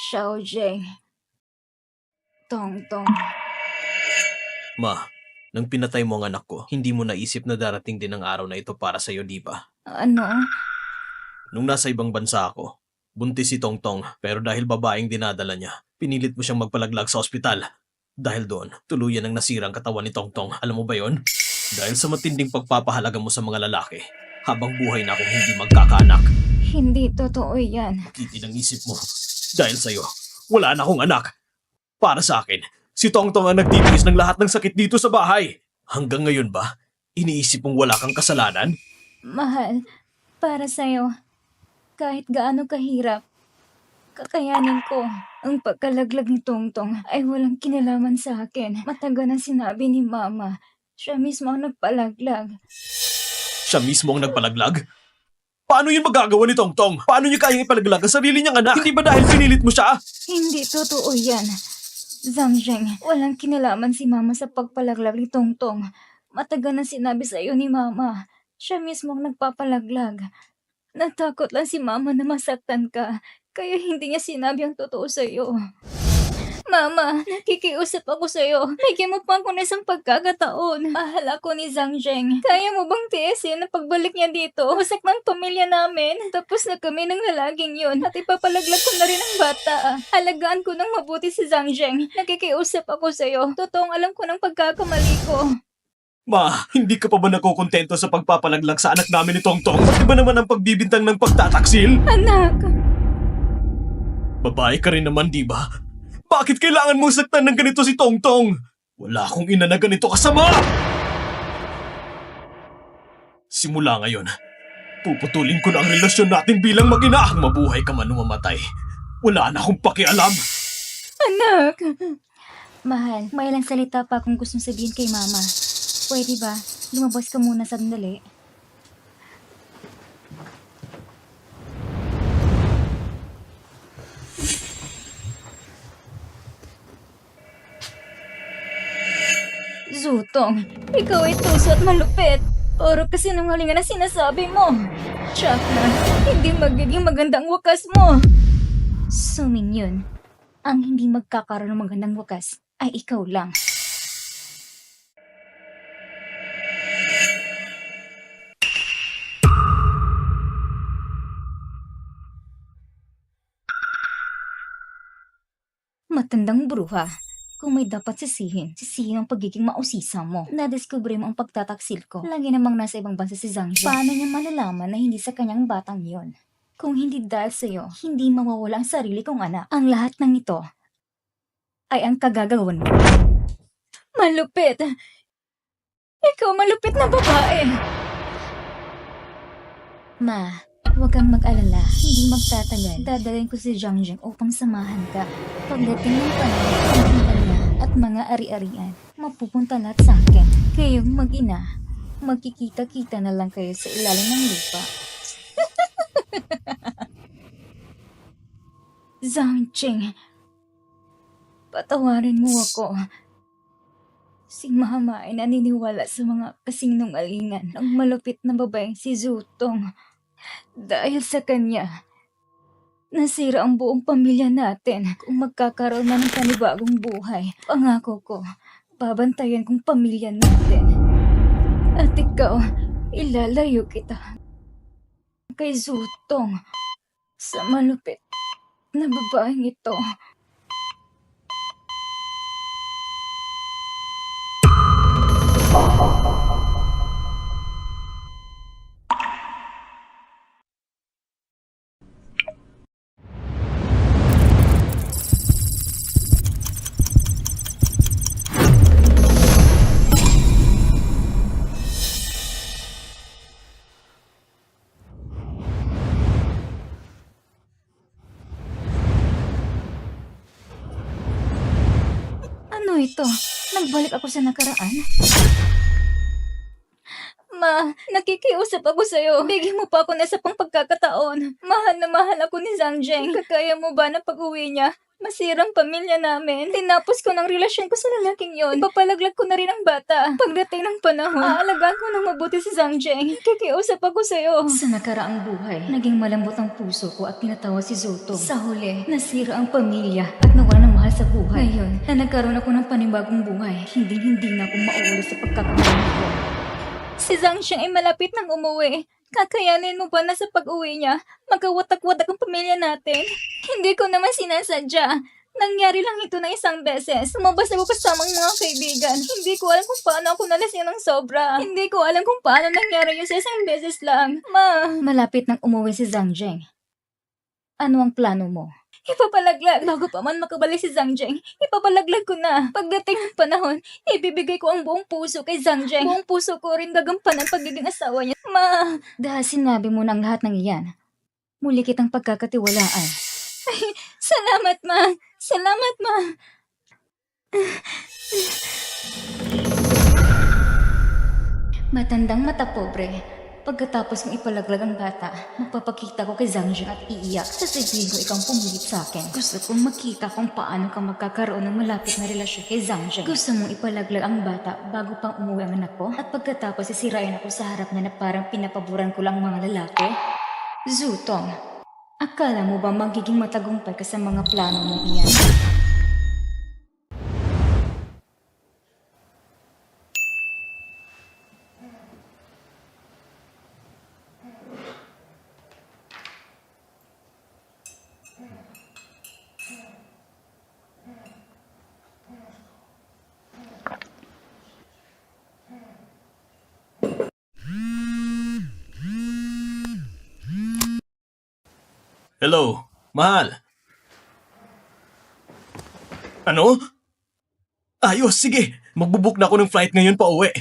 Xiaojing. Tongtong. Ma, nang pinatay mo ang anak ko, hindi mo naisip na darating din ang araw na ito para sa'yo, di ba? Ano? Nung nasa ibang bansa ako, buntis si Tongtong pero dahil babaeng dinadala niya, pinilit mo siyang magpalaglag sa ospital. Dahil doon, tuluyan ang nasira ang katawan ni Tongtong. Alam mo ba yon? Dahil sa matinding pagpapahalaga mo sa mga lalaki, habang buhay na akong hindi magkakaanak. Hindi totoo yan. Kitid ang isip mo. Dahil sa'yo, wala na akong anak. Para sa akin, si Tongtong ang nagtitiis ng lahat ng sakit dito sa bahay. Hanggang ngayon ba, iniisip mong wala kang kasalanan? Mahal, para sa'yo, kahit gaano kahirap, kakayanin ko. Ang pagkalaglag ni Tongtong ay walang kinalaman sa akin. Matagal na sinabi ni Mama. Siya mismo ang nagpalaglag. Siya mismo ang nagpalaglag? Paano yun magagawa ni Tongtong? Paano niya kayang ipalaglag ang sarili niyang anak? Hindi ba dahil pinilit mo siya? Hindi totoo yan. Zhang, walang kinalaman si Mama sa pagpalaglag ni Tongtong. Matagal na sinabi sa iyo ni Mama. Siya mismo ang nagpapalaglag. Natakot lang si Mama na masaktan ka, kaya hindi niya sinabi ang totoo sa iyo. Mama, nakikiusap ako sa iyo. Bigyan mo pa ako ng isang pagkakataon. Mahal ako ni Zhang. Kaya mo bang tiisin na pagbalik niya dito? Wasak ng pamilya namin. Tapos na kami ng lalaking yun. At ipapalaglag ko na rin ang bata. Alagaan ko ng mabuti si Zhang. Nakikiusap ako sa iyo. Totoong alam ko ng pagkakamali ko. Ma, hindi ka pa ba nakukontento sa pagpapalaglag sa anak namin ni Tongtong? Pati ba naman ang pagbibintang ng pagtataksil? Anak! Babae ka rin naman, di ba? Bakit kailangan mong saktan ng ganito si Tongtong? Wala akong ina na ganito kasama! Simula ngayon, puputulin ko na ang relasyon natin bilang mag-ina. Mabuhay ka man o mamatay. Wala na akong pakialam. Anak! Mahal, may ilang salita pa akong gustong sabihin kay Mama. Pwede ba? Lumabas ka muna sandali. Zutong, ikaw ay tuso at malupit. Puro kasinungalingan ang sinasabi mo. Tsaka, hindi magiging magandang wakas mo. Suming yun, ang hindi magkakaroon ng magandang wakas ay ikaw lang. Matandang bruha. Kung may dapat sisihin ang pagiging mausisa mo. Nadiskubre mo ang pagtataksil ko. Lagi namang nasa ibang bansa si Zhang. Paano niya malalaman na hindi sa kanyang batang yon? Kung hindi dahil sa'yo, hindi mawawala ang sarili kong anak. Ang lahat ng ito ay ang kagagawan mo. Malupit! Ikaw malupit na babae! Ma, huwag kang mag-alala. Hindi magtatagal. Dadalhin ko si Zhang upang samahan ka. Pagdating ng panahon, ang kanya at mga ari-arian, mapupunta lahat sa akin. Kayong mag-ina, magkikita-kita na lang kayo sa ilalim ng lupa. Zhang, patawarin mo ako. Si Mama ay naniniwala sa mga kasinungalingan ng malupit na babaeng si Zutong. Dahil sa kanya, nasira ang buong pamilya natin. Kung magkakaroon na ng panibagong buhay, pangako ko, babantayan kong pamilya natin. At ikaw, ilalayo kita kay Zutong sa malupit na babaeng ito. Ano ito? Nagbalik ako sa nakaraan? Ma, nakikiusap ako sa'yo. Bigyan mo pa ako na isa pang pagkakataon. Mahal na mahal ako ni Zhang. Kakaya mo ba na pag-uwi niya? Masirang pamilya namin. Tinapos ko ng relasyon ko sa lalaking yon. Ipapalaglag ko na rin ang bata. Pagdating ng panahon, aalagaan ko ng mabuti si Zangjeng. Kikiusap ako sa'yo. Sa nakaraang buhay, naging malambot ang puso ko at tinatawa si Zoto. Sa huli, nasira ang pamilya at nawala ng mahal sa buhay. Ngayon, na nagkaroon ako ng panibagong buhay, hindi na ako mauulit sa pagkakamali ko. Si Zangjeng ay malapit nang umuwi. Kakayanin mo ba na sa pag-uwi niya, magkawatak-watak ang pamilya natin? Hindi ko naman sinasadya. Nangyari lang ito na isang beses. Lumabas ako kasamang mga kaibigan. Hindi ko alam kung paano ako nalasing ng sobra. Hindi ko alam kung paano nangyari yun sa isang beses lang. Malapit nang umuwi si Zangjeng. Ano ang plano mo? Ipapalaglag. Bago pa man makabalik si Zangjeng, ipapalaglag ko na. Pagdating ng panahon, ibibigay ko ang buong puso kay Zangjeng. Buong puso ko rin gagampanan pagiging asawa niya. Dahil sinabi mo ng lahat ng iyan, muli kitang pagkakatiwalaan. Ay, salamat, Ma. Salamat, Ma. Matandang mata pobre. Pagkatapos kong ipalaglag ang bata, magpapakita ko kay Zangjeng at iiyak. Sasabihin ko ikaw ang pumilit sa akin. Gusto kong makita kung paano ka magkakaroon ng malapit na relasyon kay Zangjeng. Gusto mong ipalaglag ang bata bago pang umuwi ang anak ko? At pagkatapos sisirain ako sa harap niya na parang pinapaboran ko lang mga lalaki? Zutong, akala mo ba magiging matagumpay ka sa mga plano mong iyan? Hello, mahal. Ano? Ayos, sige. Magbubook na ako ng flight ngayon pa uwi.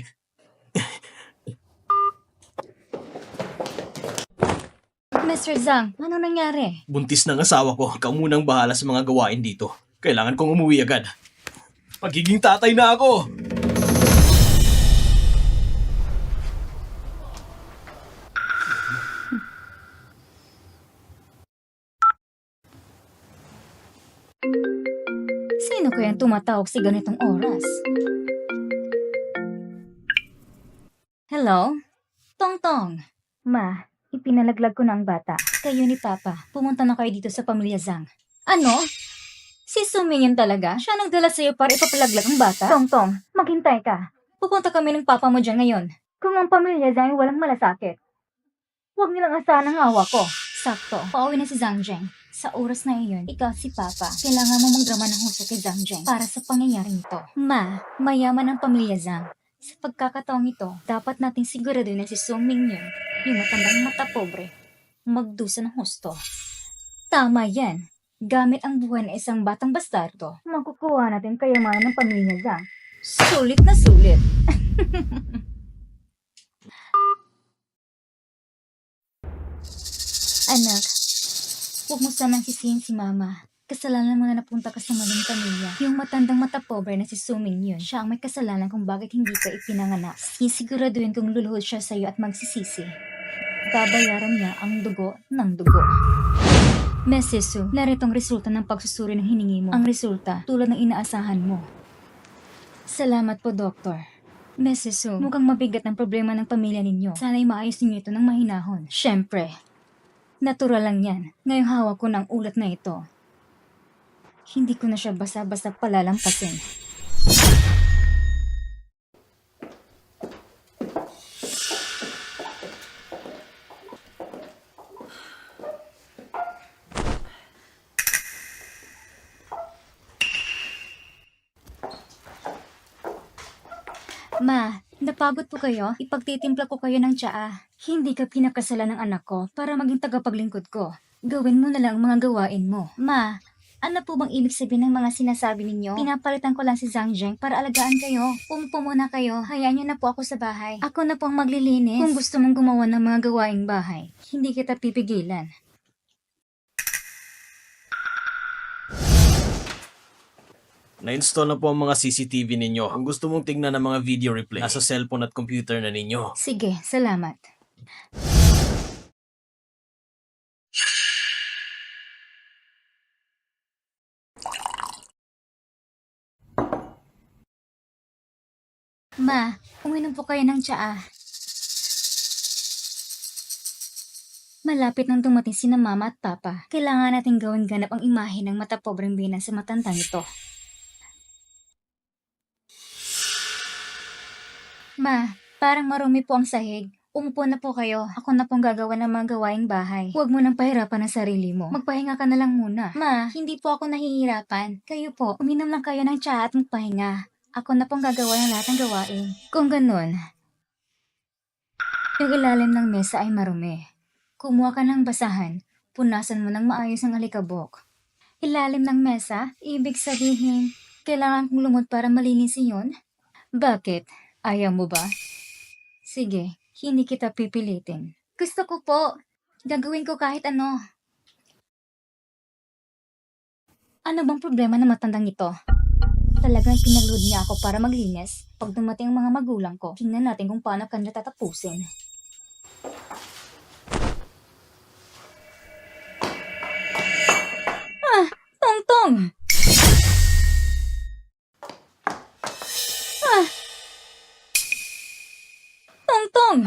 Mr. Zhang, ano nangyari? Buntis ng asawa ko. Ikaw munang bahala sa mga gawain dito. Kailangan kong umuwi agad. Pagiging tatay na ako! Sino kayang tumatawag sa ganitong oras? Hello? Tongtong. Ma, ipinalaglag ko na ang bata. Kayo ni Papa, pumunta na kayo dito sa pamilya Zhang. Ano? Si Suming yun talaga? Siya nagdala sa'yo para ipapalaglag ang bata? Tongtong, maghintay ka. Pupunta kami ng Papa mo dyan ngayon. Kung ang pamilya Zhang ay walang malasakit, huwag nilang asahan ang awa ko. Sakto, pauwi na si Zangjeng. Sa oras na iyon, ikaw si Papa. Kailangan mo magdrama ng husto kay Zangjeng para sa pangyayaring ito. Ma, mayaman ang pamilya Zhang. Sa pagkakataong ito, dapat nating siguraduhin na si Song Mingyun, yung matandang mata pobre, magdusa ng husto. Tama yan. Gamit ang buhay ng isang batang bastardo, makukuha natin kayamanan ng pamilya Zhang. Sulit na sulit. Anak, huwag mo sanang sisihin si Mama. Kasalanan mo na napunta ka sa maling pamilya. Yung matandang mata pobre na si Suming yun, siya ang may kasalanan kung bakit hindi ka ipinanganak. Sisiguraduhin kung luluhod siya sa'yo at magsisisi. Babayaran niya ang dugo ng dugo. Mesesu, naritong resulta ng pagsusuri ng hiningi mo. Ang resulta, tulad ng inaasahan mo. Salamat po, Doktor. Mesesu, mukhang mabigat ang problema ng pamilya ninyo. Sana'y maayos ninyo ito ng mahinahon. Siyempre, natural lang yan. Ngayong hawak ko ng ulat na ito, hindi ko na siya basta-basta palalampasin. Ma, napagod po kayo? Ipagtitimpla ko kayo ng tsaa. Hindi ka pinakasalan ng anak ko para maging tagapaglingkod ko. Gawin mo na lang ang mga gawain mo. Ma, ano po bang ibig sabihin ng mga sinasabi ninyo? Pinapalitan ko lang si Zangjeng para alagaan kayo. Umupo muna kayo. Hayaan niyo na po ako sa bahay. Ako na po ang maglilinis. Kung gusto mong gumawa ng mga gawaing bahay, hindi kita pipigilan. Na-install na po ang mga CCTV ninyo. Ang gusto mong tingnan ng mga video replay, nasa cellphone at computer na ninyo. Sige, salamat. Ma, uminom po kayo ng tsaa. Malapit nang dumating sina Mama at Papa. Kailangan natin gawin ganap ang imahe ng matapobreng binan sa matandang ito. Ma, parang marumi po ang sahig. Umupo na po kayo. Ako na pong gagawa ng mga gawaing bahay. Huwag mo nang pahirapan ang sarili mo. Magpahinga ka na lang muna. Ma, hindi po ako nahihirapan. Kayo po, uminom lang kayo ng tsaa at magpahinga. Ako na pong gagawa ng lahat ng gawain. Kung ganun, yung ilalim ng mesa ay marumi. Kumuha ka ng basahan. Punasan mo ng maayos ang alikabok. Ilalim ng mesa? Ibig sabihin, kailangan kong lumot para malinis iyon? Bakit? Ayaw mo ba? Sige, hindi kita pipilitin. Gusto ko po. Gagawin ko kahit ano. Ano bang problema ng matandang ito? Talagang pinagload niya ako para maglinis. Pag dumating ang mga magulang ko, tingnan natin kung paano kanila tatapusin. Tongtong! Tongtong!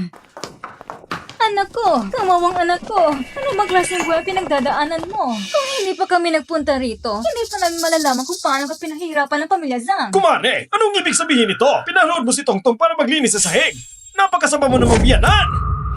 Anak ko! Kamawang anak ko! Ano bang klaseng buhay pinagdadaanan mo? Kung hindi pa kami nagpunta rito, hindi pa namin malalaman kung paano ka pinahirapan ng pamilya Zhang. Kumare, anong ibig sabihin nito? Pinanood mo si Tongtong para maglinis sa sahig. Napakasama mo namang biyanan!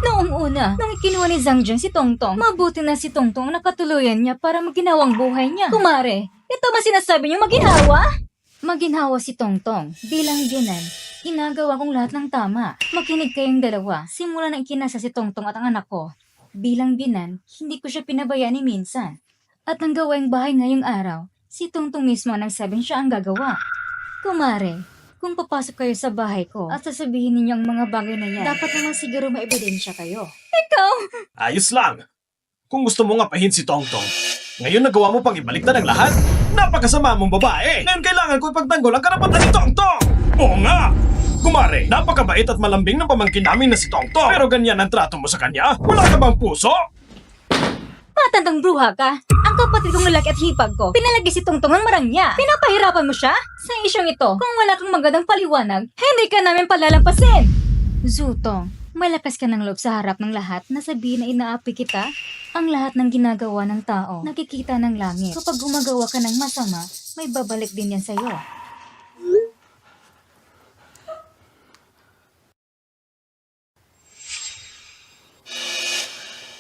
Noong una, nang ikinuha ni Zhang Zheng si Tongtong, mabuti na si Tongtong ang nakatuluyan niya para maginhawang buhay niya. Kumare, ito ba sinasabi niyo maginhawa? Maginhawa si Tongtong. Bilang biyanan, ginagawa kong lahat ng tama. Makinig kayong dalawa. Simula nang ikinasa si Tongtong at ang anak ko. Bilang biyanan, hindi ko siya pinabayaan ni minsan. At ang gawaing bahay ngayong araw, si Tongtong mismo ang nagsabing siya ang gagawa. Kumare, kung papasok kayo sa bahay ko at sasabihin ninyo ang mga bagay na yan, dapat naman siguro may ebidensya kayo. Ikaw! Ayos lang. Kung gusto mo nga pahin si Tongtong, ngayon nagawa mo pang ibaliktad ang lahat? Napakasama mong babae! Ngayon kailangan ko ipagtanggol ang karapatan ni Tongtong! Oo nga! Kumare, napakabait at malambing ng pamangkin namin na si Tongtong. Pero ganyan ang trato mo sa kanya? Wala ka bang puso? Matandang bruha ka! Ang kapatid kong lalaki at hipag ko, pinalagi si Tongtong ang marang niya. Pinapahirapan mo siya? Sa isyong ito, kung wala kang magandang paliwanag, hindi ka namin palalampasin! Zutong, malakas ka ng loob sa harap ng lahat na sabihin na inaapi kita? Ang lahat ng ginagawa ng tao, nakikita ng langit. Kapag gumagawa ka ng masama, may babalik din yan sa'yo.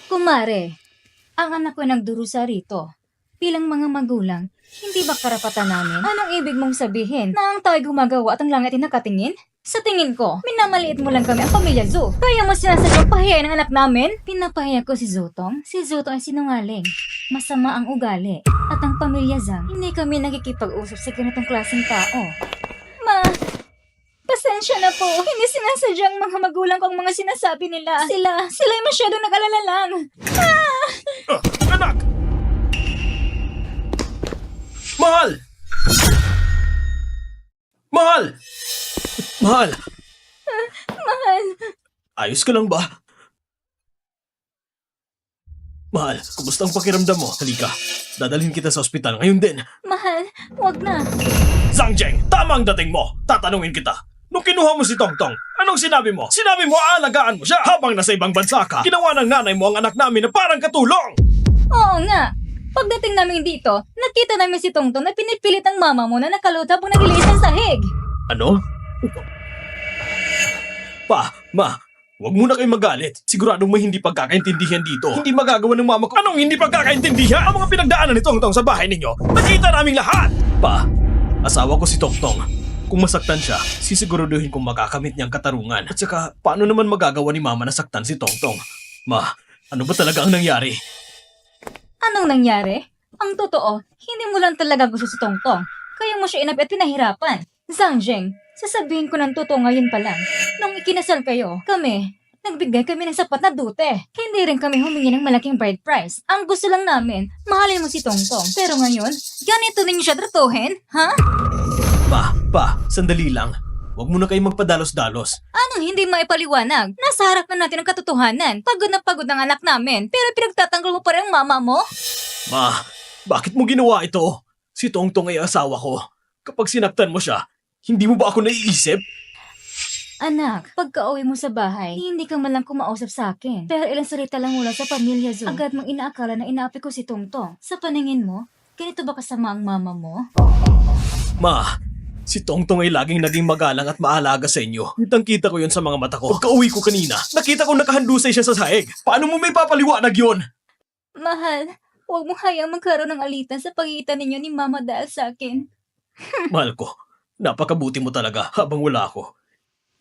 Kumare, ang anak ko nagdurusa rito. Bilang mga magulang, hindi ba karapatan namin? Anong ibig mong sabihin? Na ang tao'y gumagawa at ang langit ay nakatingin? Sa tingin ko, minamaliit mo lang kami ang pamilya Zhu. Kaya mo sinasadyang pahiyain ang anak namin? Pinapahiya ko si Zutong. Si Zutong ay sinungaling. Masama ang ugali. At ang pamilya Zhang, hindi kami nakikipag-usap sa ganitong klaseng tao. Ma, pasensya na po. Hindi sinasadyang mga magulang ko ang mga sinasabi nila. Sila'y masyadong nag-alala lang. Anak! Mahal! Mahal! Mahal! Mahal, Ayos ka lang ba? Mahal, kumusta ang pakiramdam mo? Halika, dadalhin kita sa ospital ngayon din. mahal, wag na. Zhang Zheng, tama ang dating mo. Tatanungin kita. Nung kinuha mo si Tongtong, anong sinabi mo? Sinabi mo aalagaan mo siya habang nasa ibang bansa ka. Ginawa ng nanay mo ang anak namin na parang katulong. Oo nga. Pagdating namin dito, nakita namin si Tongtong na pinipilit ng mama mo na nakalutap habang naglilinis ng sahig. Ano? Ma, huwag muna kayong magalit. Siguradong may hindi pagkakaintindihan dito. Hindi magagawa ng mama ko. Anong hindi pagkakaintindihan? Ang mga pinagdaanan ni Tongtong sa bahay ninyo. Nakita naming lahat! Pa, asawa ko si Tongtong. Kung masaktan siya, sisiguraduhin kong makakamit niyang katarungan. At saka, paano naman magagawa ni mama na saktan si Tongtong? Ma, ano ba talaga ang nangyari? Anong nangyari? Ang totoo, hindi mo lang talaga gusto si Tongtong. Kaya mo siya inabi at pinahirapan. Zhang Zheng, sasabihin ko ng totoo ngayon pa lang. Nung ikinasal kayo, nagbigay kami ng sapat na dute. Hindi rin kami humingi ng malaking bride price. Ang gusto lang namin, mahalin mo si Tongtong. Pero ngayon, ganito ninyo siya tratuhin? Ha? Pa, sandali lang. Huwag mo na kayong magpadalos-dalos. Anong hindi maipaliwanag? Nasa harap na natin ang katotohanan. Pagod na pagod ang anak namin. Pero pinagtatanggol mo pa rin ang mama mo? Ma, bakit mo ginawa ito? Si Tongtong ay asawa ko. Kapag sinaktan mo siya, hindi mo ba ako naiisip? Anak, pagka-uwi mo sa bahay, hindi ka man lang kumausap sa akin. Pero ilang salita lang mula sa pamilya Zoo, agad mong inaakala na inaapi ko si Tongtong. Sa paningin mo, ganito ba kasama ang mama mo? Ma, si Tongtong ay laging naging magalang at maalaga sa inyo. Kitang-kita ko yun sa mga mata ko. Pagka-uwi ko kanina, nakita ko nakahandusay siya sa sahig. Paano mo may papaliwanag yun? Mahal, huwag mong hayaang magkaroon ng alitan sa pagitan ninyo ni Mama dahil sa akin. Mahal ko, napakabuti mo talaga habang wala ako.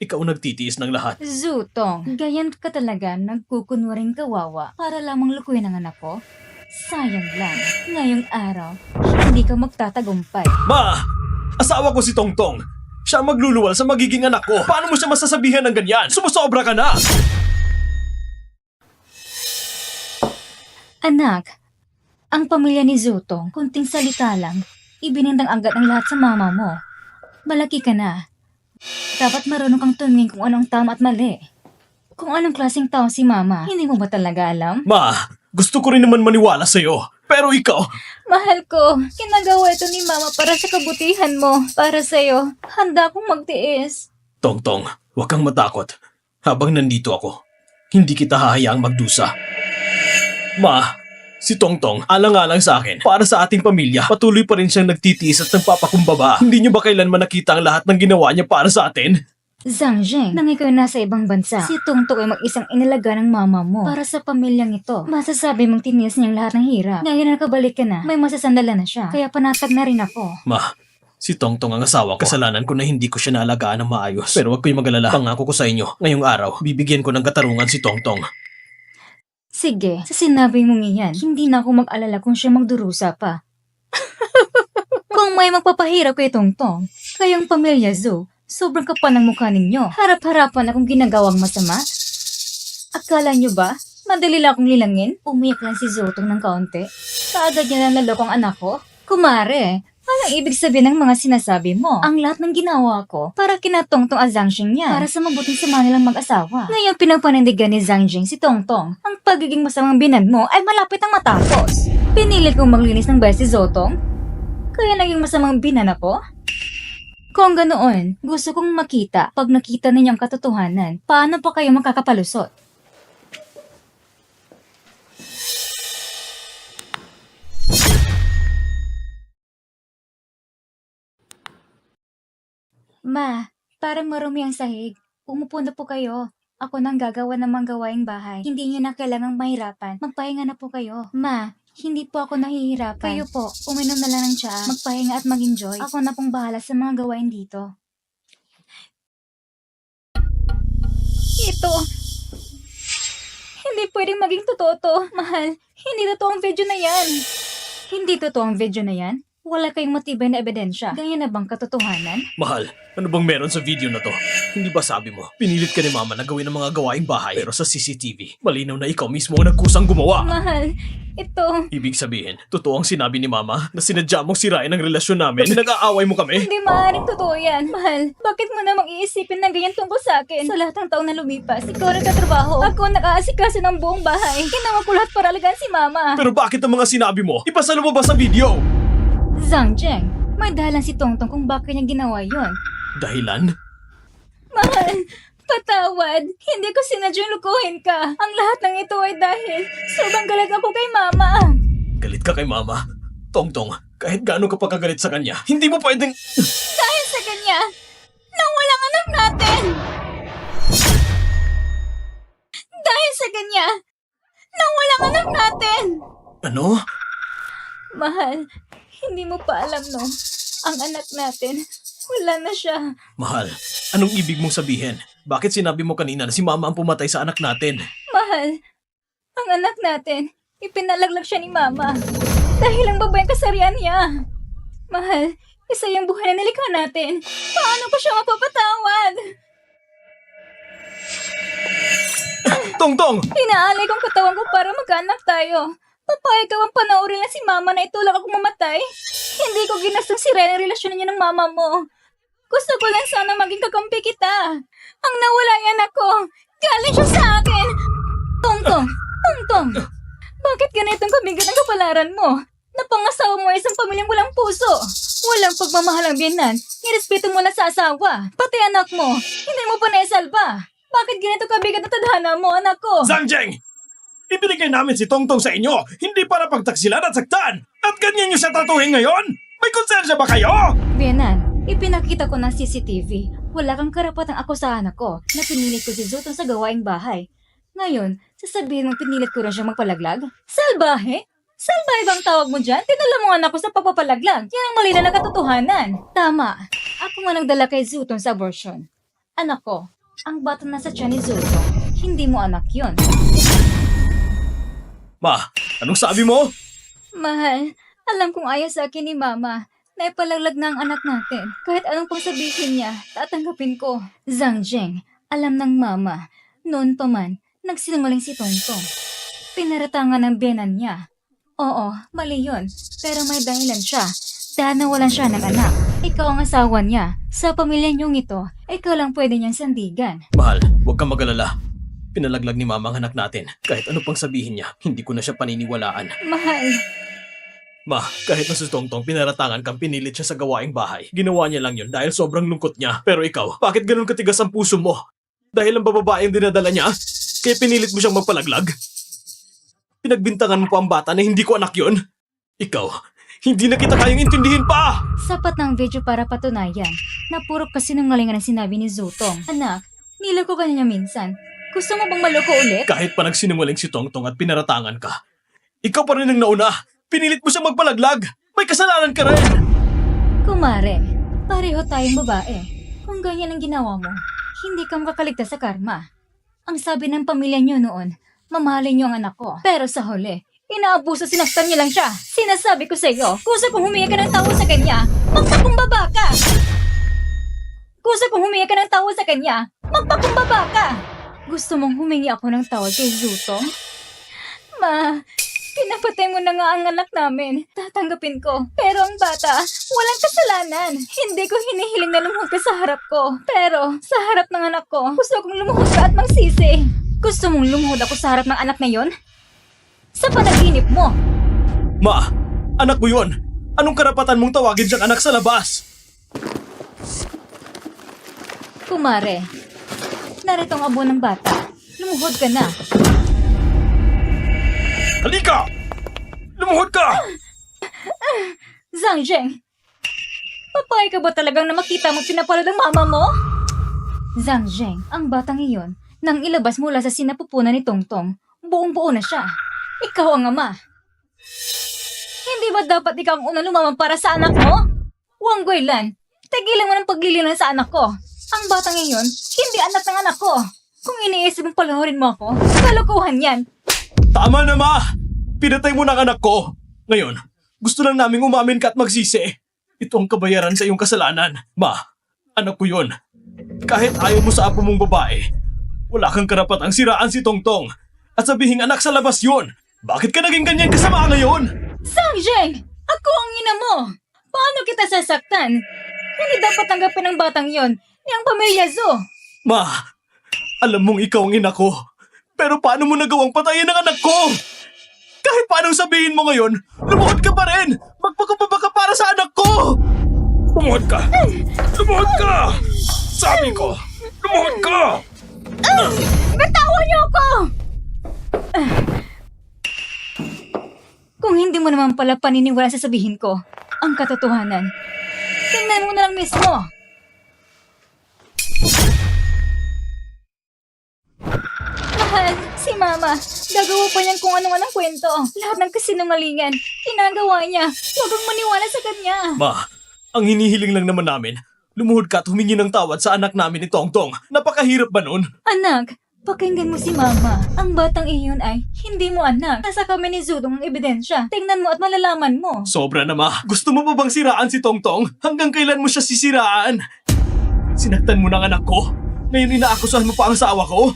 Ikaw nagtitiis ng lahat. Zutong, gayan ka talaga nagkukunwaring kawawa para lamang lukuyin ang anak ko? Sayang lang, ngayong araw, hindi ka magtatagumpay. Ma! Asawa ko si Tongtong. Siya ang magluluwal sa magiging anak ko. Paano mo siya masasabihan ng ganyan? Sumusobra ka na! Anak, ang pamilya ni Zutong, kunting salita lang, ibinindang agad ang lahat sa mama mo. Malaki ka na. Dapat marunong kang tumingin kung anong tama at mali. Kung anong klaseng tao si mama, hindi mo ba talaga alam? Ma, gusto ko rin naman maniwala sa'yo. Pero ikaw, Mahal ko, ginagawa ito ni mama para sa kabutihan mo. Para sa'yo, handa akong magtiis. Tongtong, huwag kang matakot. Habang nandito ako, hindi kita hahayaang magdusa. Ma, si Tongtong, alang-alang sa akin. Para sa ating pamilya, patuloy pa rin siyang nagtitiis at nagpapakumbaba. Hindi niyo ba kailanman nakita ang lahat ng ginawa niya para sa atin? Zhang Zheng, nang ikaw nasa ibang bansa, si Tongtong ay mag-isang inalaga ng mama mo para sa pamilyang ito. Masasabi mong tiniis niyang lahat ng hirap. Ngayon na nakabalik ka na, may masasandalan na siya. Kaya panatag na rin ako. Ma, si Tongtong ang asawa ko. Kasalanan ko na hindi ko siya naalagaan ng maayos. Pero huwag kayong magalala. Pangako ko sa inyo, ngayong araw, bibigyan ko ng katarungan si Tongtong. Sige, sa sinabi mong iyan, hindi na ako mag-alala kung siya magdurusa pa. Kung may magpapahirap kay Tongtong, kayong pamilya Zoo, sobrang kapal ng mukha ninyo. Harap-harapan akong ginagawang masama. Akala nyo ba, madali lang akong lilangin? Umiyak lang si Zotong ng kaunti. Kaagad niya lang naloko ang anak ko. Kumare, anong ibig sabihin ng mga sinasabi mo? Ang lahat ng ginawa ko para kina Tongtong at Zhang Jing niya. Para sa mabuting sama nilang mag-asawa. Ngayon pinapanindigan ni Zhang Jing si Tongtong. Ang pagiging masamang binan mo ay malapit ang matapos. Pinilit kong maglinis ng bahay si Zotong. Kaya naging masamang binan ako? Kung ganoon, gusto kong makita pag nakita ninyo ang katotohanan. Paano pa kayo makakapalusot? Ma, parang marumi ang sahig. Umupo na po kayo. Ako nang gagawa ng mga gawaing bahay. Hindi niyo na kailangang mahirapan. Magpahinga na po kayo. Ma, hindi po ako nahihirapan. Kayo po, uminom na lang ng tsaa, magpahinga at mag-enjoy. Ako na pong bahala sa mga gawain dito. Ito, hindi pwedeng maging totoo to. Mahal, hindi totoo ang video na yan. Hindi totoo ang video na yan? Wala kayong matibay na ebidensya. Ganyan na bang katotohanan? Mahal, ano bang meron sa video na to? Hindi ba sabi mo, pinilit ka ni Mama na gawin ang mga gawaing bahay pero sa CCTV, malinaw na ikaw mismo ang nagkusang gumawa. Mahal, ito. Ibig sabihin, totoo ang sinabi ni Mama na sinadya mong sirain ang relasyon namin na nag-aaway mo kami? Hindi maaaring totoo yan. Mahal, bakit mo namang iisipin na ganyan tungkol sa akin? Sa lahat ng taong na lumipas, ikaw nagtatrabaho. Ako nag-aasikaso ng buong bahay. Ginawa ko lahat para alagaan si Mama. Pero bakit ang mga sinabi mo? Ipasalo mo ba sa video? Zhang Zheng, may dahilan si Tongtong kung bakit niya ginawa yon. Dahilan? Mahal, patawad. Hindi ko sinadyang lukuhin ka. Ang lahat ng ito ay dahil sobrang galit ako kay Mama. Galit ka kay Mama? Tongtong, kahit gaano ka pagkagalit sa kanya, hindi mo pwedeng... Dahil sa kanya, nang walang anak natin. Dahil sa kanya, nang walang anak natin. Ano? Mahal, hindi mo pa alam no, ang anak natin, wala na siya. Mahal, anong ibig mong sabihin? Bakit sinabi mo kanina na si Mama ang pumatay sa anak natin? Mahal, ang anak natin, ipinalaglag siya ni Mama. Dahil ang babaeng kasarian niya. Mahal, isa yung buhay na nilikha natin. Paano ko siya mapapatawad? Tongtong! Inaalay kong katawan ko para magkaanak tayo. Papayag ka bang panoorin na si Mama na itulak akong mamatay? Hindi ko ginastong sirain ang relasyon niya ng Mama mo. Gusto ko lang sana maging kakampi kita. Ang nawala yan ako. Galing siya sa akin. Tongtong! Tongtong! Bakit ganitong kabigat ang kapalaran mo? Napangasawa mo ay isang pamilyang walang puso. Walang pagmamahal ang biyenan. Nirespeto mo lang sa asawa. Pati anak mo, hindi mo pa naisalba. Bakit ganito kabigat na tadhana mo, anak ko? Zangjeng! Ibinigay namin si Tongtong sa inyo, hindi para pagtaksilan at saktan. At ganyan niyo siya tratuhin ngayon? May konsensya ba kayo? Biyenan, ipinakita ko ng CCTV. Wala kang karapatang akusahan ako na pinilit ko si Zutong sa gawaing bahay. Ngayon, sasabihin mong pinilit ko rin siya magpalaglag? Salbahe? Salbahe bang tawag mo dyan? Tinala mo anak ko sa pagpapalaglag. Yan ang mali na katotohanan. Tama. Ako nga nagdala kay Zutong sa abortion. Anak ko, ang bata na sa tiyan ni Zutong. Hindi mo anak yon. Ma, anong sabi mo? Mahal, alam kong ayaw sa akin ni Mama. Naipalaglag na ang anak natin. Kahit anong pang sabihin niya, tatanggapin ko. Zangjeng, alam ng Mama. Noon pa man, nagsinungaling si Tongtong. Pinaratangan ng biyenan niya. Oo, mali yun. Pero may dahilan siya. Dahil nawalan siya ng anak. Ikaw ang asawa niya. Sa pamilya niyong ito, ikaw lang pwede niyang sandigan. Mahal, huwag kang mag-alala. Pinalaglag ni Mama ang anak natin. Kahit ano pang sabihin niya, hindi ko na siya paniniwalaan. Mahal, Ma, kahit na si Tongtong pinaratangan kang pinilit siya sa gawaing bahay, ginawa niya lang yun dahil sobrang lungkot niya. Pero ikaw, bakit ganun katigas ang puso mo? Dahil ang bababaeng dinadala niya, kaya pinilit mo siyang magpalaglag? Pinagbintangan mo pa ang bata na hindi ko anak yun? Ikaw, hindi na kita kayang intindihin pa! sapat ng video para patunayan na puro kasinungalingan ang sinabi ni Zutong. Anak, niloko ka niya minsan. Gusto mo bang maloko ulit? Kahit pa nagsinungaling si Tongtong at pinaratangan ka, ikaw pa rin ang nauna. Pinilit mo siyang magpalaglag. May kasalanan ka rin. Kumare, pareho tayong babae. Kung ganyan ang ginawa mo, hindi ka makakaligtas sa karma. Ang sabi ng pamilya niyo noon, mamahalin niyo ang anak ko. Pero sa huli, inaabuso sinaktan niyo lang siya. Sinasabi ko sa iyo, kusa kung humingi ka ng tawad sa kanya, magpakumbaba ka! Kusa kung humingi ka ng tawad sa kanya, magpakumbaba ka! Gusto mong humingi ako ng tawad kay Zutong? Ma, pinapatay mo na nga ang anak namin. Tatanggapin ko. Pero ang bata, walang kasalanan. Hindi ko hinihiling na lumuhod ka sa harap ko. Pero sa harap ng anak ko, gusto kong lumuhod ka at magsisi. Gusto mong lumuhod ako sa harap ng anak na yon? Sa panaginip mo. Ma, anak mo yun. Anong karapatan mong tawagin siyang anak sa labas? Kumare, narito ang abo ng bata. Lumuhod ka na. Halika! Lumuhod ka! Zangjeng, papayag ka ba talagang na makita mo pinapalad ang mama mo? Zangjeng, ang batang iyon, nang ilabas mula sa sinapupunan ni Tongtong, buong-buo na siya. Ikaw ang ama. Hindi ba dapat ikaw ang unang lumamang para sa anak mo? Wang Guilan, tigilan mo ng paglililan sa anak ko. Ang batang iyon, hindi anak ng anak ko. Kung iniisip mong palanurin mo ako, kalokohan yan. Tama na, Ma! Pinatay mo ng anak ko. Ngayon, gusto lang naming umamin ka at magsisi. Ito ang kabayaran sa iyong kasalanan. Ma, anak ko yun. Kahit ayaw mo sa apo mong babae, wala kang karapatang siraan si Tongtong at sabihing anak sa labas yun. Bakit ka naging ganyan kasama ngayon? Zangjeng! Ako ang ina mo! Paano kita sasaktan? Hindi dapat tanggapin ng batang yon ni ang pamilya Zo. Ma, alam mong ikaw ang ina ko. Pero paano mo nagawang patayin ang anak ko? Kahit paanong sabihin mo ngayon, lumuhod ka pa rin! Magpakababa ka para sa anak ko! Lumuhod ka! Lumuhod ka! Sabi ko, lumuhod ka! Bitawan niyo ako! Kung hindi mo naman pala paniniwala sa sabihin ko, ang katotohanan, tingnan mo na lang mismo. Mahal, si Mama, gagawa pa niyan kung anong kwento. Lahat ng kasinungalingan, ginagawa niya. Huwag kang maniwala sa kanya. Ma, ang hinihiling lang naman namin, lumuhod ka at humingi ng tawad sa anak namin ni Tongtong. Napakahirap ba nun? Anak, pakinggan mo si Mama. Ang batang iyon ay hindi mo anak. Nasa kami ni Zutong ang ebidensya. Tingnan mo at malalaman mo. Sobra na, Ma. Gusto mo pa bang siraan si Tongtong? Hanggang kailan mo siya sisiraan? Sinaktan mo ng anak ko. Ngayon inaakusahan mo pa ang asawa ko?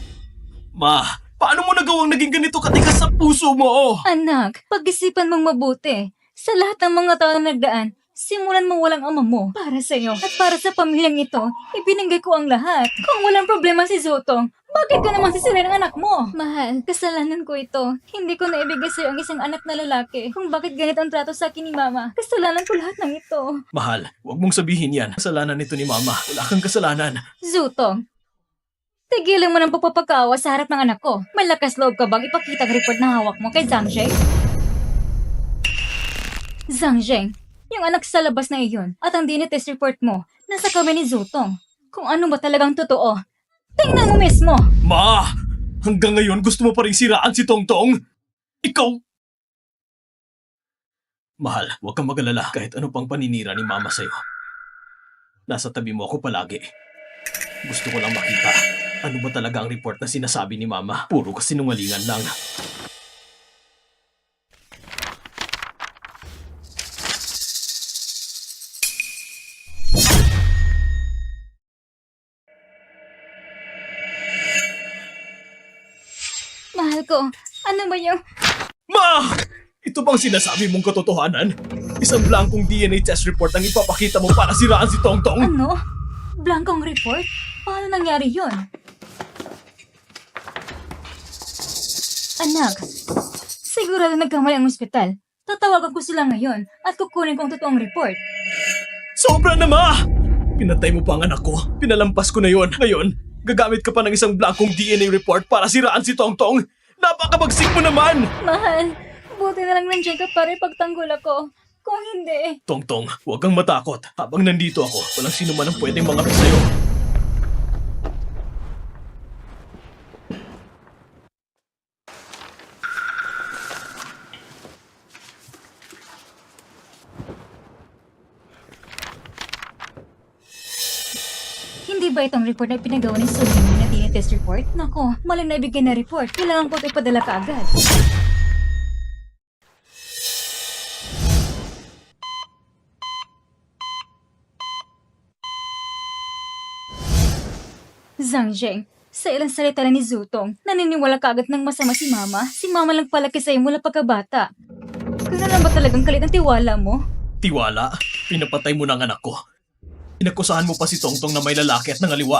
Ma, paano mo nagawang naging ganito katigas sa puso mo? Anak, pag-isipan mong mabuti. Sa lahat ng mga taon na nagdaan, simulan mo walang ama mo. Para sa'yo at para sa pamilyang ito, ibinigay ko ang lahat. Kung walang problema si Zutong, Bakit ka naman sisirain ang anak mo? Mahal, kasalanan ko ito. Hindi ko naibigay sa'yo ang isang anak na lalaki. Kung bakit ganito ang trato sa akin ni Mama, kasalanan ko lahat ng ito. Mahal, huwag mong sabihin yan. Kasalanan nito ni Mama. Wala kang kasalanan. Zutong, tigilan mo ng pagpapakawa sa harap ng anak ko. Malakas loob ka bang ipakita ang report na hawak mo kay Zhang Zheng? Zhang Zheng, yung anak sa labas na iyon at ang DNA test report mo, nasa kami ni Zutong. Kung ano ba talagang totoo, tingnan mo mismo! Ma! Hanggang ngayon gusto mo pa rin siraan si Tongtong? Ikaw! Mahal, huwag kang mag-alala kahit ano pang paninira ni Mama sa'yo. Nasa tabi mo ako palagi. Gusto ko lang makita. Ano ba talaga ang report na sinasabi ni Mama? Puro kasinungalingan lang. Mahal ko, ano ba yung... Ma! Ito bang sinasabi mong katotohanan? Isang blankong DNA test report ang ipapakita mo para siraan si Tongtong? Ano? Blankong report? Paano nangyari yun? Anak, sigurado nagkamali ang ospital. Tatawagan ko sila ngayon at kukunin ko ang totoong report. Sobra na, Ma! Pinatay mo pa ang anak ko. Pinalampas ko na yon. Ngayon, gagamit ka pa ng isang blankong DNA report para siraan si Tongtong. Napakabagsik mo naman! Mahal, buti na lang nandiyan ka para ipagtanggol ako. Kung hindi... Tongtong, huwag kang matakot. Habang nandito ako, walang sino man ang pwedeng mangapi sa'yo. Hindi ba itong report na pinagawa ni Sonia na DNA test report? Nako, maling naibigay na report. Kailangan ko ito ipadala kaagad. Zhang Zheng, sa ilang salita lang ni Zutong, naniniwala kaagad ng masama si Mama. Si Mama lang palaki sa'yo mula pagkabata. Ganun lang ba talagang kalit ang tiwala mo? Tiwala, pinapatay mo na ang anak ko. Inakusahan mo pa si Tongtong na may lalaki at nangaliwa.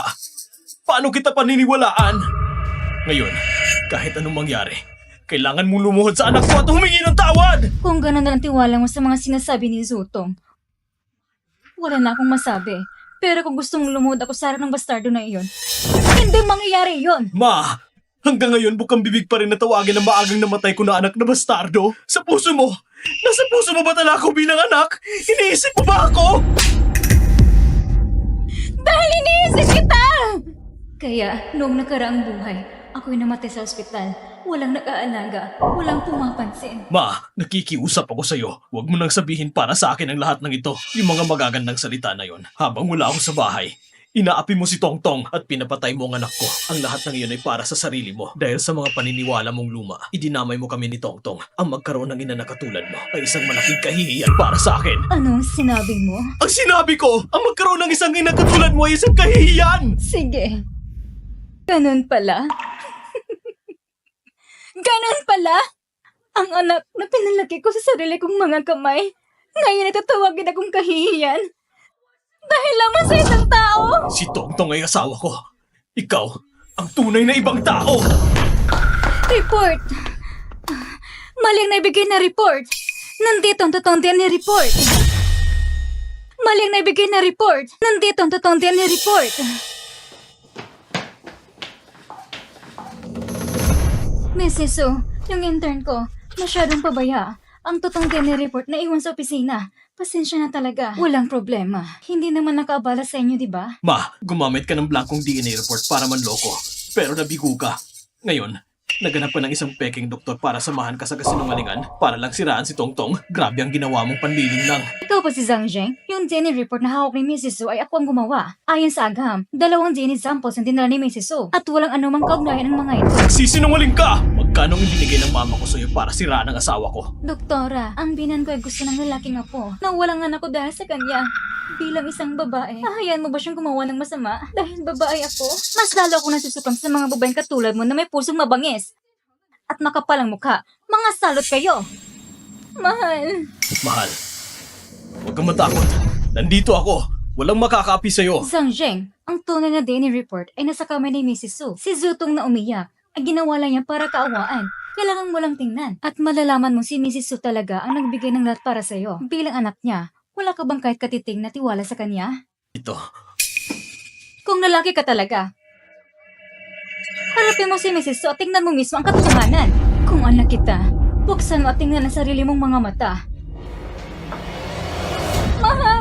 Paano kita paniniwalaan? Ngayon, kahit anong mangyari, kailangan mong lumuhod sa anak ko at humingi ng tawad! Kung ganun na lang tiwala mo sa mga sinasabi ni Zutong, wala na akong masabi. Pero kung gusto mong lumuhod ako sa harap ng bastardo na iyon, hindi mangyayari yon. Ma! Hanggang ngayon bukang bibig pa rin na tawagin ang maagang namatay ko na anak na bastardo. Sa puso mo! Nasa puso mo ba talaga ako bilang anak? Iniisip mo ba ako? Dahil iniisip kita! Kaya, noong nakaraang buhay, ako'y namatay sa ospital. Walang nag-aalaga, walang pumapansin. Ma, nakikiusap ako sa'yo. Huwag mo nang sabihin para sa akin ang lahat ng ito. Yung mga magagandang salita na yon. Habang wala ako sa bahay, inaapi mo si Tongtong at pinapatay mo ang anak ko. Ang lahat ng iyon ay para sa sarili mo. Dahil sa mga paniniwala mong luma, idinamay mo kami ni Tongtong. Ang magkaroon ng ina na katulad mo ay isang malaking kahihiyan para sa akin. Anong sinabi mo? Ang sinabi ko, ang magkaroon ng isang ina katulad mo ay isang kahihiyan! Sige. Ganun pala. Ganun pala? Ang anak na pinalaki ko sa sarili kong mga kamay, ngayon ay tatawagin akong kahihiyan. Dahil lamang sa isang tao! Si Tongtong ay asawa ko. Ikaw, ang tunay na ibang tao! Report! Maling naibigay na report! Nandito ang totoong DNA report! Maling naibigay na report! Nandito ang totoong DNA report! Mrs. Su, yung intern ko, masyadong pabaya. Ang totoong DNA report na iwan sa opisina. Pasensya na talaga. Walang problema. Hindi naman nakaabala sa inyo, di ba? Ma, gumamit ka ng blankong DNA report para manloko. Pero nabigo ka. Ngayon, naganap ka ng isang peking doktor para samahan ka sa kasinungalingan para lang siraan si Tongtong. Grabe ang ginawa mong panliling lang. Ikaw ba si Zhang Zheng? Yung DNA report na hawak ni Mrs. Su ay ako ang gumawa. Ayon sa agham, 2 DNA samples ang dinala ni Mrs. Su at walang anumang kaugnayan ng mga ito. Nagsisinungaling ka! Magkano ang binigay ng mama ko sa'yo para siraan ang asawa ko? Doktora, ang binan ko ay gusto ng lalaking apo na walang anak ko dahil sa kanya. Bilang isang babae, hahayaan mo ba siyang gumawa ng masama? Dahil babae ako, mas lalo ako nasusukam sa mga babaeng katulad mo na may pusong mabangis. At makapalang mukha, mga salot kayo. Mahal. Mahal, huwag kang matakot. Nandito ako. Walang makakaapi sa'yo. Zhang Zheng, ang tunay na DNA report ay nasa kamay ni Mrs. Su. Si Zutong na umiyak ay ginawa lang niya para kaawaan. Kailangan mo lang tingnan. At malalaman mo si Mrs. Su talaga ang nagbigay ng lahat para sa'yo. Bilang anak niya, wala ka bang kahit katiting na tiwala sa kanya? Ito. Kung lalaki ka talaga, harapin mo si Mrs. Su at tingnan mo mismo ang katotohanan. Kung anak kita, buksan mo at tingnan ang sarili mong mga mata. Mahal!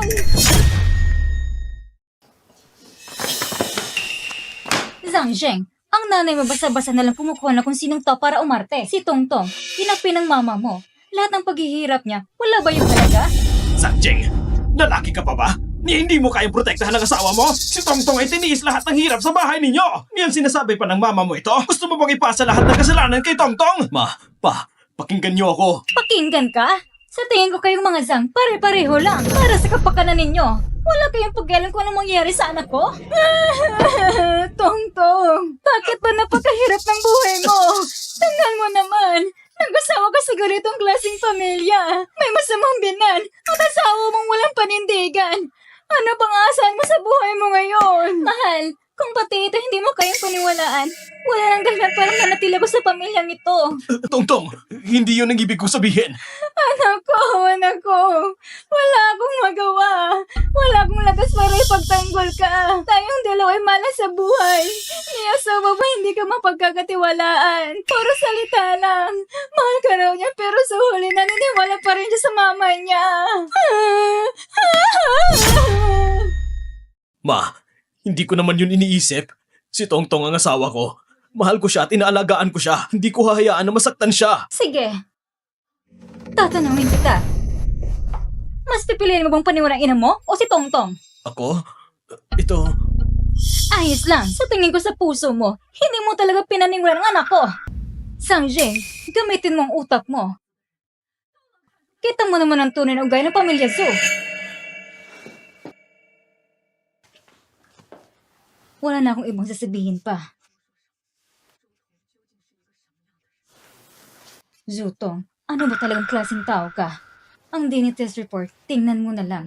Zhang Zheng, ang nanay mo basa-basa na lang kumukuha na kung sinong to para umarte. Si Tongtong, inapi ng mama mo. Lahat ng paghihirap niya, wala ba yung halaga? Sanjing, lalaki ka pa ba? Hindi mo kayang protektahan ang asawa mo? Si Tongtong ay tiniis lahat ng hirap sa bahay ninyo! Ngayon sinasabi pa ng mama mo ito? Gusto mo bang ipasa lahat ng kasalanan kay Tongtong? Pakinggan niyo ako. Pakinggan ka? Sa tingin ko kayong mga Zhang, pare-pareho lang. Para sa kapakanan ninyo. Wala kayong pag-alam kung anong mangyayari sa anak ko? Tongtong, bakit ba napakahirap ng buhay mo? Tingnan mo naman, nag-asawa ka sa ganitong klaseng pamilya. May masamang binan at asawa mong walang panindigan. Ano bang aasahan mo sa buhay mo ngayon? Mahal, kung pati ito hindi mo kayang paniwalaan, wala nang dahilan para manatili ko sa pamilyang ito. Tongtong, hindi yun ang ibig ko sabihin. Anak ko, wala akong magawa. Wala akong lakas para ipagtanggol ka. Tayong dalawa ay malas sa buhay. Ni asawa ba hindi ka mapagkakatiwalaan? Puro salita lang. Mahal ka raw niya pero sa huli naniniwala pa rin siya sa mama niya. Ma, hindi ko naman yun iniisip. Si Tongtong ang asawa ko. Mahal ko siya at inaalagaan ko siya. Hindi ko hahayaan na masaktan siya. Sige. Tatanungin kita. Mas pipiliin mo bang paniwalang ina mo o si Tongtong? Ako? Ito... Ayos lang. Sa tingin ko sa puso mo, hindi mo talaga pinaningwalan ang anak ko. Sanjay, gamitin mo ang utak mo. Kita mo naman ang tunay na ugay ng pamilya Zhu. Wala na akong ibang sasabihin pa. Zutong, ano ba talagang klaseng tao ka? Ang DNA test report, tingnan mo na lang.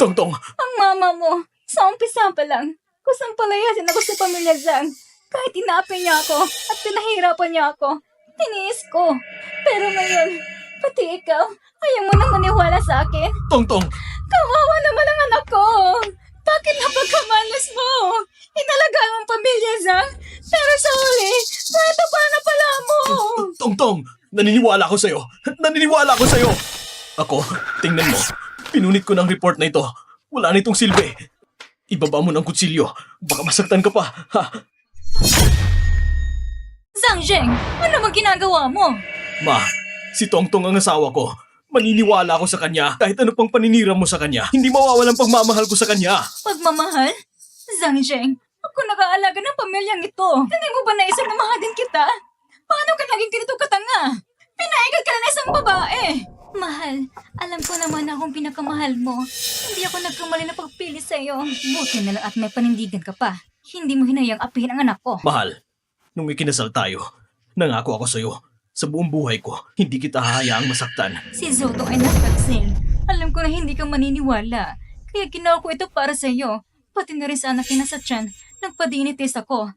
Tongtong! Ang mama mo, sa umpisa pa lang, kusang palayasin ako sa pamilya Zhang. Kahit inaapi niya ako at pinahirapan niya ako, tiniis ko. Pero ngayon, pati ikaw, ayaw mo nang maniwala sa akin. Tongtong! Kawawa naman ang anak ko. Bakit napagkamalas mo? Inalagaan mo ang pamilya Zhang, pero sa huli, kwento pa na pala mo. Tongtong! Naniniwala ako sa'yo! Naniniwala ako sa'yo! Ako, tingnan mo. Pinunit ko ng report na ito. Wala nitong silbi. Ibaba mo ng kutsilyo. Baka masaktan ka pa. Ha? Zhang Zheng, ano bang ginagawa mo? Ma, si Tongtong ang asawa ko. Maniniwala ako sa kanya kahit ano pang paninira mo sa kanya. Hindi mawawalan pagmamahal ko sa kanya. Pagmamahal? Zhang Zheng, ako nag-aalaga ng pamilyang ito. Hindi mo ba naisip na mahadin kita? Paano ka naging ganito katanga? Pinaigal ka na ng isang babae. Mahal, alam ko naman na akong pinakamahal mo. Hindi ako nagkamali na pagpili sa'yo. Buti na lang at may panindigan ka pa. Hindi mo hinayang apihin ang anak ko. Mahal, nung may kinasal tayo, nangako ako sa'yo. Sa buong buhay ko, hindi kita hahayaang masaktan. Si Zoto ay nagtaksil. Alam ko na hindi ka maniniwala. Kaya ginawa ko ito para sa'yo. Pati na rin sa anak na sa tiyan, nagpadinitis ako.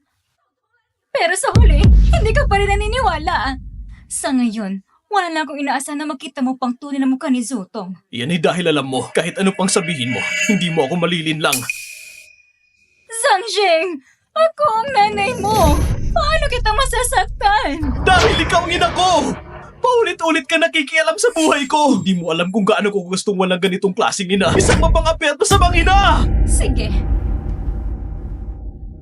Pero sa huli, hindi ka pa rin naniniwala. Sa ngayon, wala na akong inaasahan na makita mo pang tunay na mukha ni Zutong. Yan ay dahil alam mo, kahit ano pang sabihin mo, hindi mo ako malilinlang. Zhang Zheng! Ako ang nanay mo! Paano kita masasaktan? Dahil ikaw ang ina ko! Paulit-ulit ka nakikialam sa buhay ko! Hindi mo alam kung gaano ko gustong walang ganitong klaseng ina. Isang mapangapi at masamang ina! Sige.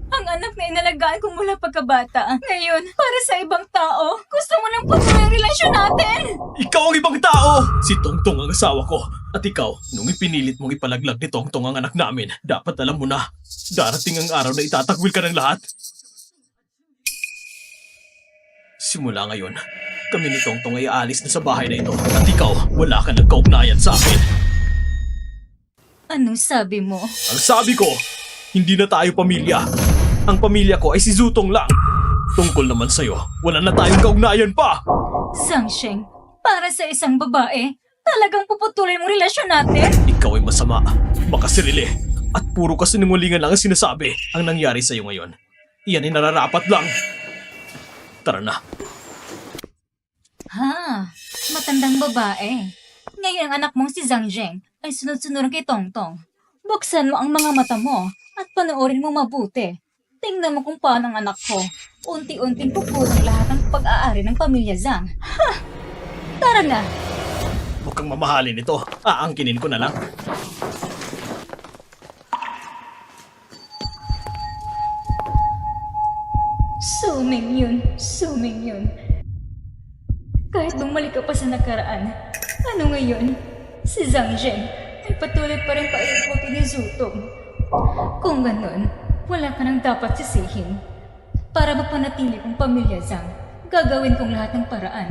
Ang anak na inalagaan ko mula pagkabata. Ngayon, para sa ibang tao, gusto mo nang patuloy ang relasyon natin! Ikaw ang ibang tao! Si Tongtong ang asawa ko. At ikaw, nung ipinilit mong ipalaglag ni Tongtong ang anak namin, dapat alam mo na, darating ang araw na itatagwil ka ng lahat. Simula ngayon, kami ni Tongtong ay aalis na sa bahay na ito. At ikaw, wala ka ng kaugnayan sa akin. Anong sabi mo? Ang sabi ko, hindi na tayo pamilya. Ang pamilya ko ay si Zutong lang. Tungkol naman sa'yo, wala na tayong kaugnayan pa. Zhang Zheng, para sa isang babae, Talagang puputulin mo relasyon natin? Ikaw ay masama, makasirili, at puro kasinungalingan lang ang sinasabi. Ang nangyari sa'yo ngayon, iyan ay nararapat lang. Tara na. Ha, matandang babae. Ngayon ang anak mong si Zhang Zheng ay sunod-sunod kay Tongtong. Buksan mo ang mga mata mo at panoorin mo mabuti. Tingnan mo kung paano ang anak ko. Unti-unting pupulong lahat ng pag-aari ng pamilya Zhang. Ha! Tara na! Huwag kang mamahalin ito. Aangkinin ko na lang. Suming yun. Kahit bumalik ka pa sa nakaraan, ano ngayon? Si Zhang Zheng ay patuloy pa rin paikuti ni Zutong. Kung ganun, wala ka nang dapat sisihin. Para mapanatili kong pamilya Zhang, gagawin kong lahat ng paraan.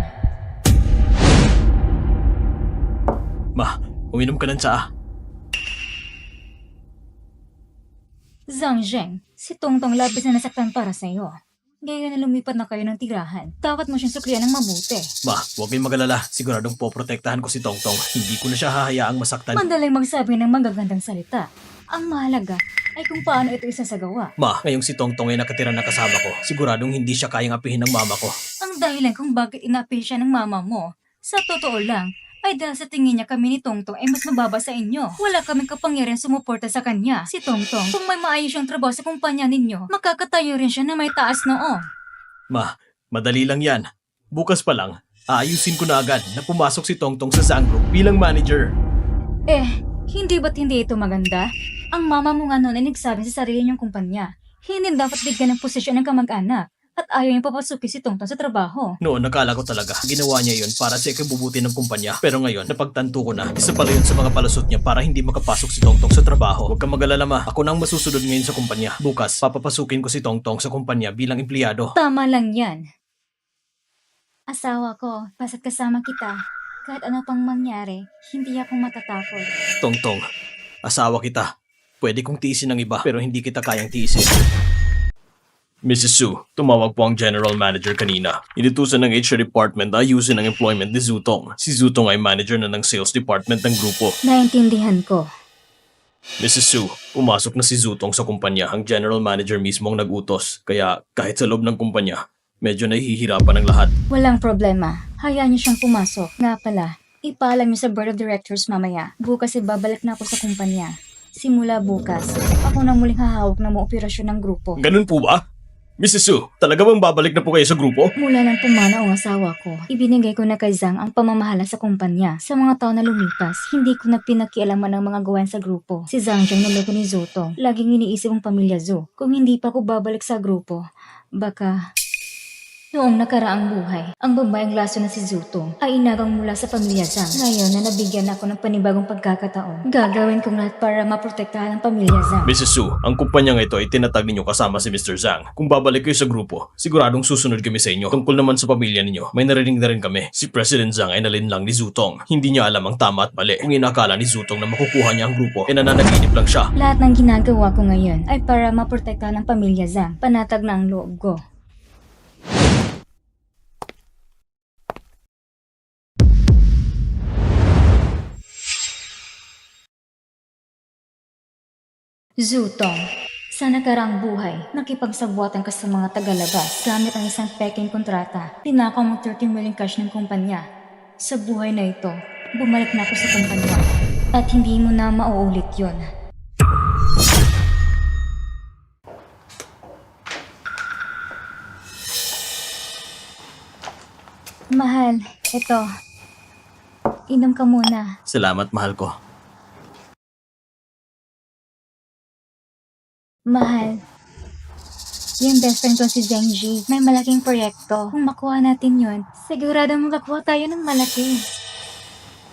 Ma, uminom ka ng tsaa. Zhang Zheng, si Tongtong labis na nasaktan para sa'yo. Ngayon na lumipat na kayo ng tirahan, dapat mo siyang suklian ng mabuti. Ma, huwag kayong magalala. Siguradong poprotektahan ko si Tongtong. Hindi ko na siya hahayaang masaktan. Madaling magsabi ng magagandang salita. Ang mahalaga ay kung paano ito isasagawa. Ma, ngayong si Tongtong ay nakatira na kasama ko, siguradong hindi siya kayang apihin ng mama ko. Ang dahilan kung bakit inapi siya ng mama mo, sa totoo lang, ay dahil sa tingin niya kami ni Tongtong ay mas mababa sa inyo. Wala kaming kapangyarihan sumuporta sa kanya. Si Tongtong, kung may maayos siyang trabaho sa kumpanya ninyo, makakatayo rin siya na may taas noo. Ma, madali lang yan. Bukas pa lang, aayusin ko na agad na pumasok si Tongtong sa Zhang Group bilang manager. Hindi ba't hindi ito maganda? Ang mama mo nga noon ay nagsabi sa sarili niyong kumpanya. Hindi dapat bigyan ng posisyon ng kamag-anak. At ayaw niyang papasukin si Tongtong sa trabaho. Noon, nakala ko talaga, ginawa niya yun para sa ikabubuti ng kumpanya. Pero ngayon, napagtanto ko na, isa pala yun sa mga palusot niya para hindi makapasok si Tongtong sa trabaho. Huwag kang mag-alala, ma. Ako na ang masusunod ngayon sa kumpanya. Bukas, papapasukin ko si Tongtong sa kumpanya bilang empleyado. Tama lang yan. Asawa ko, basta't kasama kita. Kahit ano pang mangyari, hindi ako matatakot. Tongtong, asawa kita. Pwede kong tiisin ng iba, pero hindi kita kayang tiisin. Mrs. Su, tumawag po ang General Manager kanina. Inutusan ng HR Department na ayusin ang employment ni Zutong. Si Zutong ay manager na ng Sales Department ng grupo. Naintindihan ko. Mrs. Su, pumasok na si Zutong sa kumpanya. Ang General Manager mismo ang nag-utos. Kaya kahit sa loob ng kumpanya, medyo nahihirapan ang lahat. Walang problema. Hayaan niyo siyang pumasok. Nga pala, ipaalam niyo sa Board of Directors mamaya. Bukas ibabalik na ako sa kumpanya. Simula bukas, ako na muling hahawak ng mga operasyon ng grupo. Ganun po ba? Mrs. Su, talaga bang babalik na po kayo sa grupo? Mula nang pumanaw ang asawa ko, ibinigay ko na kay Zhang ang pamamahala sa kumpanya. Sa mga taon na lumipas, hindi ko na pinakialaman ang mga gawain sa grupo. Si Zhang Zheng naloko ni Zutong. Laging iniisip ang pamilya Zhu. Kung hindi pa ako babalik sa grupo, baka... Noong nakaraang buhay, ang babaeng laso na si Zutong ay inagang mula sa pamilya Zhang. Ngayon na nabigyan ako ng panibagong pagkakataon, gagawin kong lahat para maprotektahan ang pamilya Zhang. Mrs. Su, ang kumpanyang ito ay tinatag ninyo kasama si Mr. Zhang. Kung babalik kayo sa grupo, siguradong susunod kami sa inyo. Tungkol naman sa pamilya ninyo, may narinig na rin kami. Si President Zhang ay nalinlang ni Zutong. Hindi niya alam ang tama at mali. Kung inakala ni Zutong na makukuha niya ang grupo, nananaginip lang siya. Lahat ng ginagawa ko ngayon ay para maprotektahan ang pamilya Zhang. Panatag na ang loob ko. Zutong, sa nakaraang buhay, nakipagsabwatan ka sa mga tagalabas gamit ang isang peking kontrata. Tinakaw mo 30 million cash ng kumpanya. Sa buhay na ito, bumalik na ako sa kumpanya at hindi mo na mauulit yon. Mahal, ito. Inom ka muna. Salamat, mahal ko. Mahal, yung best friend ko si Zhengji, may malaking proyekto. Kung makuha natin yon, sigurado makakuha tayo ng malaki.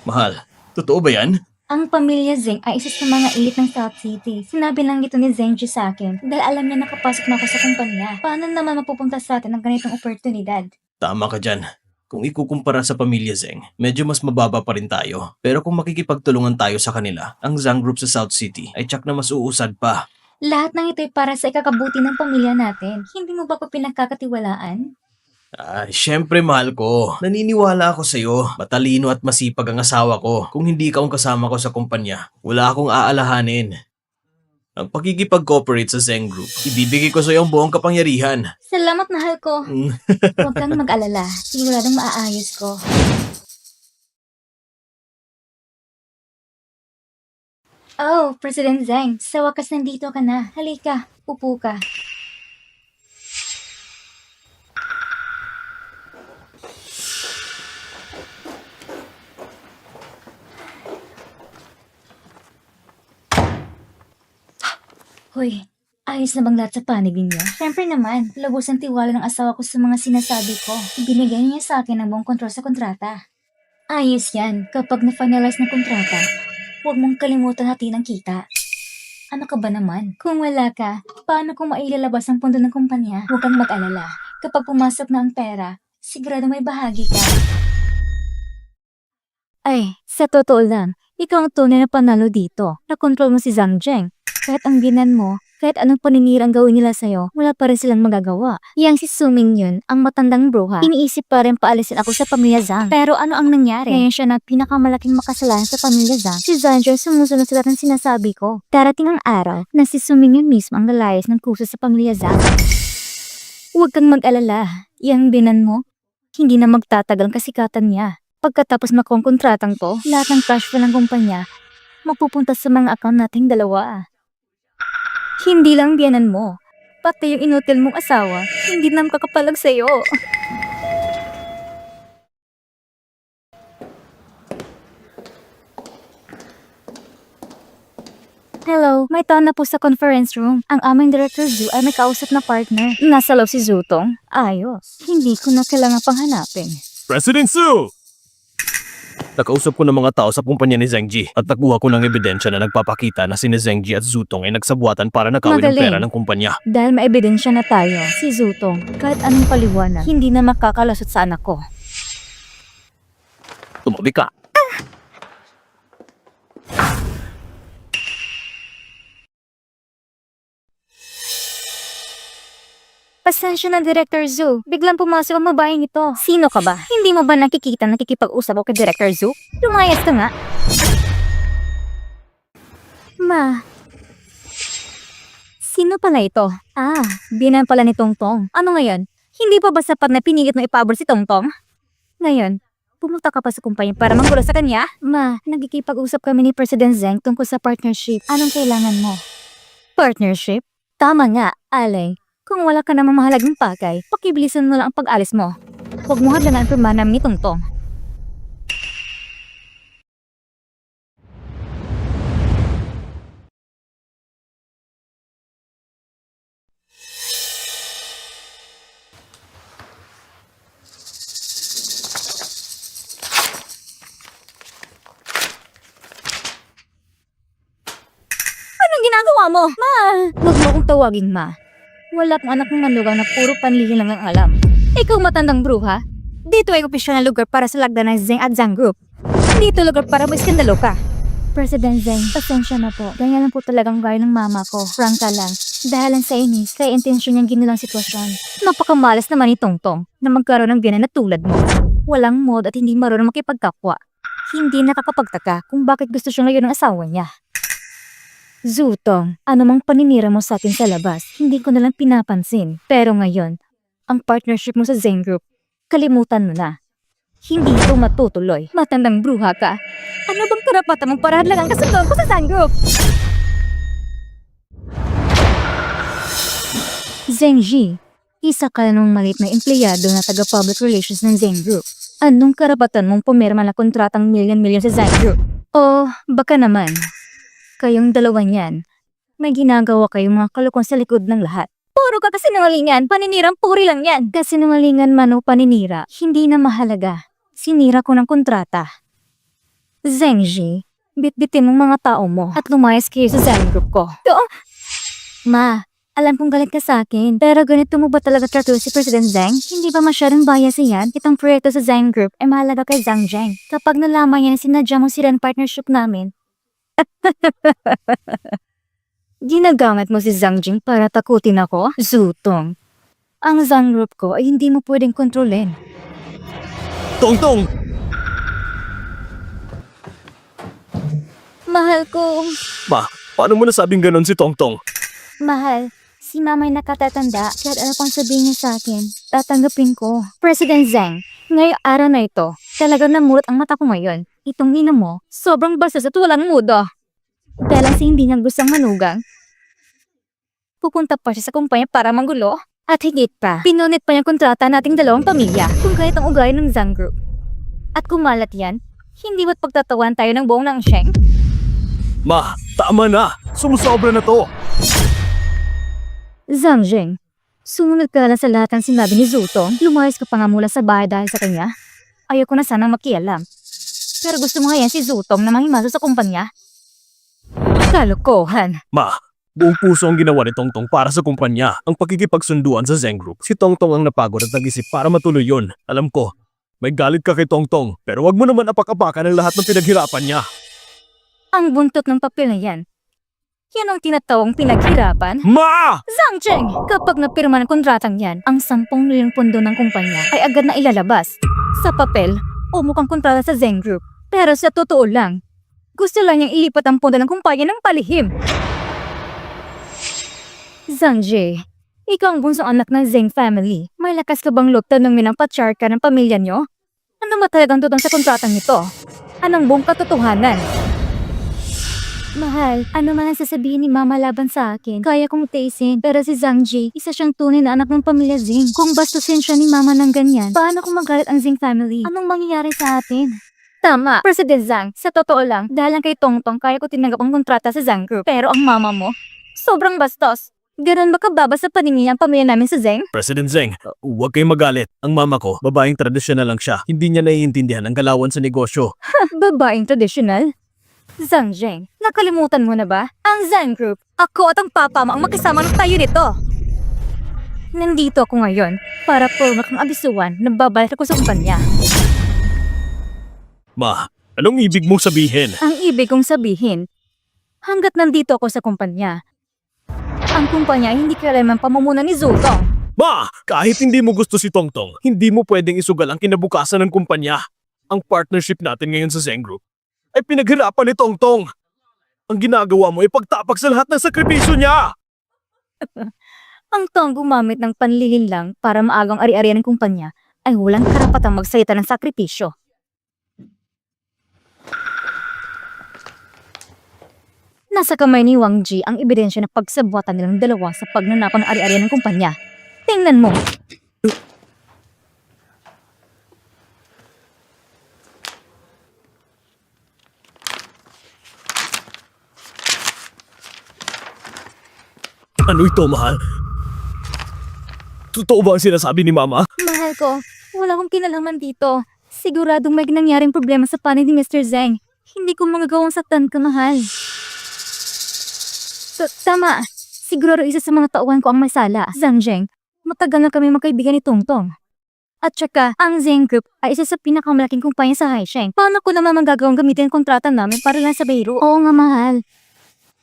Mahal, totoo ba yan? Ang pamilya Zheng ay isa sa mga elite ng South City. Sinabi lang ito ni Zhengji sa akin dahil alam niya nakapasok na ako sa kumpanya. Paano naman mapupunta sa atin ang ganitong oportunidad? Tama ka dyan. Kung ikukumpara sa pamilya Zheng, medyo mas mababa pa rin tayo. Pero kung makikipagtulungan tayo sa kanila, ang Zhang Group sa South City ay tsak na mas uusad pa. Lahat ng ito ay para sa ikakabuti ng pamilya natin. Hindi mo ba ko pinagkakatiwalaan? Syempre mahal ko. Naniniwala ako sa'yo. Matalino at masipag ang asawa ko. Kung hindi ka ang kasama ko sa kumpanya, wala akong aalahanin. Ang pagkikipag-cooperate sa Zeng Group, ibibigay ko sa'yo ang buong kapangyarihan. Salamat, mahal ko. Mm. Huwag kang mag-alala. Siguradong maaayos ko. Oh, President Zhang, sa wakas nandito ka na. Halika, upo ka. Hoy, ayos na bang lahat sa panig ninyo? Siyempre naman, lubos ang tiwala ng asawa ko sa mga sinasabi ko. Ibinigay niya sa akin ang buong kontrol sa kontrata. Ayos yan, kapag na-finalize ng kontrata, huwag mong kalimutan hatiin ang kita. Ano ka ba naman? Kung wala ka, paano kung mailalabas ang pundo ng kumpanya? Huwag kang mag-alala. Kapag pumasok na ang pera, sigurado may bahagi ka. Ay, sa totoo lang, ikaw ang tunay na panalo dito. Nakontrol mo si Zhang Zheng. Kahit ang binan mo, kahit anong paninirang gawin nila sa'yo, wala pa rin silang magagawa. Yang si Suming yun, ang matandang bruha, iniisip pa rin paalisin ako sa pamilya Zhang. Pero ano ang nangyari? Ngayon siya na pinakamalaking makasalanan sa pamilya Zhang. Si Zhang Zheng sumusunod sa lahat ng sinasabi ko. Darating ang araw na si Suming yun mismo ang lalayas ng kusa sa pamilya Zhang. Huwag kang mag-alala. Yang binan mo, hindi na magtatagal ang kasikatan niya. Pagkatapos makontratang to, lahat ng cash flow ng kumpanya, mapupunta sa mga account nating dalawa. Hindi lang biyanan mo, pati yung inutil mong asawa, hindi na makakapalag sa'yo. Hello, may tao na po sa conference room. Ang aming Director Zhu ay may kausap na partner. Nasa loob si Zutong. Ayos. Hindi ko na kailangan panghanapin. President Su! Nakausap ko ng mga tao sa kumpanya ni Zheng Ji at nakuha ko ng ebidensya na nagpapakita na si Zheng Ji at Zutong ay nagsabuatan para nakawin ang Magaling. pera ng kumpanya. Dahil may ebidensya na tayo, si Zutong, kahit anong paliwanag, hindi na makakalasot sa anak ko. Tumabi ka. Pasensya na, Director Zhu. Biglang pumasok ang babaeng ito. Sino ka ba? Hindi mo ba nakikita nakikipag-usap ako kay Director Zhu? Lumayas ka nga. Ma. Sino pala ito? Binan pala ni Tongtong. Ano ngayon? Hindi pa ba sapat na pinilit mo ipabor si Tongtong? Ngayon, pumunta ka pa sa kumpanya para manggulo sa kanya? Ma, nagkikipag-usap kami ni President Zheng tungkol sa partnership. Anong kailangan mo? Partnership? Tama nga, Alay. Kung wala ka namang mahalagang pakay, pakibilisan mo lang ang pag-alis mo. Huwag mo hadlangan ang permanam ni Tongtong. Anong ginagawa mo? Ma! Huwag mo akong tawaging ma. Wala kang anak ng manugang na puro panlili lang ang alam. Ikaw matandang bruha. Dito ay opisyal na lugar para sa lagda ng Zheng at Zhang Group. Dito lugar para mag-iskandalo ka. President Zheng, pasensya na po. Ganyan lang po talagang gaya ng mama ko. Frank ka lang. Dahil lang sa inis, kaya intensyon niyang ginulang sitwasyon. Napakamalas naman ni Tongtong na magkaroon ng biyanan na tulad mo. Walang mod at hindi marunong makipagkapwa. Hindi nakakapagtaka kung bakit gusto siyang layo ng asawa niya. Zutong, anumang paninira mo sa akin sa labas, hindi ko nalang pinapansin. Pero ngayon, ang partnership mo sa Zheng Group, kalimutan mo na. Hindi ito matutuloy. Matandang bruha ka. Ano bang karapatan mong para hadlangan kasunod ko sa Zheng Group? Zheng Ji, isa ka namang maliit na empleyado na taga-public relations ng Zheng Group. Anong karapatan mong pumirma na kontratang milyon-milyon sa Zheng Group? O baka naman, kayong dalawa niyan, may ginagawa kayong mga kalukon sa likod ng lahat. Puro ka kasinungalingan, paninirang puri lang yan. Kasinungalingan man o paninira, hindi na mahalaga. Sinira ko ng kontrata. Zheng Ji, bitbitin mong mga tao mo at lumayas kayo sa Zheng Group ko. Ma, alam kong galit ka sa akin, pero ganito mo ba talaga trato si President Zheng? Hindi ba masyadong bias yan? Itong proyekto sa Zheng Group ay mahalaga kay Zhang Zheng. Kapag nalaman niya na sinadya mong sila ang partnership namin, ginagamit mo si Zhang Jing para takutin ako? Zutong. Ang Zhang Group ko ay hindi mo pwedeng kontrolin. Tongtong! Mahal ko. Ma, paano mo nasabing ganon si Tongtong? Mahal, si mama'y nakatatanda kahit ano pang sabihin niya sa akin, tatanggapin ko. President Zhang, ngayong araw na ito, talagang namurot ang mata ko ngayon. Itong ina mo, sobrang bastos at walang mudo. Dahil sa hindi niya gustong manugang, pupunta pa siya sa kumpanya para manggulo. At higit pa, pinunit pa niyang kontrata nating dalawang pamilya kung kahit ang ugali ng Zhang Group. At kumalat yan, hindi ba't pagtatawan tayo ng buong ng Sheng? Ma, tama na! Sumusobra na to! Zhang Jing, sumunod ka na sa lahat ng sinabi ni Zutong. Lumayas ka pa nga mula sa bahay dahil sa kanya. Ayoko na sanang makialam. Pero gusto mo ngayon si Zutong na mangimaso sa kumpanya? Kalokohan. Ma, buong puso ang ginawa ni Tongtong para sa kumpanya. Ang pakikipagsunduan sa Zheng Group. Si Tongtong ang napagod at nag-isip para matuloy yun. Alam ko, may galit ka kay Tongtong. Pero wag mo naman apak-apakan ang lahat ng pinaghirapan niya. Ang buntot ng papel na yan. Yan ang tinatawang pinaghirapan. Ma! Zhang Cheng! Kapag napirma ng kontratang yan, ang 10 milyong pondo ng kumpanya ay agad na ilalabas. Sa papel, o mukhang kontrata sa Zheng Group. Pero sa totoo lang, gusto lang niyang ilipat ang pondo ng kumpanya ng palihim. Zhang Jie, ikaw ang bunsong anak ng Zheng family. May lakas ka bang loob tanungin ang patriarka ng pamilya niyo? Ano ba talagang tutong sa kontratang nito? Anong buong katotohanan? Mahal, ano man ang sasabihin ni Mama laban sa akin, kaya kong taisin. Pero si Zhang Jie, isa siyang tunay na anak ng pamilya Zing. Kung bastusin siya ni Mama ng ganyan, paano kung magalit ang Zing family? Anong mangyayari sa atin? Tama, President Zhang, sa totoo lang, dahil lang kay Tongtong kaya ko tinanggap ang kontrata sa Zhang Group. Pero ang mama mo, sobrang bastos. Ganon ba kababa sa paningin ang pamilya namin sa Zheng? President Zheng, huwag kayong magalit. Ang mama ko, babaeng tradisyonal lang siya. Hindi niya naiintindihan ang galawan sa negosyo. Babaeng tradisyonal? Zhang Zheng, nakalimutan mo na ba? Ang Zhang Group, ako at ang papa mo ang makisama ng tayo nito. Nandito ako ngayon para forma kang abisuan na babalik ako sa kumpanya. Ma, anong ibig mong sabihin? Ang ibig kong sabihin, hanggat nandito ako sa kumpanya, ang kumpanya ay hindi kailanman pamumuno ni Zutong. Ma, kahit hindi mo gusto si Tongtong, hindi mo pwedeng isugal ang kinabukasan ng kumpanya. Ang partnership natin ngayon sa Zheng Group ay pinaghirapan ni Tongtong. Ang ginagawa mo ay pagtapak sa lahat ng sakripisyo niya. Ang taong gumamit ng panlilin lang para maagang ari-arian ng kumpanya ay walang karapatang magsalita ng sakripisyo. Nasa kamay ni Wang Ji ang ebidensya ng pagsabuatan nilang dalawa sa pagnanakaw ng ari-arian ng kumpanya. Tingnan mo! Ano ito, mahal? Totoo ba ang sinasabi ni Mama? Mahal ko, wala akong kinalaman dito. Siguradong may nangyaring problema sa panig ni Mr. Zheng. Hindi ko magagawang saktan ka, mahal. Tama. Siguro isa sa mga tauhan ko ang may sala. Zhang Zheng, matagal na kami magkaibigan ni Tongtong. At saka, ang Zheng Group ay isa sa pinakamalaking kumpanya sa Haisheng. Paano ko naman magagawang gamitin ang kontrata namin para lang sa Beirut? Oo nga, mahal.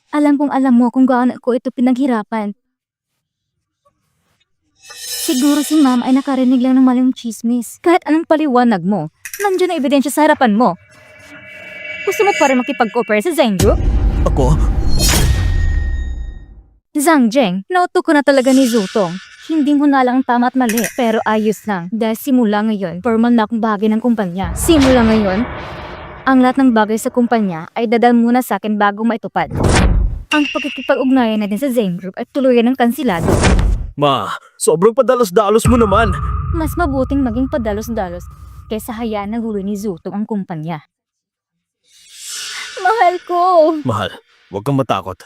Alam kong alam mo kung gaano ko ito pinaghirapan. Siguro si Ma'am ay nakarinig lang ng maling chismis. Kahit anong paliwanag mo, nandiyan na ebidensya sa harapan mo. Gusto mo pa rin makipag-cooperate sa Zheng Group? Ako? Zhang Zheng, nauto ko na talaga ni Zutong. Hindi mo na lang ang tama at mali, pero ayos lang. Dahil simula ngayon, formal na akong bahagi ng kumpanya. Simula ngayon, ang lahat ng bagay sa kumpanya ay dadal muna sa akin bago maitupad. Ang pagkikipag-ugnayan natin sa Zheng Group ay tuluyan ng kansilado. Ma, sobrang padalos-dalos mo naman. Mas mabuting maging padalos-dalos kaysa hayaan na huli ni Zutong ang kumpanya. Mahal ko! Mahal, huwag kang matakot.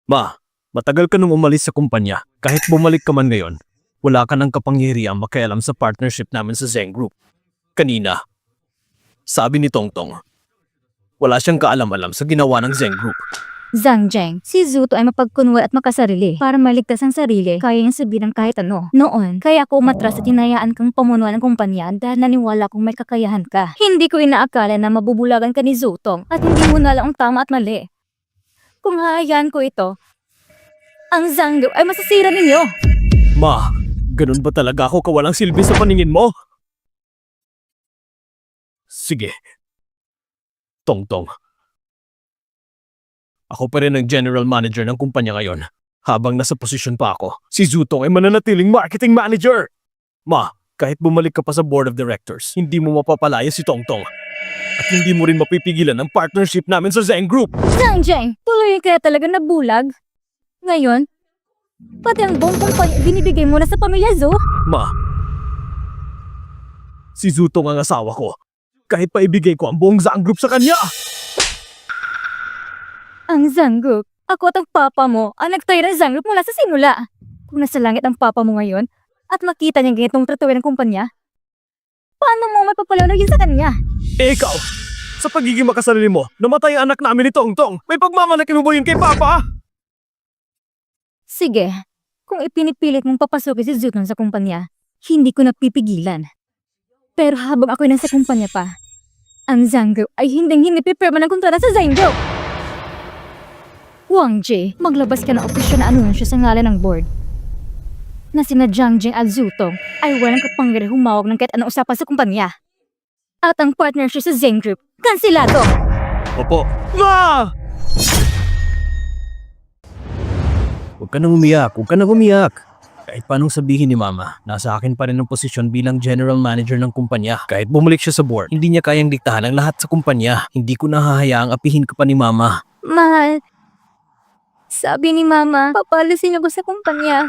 Ma, matagal ka nung umalis sa kumpanya. Kahit bumalik ka man ngayon, wala ka ng kapangyarihang makialam sa partnership namin sa Zheng Group. Kanina, sabi ni Tongtong, wala siyang kaalam-alam sa ginawa ng Zheng Group. Zhang Zheng, si Zuto ay mapagkunwal at makasarili. Para maligtas ang sarili, kaya niyang sabihin ng kahit ano. Noon, kaya ako umatras at hinayaan kang pamunuan ng kumpanya dahil naniwala kong may kakayahan ka. Hindi ko inaakala na mabubulagan ka ni Zutong at hindi mo na lang ang tama at mali. Kung hahayaan ko ito, ang Zhang Group ay masasira ninyo. Ma, Ganun ba talaga ako kawalang silbi sa paningin mo? Sige. Tongtong. Ako pa rin ang general manager ng kumpanya ngayon. Habang nasa posisyon pa ako, si Zutong ay mananatiling marketing manager. Ma, kahit bumalik ka pa sa board of directors, hindi mo mapapalaya si Tongtong. At hindi mo rin mapipigilan ang partnership namin sa Zeng Group. Zhang, tuloy kaya talaga nabulag? Ngayon, pati ang buong kumpanya binibigay mo na sa pamilya Zhu? Ma, si Zutong ang asawa ko. Kahit pa ibigay ko ang buong Zang Group sa kanya. Ang Zhang Group? Ako at ang papa mo ang nagtayo ng Zhang Group mula sa simula. Kung nasa langit ang papa mo ngayon at makita niya ganitong tratuhin ng kumpanya, paano mo mapapalawagin sa kanya? Eh ikaw, sa pagiging makasarili mo, namatay ang anak namin ni Tongtong. May pagmamalaki mo ba yun kay Papa? Sige, kung ipinipilit mong papasukin si Zutong sa kumpanya, hindi ko napipigilan. Pero habang ako'y nasa kumpanya pa, ang Zhang Group ay hindi pipirma ng kontrata sa Zhang Group. Wang Ji, maglabas ka ng opisyal na anunsyo sa ngalan ng board na sina Zhang Jing at Zutong ay walang kapangyarihan humawag ng kahit anong usapan sa kumpanya. At ang partnership sa Zhang Group, kansilado! Opo. Ma! Huwag ka nang umiyak, huwag ka nang umiyak. Kahit paanong sabihin ni Mama, nasa akin pa rin ang posisyon bilang general manager ng kumpanya. Kahit bumalik siya sa board, hindi niya kayang diktahan ang lahat sa kumpanya. Hindi ko nahahayaang apihin ka pa ni Mama. Mahal, sabi ni Mama, papalisin ako sa kumpanya.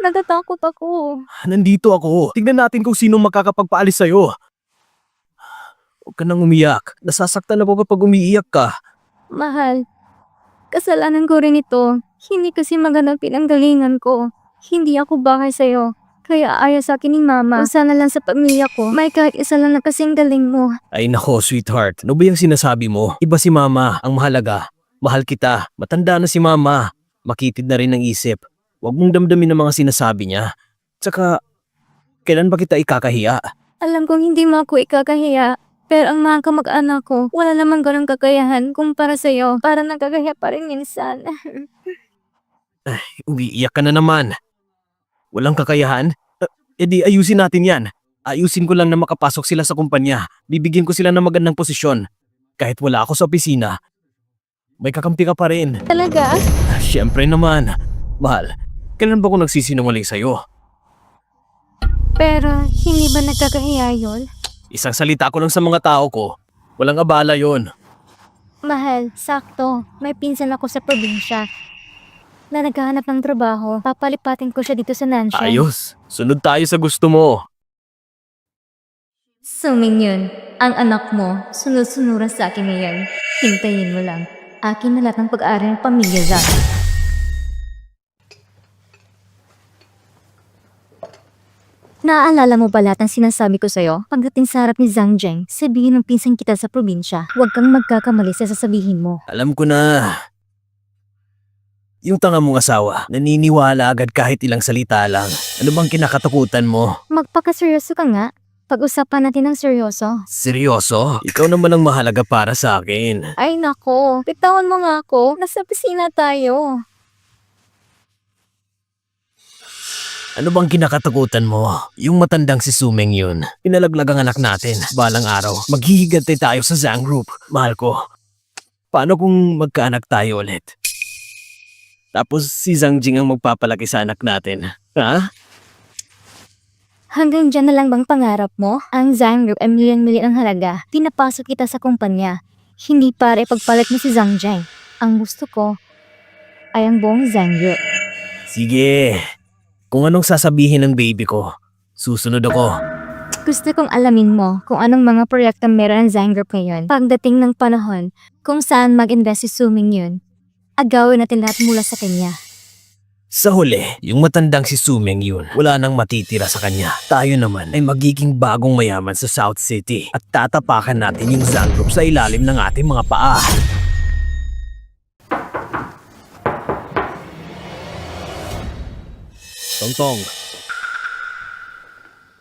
Natatakot ako. Nandito ako. Tignan natin kung sino makakapagpaalis sa'yo. Huwag ka nang umiyak. Nasasaktan ako kapag umiiyak ka. Mahal, kasalanan ko rin ito. Hindi kasi maganda pinanggalingan ko. Hindi ako bakay sa'yo. Kaya ayaw sa akin ni Mama. Kung sana lang sa pamilya ko, may kahit isa lang na kasing galing mo. Ay nako, sweetheart. Ano ba yung sinasabi mo? Iba si Mama. Ang mahalaga. Mahal kita. Matanda na si Mama. Makitid na rin ang isip. Huwag mong damdamin ang mga sinasabi niya. Tsaka, kailan ba kita ikakahiya? Alam kong hindi mo ako ikakahiya. Pero ang mga kamag-anak ko, wala namang ganong kakayahan kumpara sa'yo. Para nagkakahiya pa rin minsan. Umiiyak ka na naman. Walang kakayahan? Edi ayusin natin yan. Ayusin ko lang na makapasok sila sa kumpanya. Bibigyan ko sila ng magandang posisyon. Kahit wala ako sa opisina, may kakampi ka pa rin. Talaga? Siyempre naman. Mahal, kailan ba ako nagsisinungaling sa'yo? Pero hindi ba nagkakahiya yun? Isang salita ko lang sa mga tao ko. Walang abala yon. Mahal, sakto. May pinsan ako sa probinsya na naghahanap ng trabaho. Papalipatin ko siya dito sa Nanshan. Ayos, sunod tayo sa gusto mo. Suming yun. Ang anak mo, sunod-sunuran sa akin ngayon. Hintayin mo lang. Akin na lahat ng pag-aaral ng pamilya Zhang. Naaalala mo ba lahat ng sinasabi ko sa'yo? Pagdating sa harap ni Zhang Jing, sabihin ng pinsan kita sa probinsya. Huwag kang magkakamali sa sasabihin mo. Alam ko na. Yung tanga mong asawa, naniniwala agad kahit ilang salita lang. Ano bang kinakatakutan mo? Magpakaseryoso ka nga. Pag-usapan natin ng seryoso. Seryoso? Ikaw naman ang mahalaga para sa akin. Ay nako, bitawan mo nga ako. Nasa pisina tayo. Ano bang kinakatakutan mo? Yung matandang si Sumeng yun. Pinalaglag ang anak natin. Balang araw, maghihigantay tayo sa Zhang Group. Mahal ko, paano kung magkaanak tayo ulit? Tapos si Zhang Jing ang magpapalaki sa anak natin. Ha? Hanggang dyan na lang bang pangarap mo? Ang Zhang Group ay milyon-milyon ang halaga. Pinapasok kita sa kumpanya. Hindi para ipagpalit mo si Zhang Jing. Ang gusto ko ay ang buong Zhang Group. Sige. Kung anong sasabihin ng baby ko, susunod ako. Gusto kong alamin mo kung anong mga proyekto meron ang Zhang Group ngayon. Pagdating ng panahon, kung saan mag-invest si Suming yun, agawin natin lahat mula sa kanya. Sa huli, yung matandang si Sumeng yun, wala nang matitira sa kanya. Tayo naman ay magiging bagong mayaman sa South City at tatapakan natin yung Zhang Group sa ilalim ng ating mga paa. Tongtong,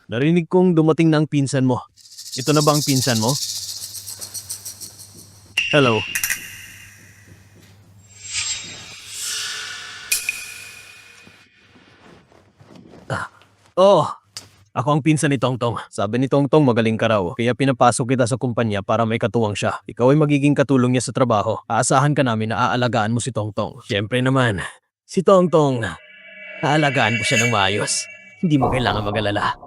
narinig kong dumating na ang pinsan mo. Ito na ba ang pinsan mo? Hello. Oh, ako ang pinsan ni Tongtong. Sabi ni Tongtong magaling ka raw, kaya pinapasok kita sa kumpanya para may katuwang siya. Ikaw ay magiging katulong niya sa trabaho. Aasahan ka namin na aalagaan mo si Tongtong. Siyempre naman, si Tongtong, aalagaan ko siya ng maayos. Hindi mo kailangan mag-alala.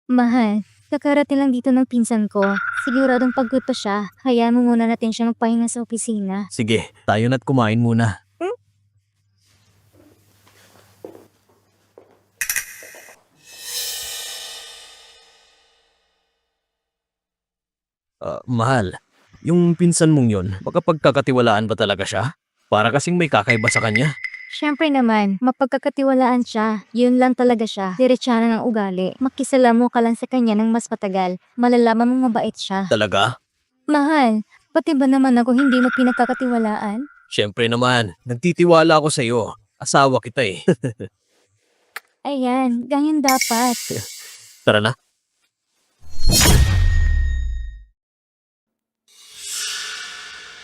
Mahal, kakarating lang dito ng pinsan ko. Siguradong pagod pa siya. Hayaan mo muna natin siya magpahinga sa opisina. Sige, tayo na't kumain muna. Mahal, yung pinsan mong yun, makapagkakatiwalaan ba talaga siya? Para kasing may kakaiba sa kanya. Siyempre naman, mapagkakatiwalaan siya. Yun lang talaga siya. Diretsana ng ugali. Makisalamu ka lang sa kanya ng mas matagal. Malalaman mong mabait siya. Talaga? Mahal, pati ba naman ako hindi mo pinagkakatiwalaan? Siyempre naman, nagtitiwala ako sa iyo. Asawa kita eh. Ayan, ganyan dapat. Tara na.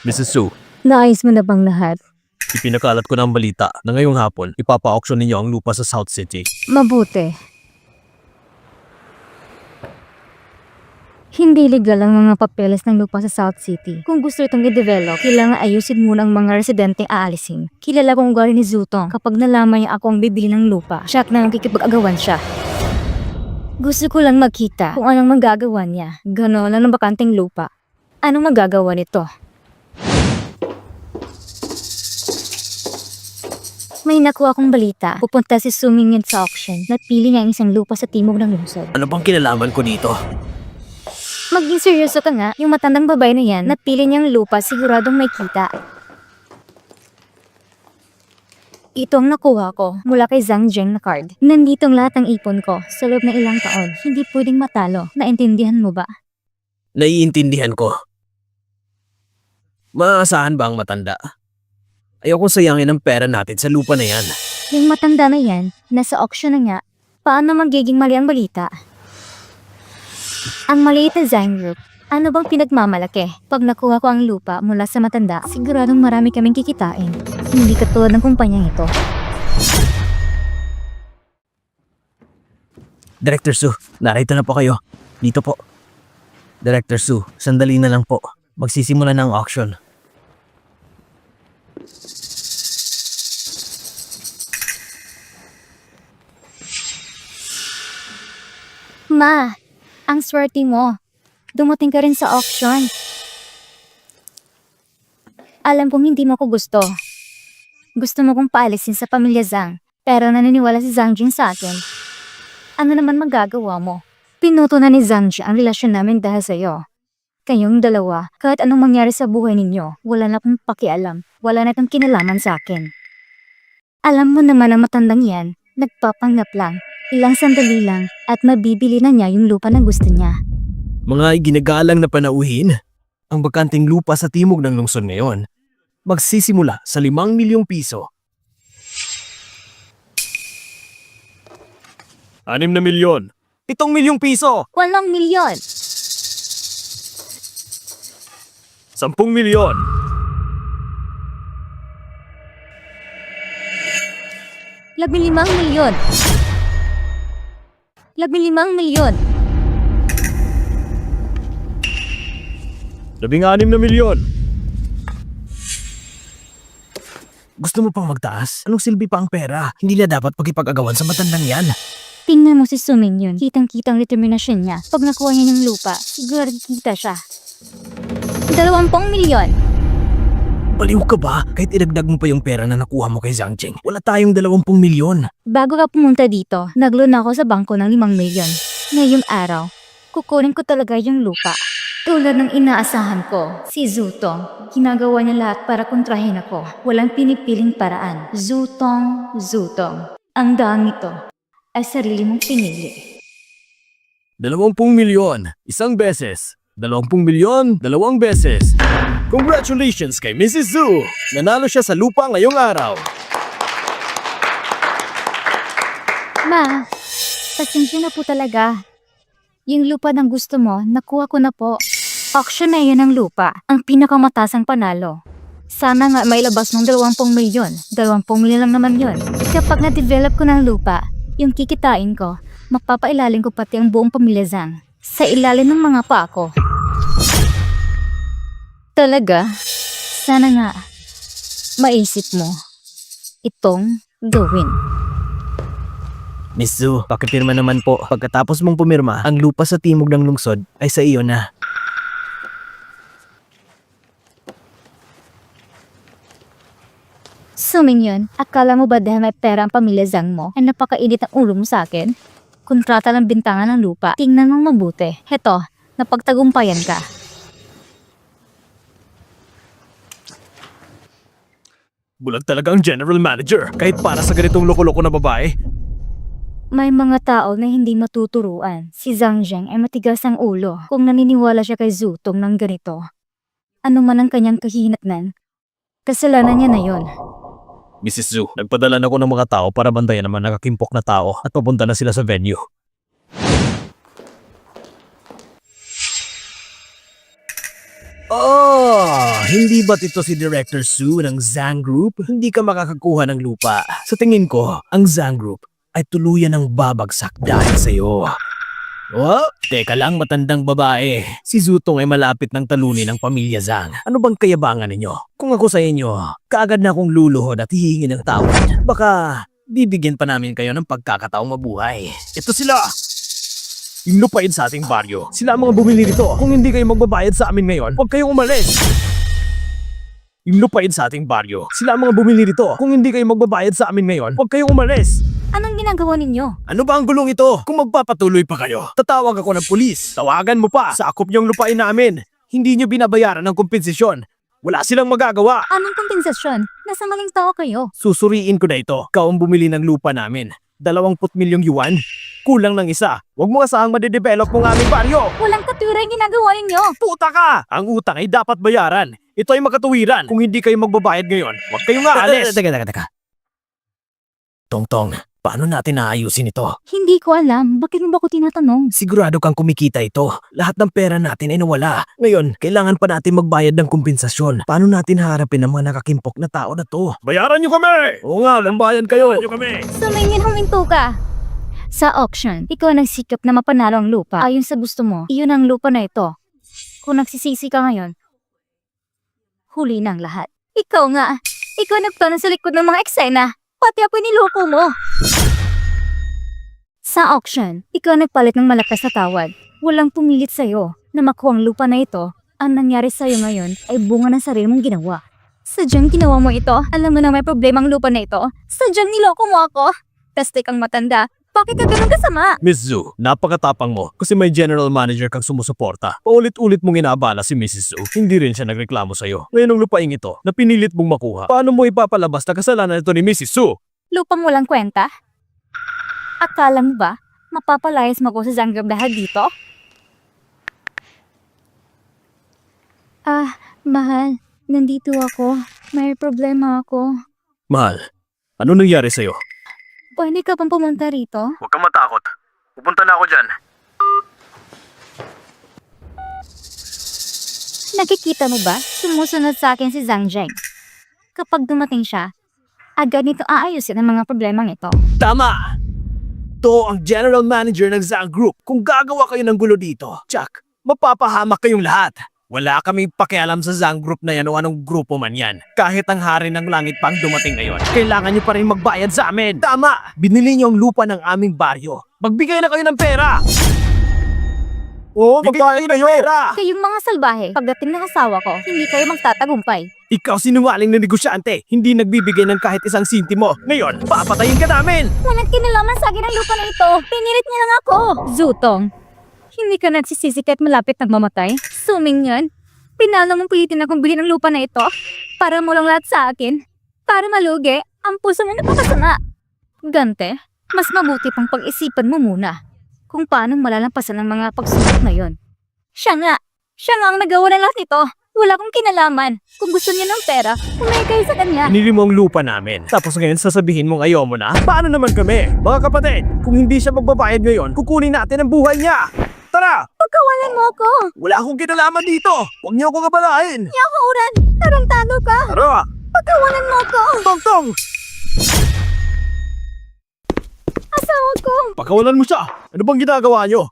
Mrs. Su, Naayos mo na bang lahat? ipinakalat ko na ang balita na ngayong hapon ipapa-auction ninyo ang lupa sa South City. Mabuti. Hindi legal ang mga papeles ng lupa sa South City. Kung gusto itong i-develop, kailangan ayusin muna ang mga residenteng aalisin. Kilala kong ugali ni Zutong. Kapag nalaman niya ako ang bibili ng lupa, siya na nakikipag-agawan siya. Gusto ko lang makita kung anong magagawa niya. Ganon lang ng bakanteng lupa. Anong magagawa nito? May nakuha akong balita. Pupunta si Sumingin sa auction. Napili niya ang isang lupa sa timog ng lungsod. Ano bang kinalaman ko dito? Maging seryoso ka nga, yung matandang babae na yan, napili niyang lupa, siguradong may kita. Ito ang nakuha ko mula kay Zhang Zheng na card. Nandito ang lahat ng ipon ko sa loob ng ilang taon. Hindi pwedeng matalo. Naintindihan mo ba? Naiintindihan ko. Maaasahan ba ang matanda? Ayokong sayangin ang pera natin sa lupa na yan. Yung matanda na yan, nasa auction na nga. Paano magiging mali ang balita? Ang maliit na Zhang Group, ano bang pinagmamalaki? Pag nakuha ko ang lupa mula sa matanda, siguradong marami kaming kikitain. Hindi katulad ng kumpanyang ito. Director Su, narito na po kayo. Dito po. Director Su, sandali na lang po. Magsisimula na ang auction. Ma, ang swerte mo. Dumating ka rin sa auction. Alam kong hindi mo ko gusto. Gusto mo kong paalisin sa pamilya Zhang, pero naniniwala si Zhang Jing sa akin. Ano naman magagawa mo? Pinuto na ni Zhang Jing ang relasyon namin dahil sa'yo. Kayong dalawa, kahit anong mangyari sa buhay ninyo, wala na akong pakialam. Wala na itong kinalaman sa akin. Alam mo naman ang matandang yan, nagpapanggap lang. Ilang sandali lang at mabibili na niya yung lupa na gusto niya. Mga iginagalang na panauhin, ang bakanting lupa sa timog ng lungsod ngayon, magsisimula sa 5 milyong piso. 6 na milyon. 7 milyong piso. 8 milyon! 10 milyon. 15 milyon! 15 milyon! 16 na milyon. Gusto mo pang magtaas? Anong silbi pa ang pera? Hindi na dapat pagkipag-agawan sa matandang yan. Tingnan mo si Suming yun. Kitang-kitang determinasyon niya. Pag nakuha niya ng lupa, siguro kita siya. 20 milyon! Baliw ka ba? Kahit idagdag mo pa yung pera na nakuha mo kay Zhang Cheng, wala tayong 20 milyon. Bago ka pumunta dito, nag-loan ako sa bangko ng 5 milyon. Ngayong araw, kukunin ko talaga yung lupa. Tulad ng inaasahan ko, si Zutong, ginagawa niya lahat para kontrahin ako. Walang pinipiling paraan. Zutong. Ang daang ito ay sarili mong pinili. 20 milyon, isang beses. 20 milyon, 2 beses. Congratulations kay Mrs. Zhu! Nanalo siya sa lupa ngayong araw. Ma, pasensya na po talaga. Yung lupa ng gusto mo, nakuha ko na po. Auction na yun ng lupa, ang pinakamatasang panalo. Sana nga may labas ng 20 milyon. 20 milyon lang naman yun. Kapag na-develop ko ng lupa, Yung kikitain ko, mapapailalim ko pati ang buong pamilya Zhang sa ilalim ng mga paa ko. Talaga? Sana nga maisip mo itong gawin. Miss Zhu, pakipirma naman po. Pagkatapos mong pumirma, ang lupa sa timog ng lungsod ay sa iyo na. So Mingyan, akala mo ba dahil may pera ang pamilya Zhang mo ay napakainit ang ulo mo sa akin? Kontrata ng bintangan ng lupa, tingnan mong mabuti. Heto, napagtagumpayan ka. Bulag talaga ang general manager. Kahit para sa ganitong loko-loko na babae. May mga tao na hindi matuturuan. Si Zhang Zheng ay matigas ang ulo kung naniniwala siya kay Zutong ng ganito. Ano man ang kanyang kahinatnan, kasalanan niya na yon. Mrs. Zhu, nagpadala na ako ng mga tao para bantayan naman nakakimpok na tao at papunta na sila sa venue. Oh, hindi ba't ito si Director Su ng Zhang Group? Hindi ka makakakuha ng lupa. Sa tingin ko, ang Zhang Group ay tuluyan ng babagsak dahil sa iyo. Oh, teka lang matandang babae. Si Zutong ay malapit ng talunin ng pamilya Zhang. Ano bang kayabangan ninyo? Kung ako sa inyo, kaagad na akong luluhod at hihingi ng tawad. Baka bibigyan pa namin kayo ng pagkakataong mabuhay. Ito sila! Yung lupain sa ating baryo. Sila ang mga bumili nito. Kung hindi kayo magbabayad sa amin ngayon, huwag kayong umalis. Yung lupain sa ating baryo. Sila ang mga bumili nito. Kung hindi kayo magbabayad sa amin ngayon, huwag kayong umalis. Anong ginagawa ninyo? Ano ba ang gulong ito? Kung magpapatuloy pa kayo, tatawag ako ng pulis. Tawagan mo pa. Sakop niyong lupain namin. Hindi niyo binabayaran ng kompensasyon. Wala silang magagawa. Anong kompensasyon? Nasa maling tao kayo. Susuriin ko na ito. Ikaw ang bumili ng lupa namin. 20 milyong yuan? Kulang ng isa. Huwag mo asahang madedevelop mo ang aming baryo. Walang katwiran ginagawa ninyo. Puta ka! Ang utang ay dapat bayaran. Ito ay makatuwiran. Kung hindi kayo magbabayad ngayon, huwag kayong aalis. Teka. Tongtong, paano natin naayusin ito? Hindi ko alam. Bakit mo ba ko tinatanong? Sigurado kang kumikita ito. Lahat ng pera natin ay nawala. Ngayon, kailangan pa natin magbayad ng kompensasyon. Paano natin haharapin ang mga nakakimpok na tao na to? Bayaran niyo kami! Oo nga, lambayan kayo. Bayaran niyo kami. So Mingyan, huminto ka. Sa auction, ikaw nagsikap na mapanalo ang lupa. Ayon sa gusto mo, iyon ang lupa na ito. Kung nagsisisi ka ngayon, huli na ang lahat. Ikaw nga, ikaw nagplano sa likod ng mga eksena. Pati ako niloko mo. Sa auction, ikaw nagpalit ng malakas na tawad. Walang pumilit sa'yo na makuha ang lupa na ito. Ang nangyari sa'yo ngayon ay bunga ng sarili mong ginawa. Sadyang ginawa mo ito? Alam mo na may problema ang lupa na ito? Sadyang niloko mo ako? Tastik kang matanda. Bakit ka ganun kasama? Miss Zhu, napakatapang mo kasi may general manager kang sumusuporta. Paulit-ulit mong inaabala si Mrs. Zhu. Hindi rin siya nagreklamo sa'yo. Ngayon ang lupaing ito na pinilit mong makuha, paano mo ipapalabas na kasalanan ito ni Mrs. Zhu? Lupang walang kwenta? Akala mo ba mapapalayas mo ko sa Zanggab dahil dito? Mahal, nandito ako. May problema ako. Mahal, ano nangyari sa'yo? Pwede ka pang pumunta rito? Huwag kang matakot. Pupunta na ako dyan. Nakikita mo ba? Sumusunod sa akin si Zhang Zheng. Kapag dumating siya, agad nito aayusin ang mga problemang ito. Tama! To ang general manager ng Zhang Group. Kung gagawa kayo ng gulo dito, Chuck, mapapahamak kayong lahat. Wala kaming pakialam sa Zhang Group na yan o anong grupo man yan. Kahit ang hari ng langit pang dumating ngayon, kailangan nyo pa rin magbayad sa amin. Tama! Binili nyo ang lupa ng aming baryo. Magbigay na kayo ng pera! Oo, magbayad na pera! Kayong mga salbahe, pagdating ng asawa ko, hindi kayo magtatagumpay. Ikaw sinungaling na negosyante, hindi nagbibigay ng kahit isang sintimo. Ngayon, papatayin ka namin! Walang kinalaman sa akin ang lupa na ito. Pinilit niya lang ako. Zutong, hindi ka nagsisisi kahit malapit nang mamatay? Suming yan. Pinalo mong pilitin akong bilhin ang lupa na ito para mo lang lahat sa akin. Para malugi, ang puso mo napakasama. Gante, mas mabuti pang pag-isipan mo muna kung paano malalampasan ang mga pagsubok na yon. Siya nga ang nagawa ng lahat nito. Wala akong kinalaman. Kung gusto niya ng pera, umay kayo sa kanya. Pinili mo ang lupa namin. Tapos ngayon sasabihin mong ayaw mo na? Paano naman kami? Mga kapatid, kung hindi siya magbabayad ngayon, kukunin natin ang buhay niya. Tara! Pagkawalan mo ako. Wala akong kinalaman dito. Huwag niyo ako kabalain. Yakauran, tarantado ka. Tara! Pagkawalan mo ako. Tongtong! Asawa Pakawalan mo siya! Ano bang ginagawa nyo?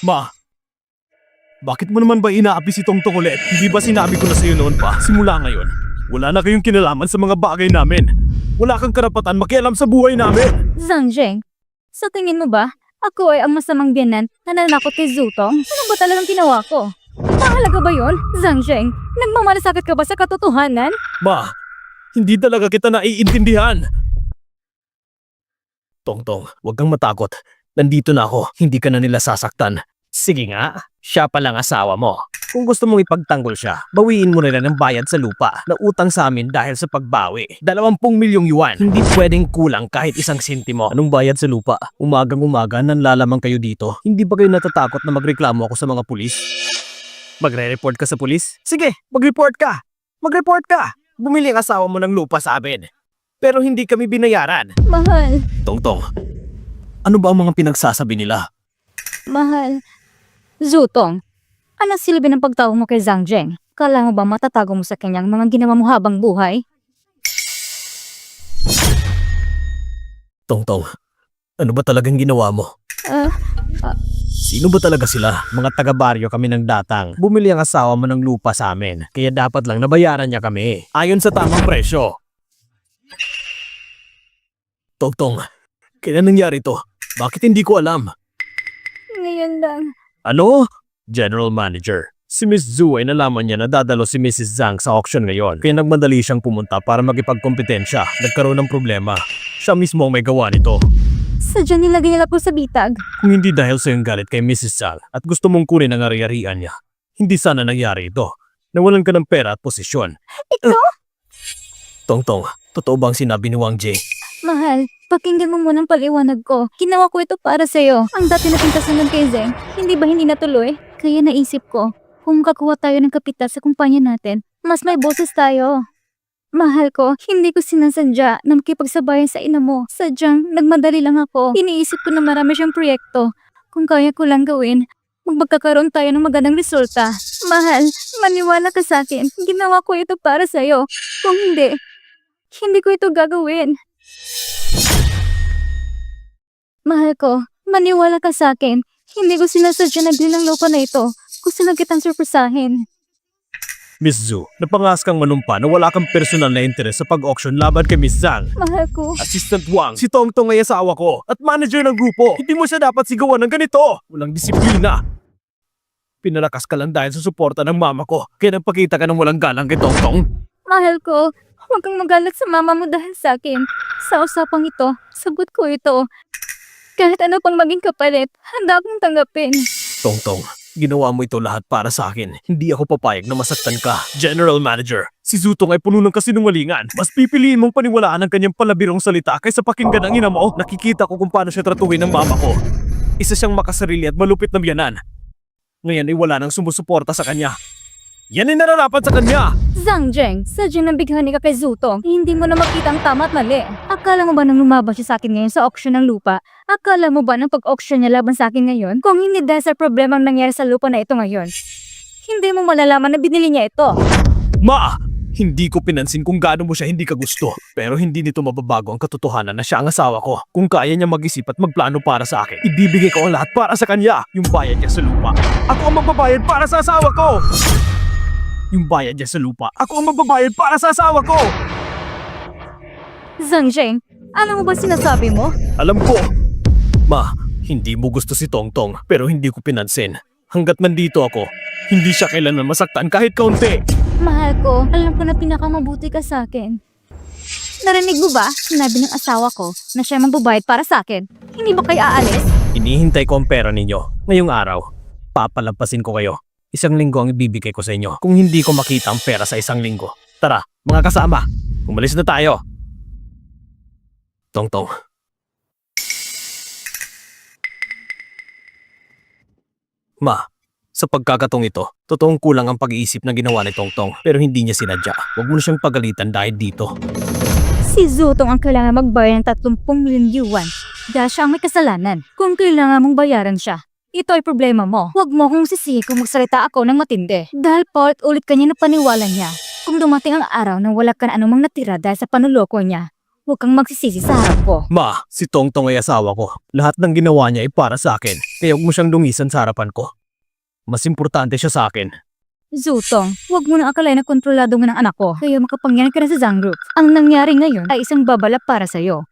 Ma, bakit mo naman ba inaapi si Tongtong ulit? Hindi ba sinabi ko na sa'yo noon pa? Simula ngayon, wala na kayong kinalaman sa mga bagay namin. Wala kang karapatan makialam sa buhay namin. Zhang Zheng, sa tingin mo ba, ako ay ang masamang biyanan na nanakot kay Zutong? Ano ba talagang ginawa ko? Mahalaga ba yun? Zhang Zheng, nagmamalasakit ka ba sa katotohanan? Ma, hindi talaga kita naiintindihan. Tongtong, huwag kang matakot. Nandito na ako, hindi ka na nila sasaktan. Sige nga, siya palang asawa mo. Kung gusto mong ipagtanggol siya, bawiin mo na lang ng bayad sa lupa na utang sa amin dahil sa pagbawi. 20 milyong yuan. Hindi pwedeng kulang kahit isang sentimo. Anong bayad sa lupa? Umagang-umaga nanlalamang kayo dito. Hindi ba kayo natatakot na magreklamo ako sa mga pulis? Magre-report ka sa pulis? Sige, mag-report ka! Mag-report ka! Bumili ang asawa mo ng lupa sa amin. Pero hindi kami binayaran. Mahal, Tongtong, ano ba ang mga pinagsasabi nila? mahal. Zutong, anong silbi ng pagtawag mo kay Zhang Zheng? Kala mo ba matatago mo sa kanyang mga ginawa mo habang buhay? Tongtong, ano ba talagang ginawa mo? Ah, Sino ba talaga sila? Mga taga-baryo kami ng datang. Bumili ang asawa mo ng lupa sa amin. Kaya dapat lang nabayaran niya kami. Ayon sa tamang presyo. Tongtong, kailan nangyari to? Bakit hindi ko alam? ngayon lang. Ano? General Manager. Si Miss Zhu ay nalaman niya na dadalo si Mrs. Zhang sa auction ngayon. Kaya nagmadali siyang pumunta para makipagkompetensya. Nagkaroon ng problema. Siya mismo ang may gawa nito. Sadya nilagay nila po sa bitag. Kung hindi dahil sa iyong galit kay Mrs. Zhang at gusto mong kunin ang ari-arian niya, hindi sana nangyari ito. Nawalan ka ng pera at posisyon. Ito? Tongtong, totoo bang sinabi ni Wang Jie? Mahal, pakinggan mo munang paliwanag ko. Ginawa ko ito para sa'yo. Ang dati nating kasunod kay Zeng, hindi ba hindi natuloy? Kaya naisip ko, kung kakuha tayo ng kapital sa kumpanya natin, mas may boses tayo. Mahal ko, hindi ko sinasadya na makipagsabayan sa ina mo. Sadyang, nagmadali lang ako. Iniisip ko na marami siyang proyekto. Kung kaya ko lang gawin, magkakaroon tayo ng magandang resulta. Mahal, maniwala ka sa akin. Ginawa ko ito para sa'yo. Kung hindi, hindi ko ito gagawin. Mahal ko, maniwala ka sa akin. Hindi ko sinasadya na din ang lupa na ito. Gusto lang kitang surpresahin. Miss Zhu, napangas kang manumpa na wala kang personal na interes sa pag-auction laban kay Miss Zhang. Mahal ko. Assistant Wang, si Tongtong ay asawa ko at manager ng grupo. Hindi mo siya dapat sigawan ng ganito. Walang disiplina. Pinalakas ka lang dahil sa suporta ng mama ko. Kaya nagpakita ka ng walang galang kay Tongtong. Mahal ko, huwag kang magalit sa mama mo dahil sa akin. Sa usapang ito, sagot ko ito. Kahit ano pang maging kapalit, handa akong tanggapin. Tongtong, ginawa mo ito lahat para sa akin. Hindi ako papayag na masaktan ka. General Manager, si Zutong ay puno ng kasinungalingan. Mas pipiliin mong paniwalaan ang kanyang palabirong salita kaysa pakinggan ang ina mo. Nakikita ko kung paano siya tratuhin ng mama ko. Isa siyang makasarili at malupit na biyanan. Ngayon ay wala nang sumusuporta sa kanya. Yan ay nararapat sa kanya! Zhang Zheng, sadyang nabighani ka kay Zutong. Hindi mo na makita ang tama at mali. Akala mo ba nang lumaban siya sa akin ngayon sa auction ng lupa? Akala mo ba nang pag-auction niya laban sa akin ngayon? Kung hindi dahil sa problemang nangyari sa lupa na ito ngayon, hindi mo malalaman na binili niya ito. Ma! Hindi ko pinansin kung gaano mo siya hindi ka gusto. Pero hindi nito mababago ang katotohanan na siya ang asawa ko. Kung kaya niya mag-isip at magplano para sa akin, ibibigay ko ang lahat para sa kanya. Yung bayad niya sa lupa. Ako ang magbabayad para sa asawa ko! Yung bayad niya sa lupa. Ako ang magbabayad para sa asawa ko! Zhang Zheng, alam mo ba sinasabi mo? Alam ko! Ma, hindi mo gusto si Tongtong pero hindi ko pinansin. Hanggat nandito ako, hindi siya kailanman masaktan kahit kaunti. Mahal ko, alam ko na pinakamabuti ka sa akin. Narinig mo ba? Sinabi ng asawa ko na siya magbabayad para sa akin. Hindi ba kayo aalis? Hinihintay ko ang pera ninyo. Ngayong araw, papalampasin ko kayo. 1 linggo ang ibibigay ko sa inyo kung hindi ko makita ang pera sa 1 linggo. Tara, mga kasama, umalis na tayo. Tongtong. Ma, sa pagkakatong ito, totoong kulang ang pag-iisip na ginawa ni Tongtong pero hindi niya sinadya. Huwag mo na siyang pagalitan dahil dito. Si Zutong ang kailangan magbayad ng 30 milyong yuan dahil siya ang may kasalanan. Kung kailangan mong bayaran siya, ito ay problema mo. Huwag mo kong sisihin kung magsalita ako ng matindi. Dahil paulit-ulit kanya na paniwala niya. Kung dumating ang araw na wala ka na anumang natira dahil sa panuloko niya, Huwag kang magsisisi sa harap ko. Ma, si Tongtong ay asawa ko. Lahat ng ginawa niya ay para sa akin. Kaya huwag mo siyang dungisan sa harapan ko. Mas importante siya sa akin. Zutong, huwag mo na akalain na kontrolado mo ng anak ko. Kaya makapangyarihan ka na sa Zhang Group. Ang nangyari ngayon ay isang babala para sa'yo.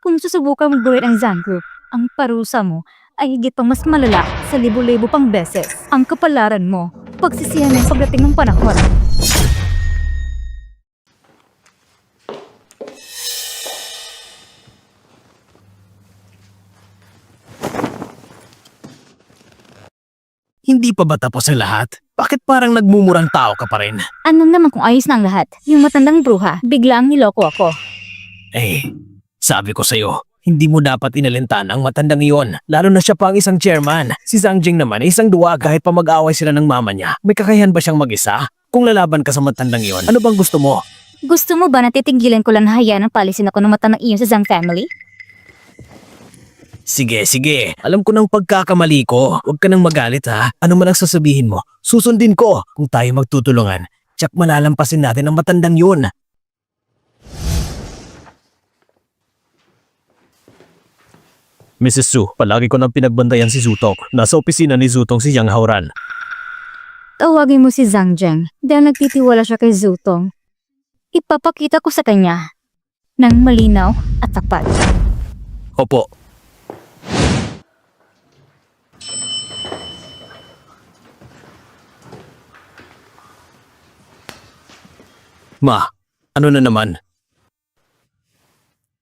Kung susubukan mong gawin ang Zhang Group, ang parusa mo ay higit pang mas malala sa libo-libo pang beses. Ang kapalaran mo, pagsisihan ng pagdating ng panahon. Hindi pa ba tapos ang lahat? Bakit parang nagmumurang tao ka pa rin? Ano naman kung ayos na ang lahat? Yung matandang bruha, biglang niloko ako. Eh, sabi ko sa'yo, hindi mo dapat inalintana ang matandang iyon. Lalo na siya pa ang isang chairman. Si Zhang Jing naman ay isang duwa kahit pa mag-away sila ng mama niya. May kakayahan ba siyang mag-isa? Kung lalaban ka sa matandang iyon, ano bang gusto mo? Gusto mo ba na titigilan ko lang na hayaan ang palisin ako ng matandang iyon sa Zhang family? Sige, sige. Alam ko ng pagkakamali ko. Huwag ka nang magalit ha. Ano man ang sasabihin mo, susundin ko. Kung tayo magtutulungan, tsak malalampasin natin ang matandang yun. Mrs. Su, palagi ko nang pinagbantayan si Zutong. Nasa opisina ni Zutong si Yang Haoran. Tawagin mo si Zhang Zheng dahil nagtitiwala siya kay Zutong. Ipapakita ko sa kanya ng malinaw at tapat. Opo. Ma, ano na naman?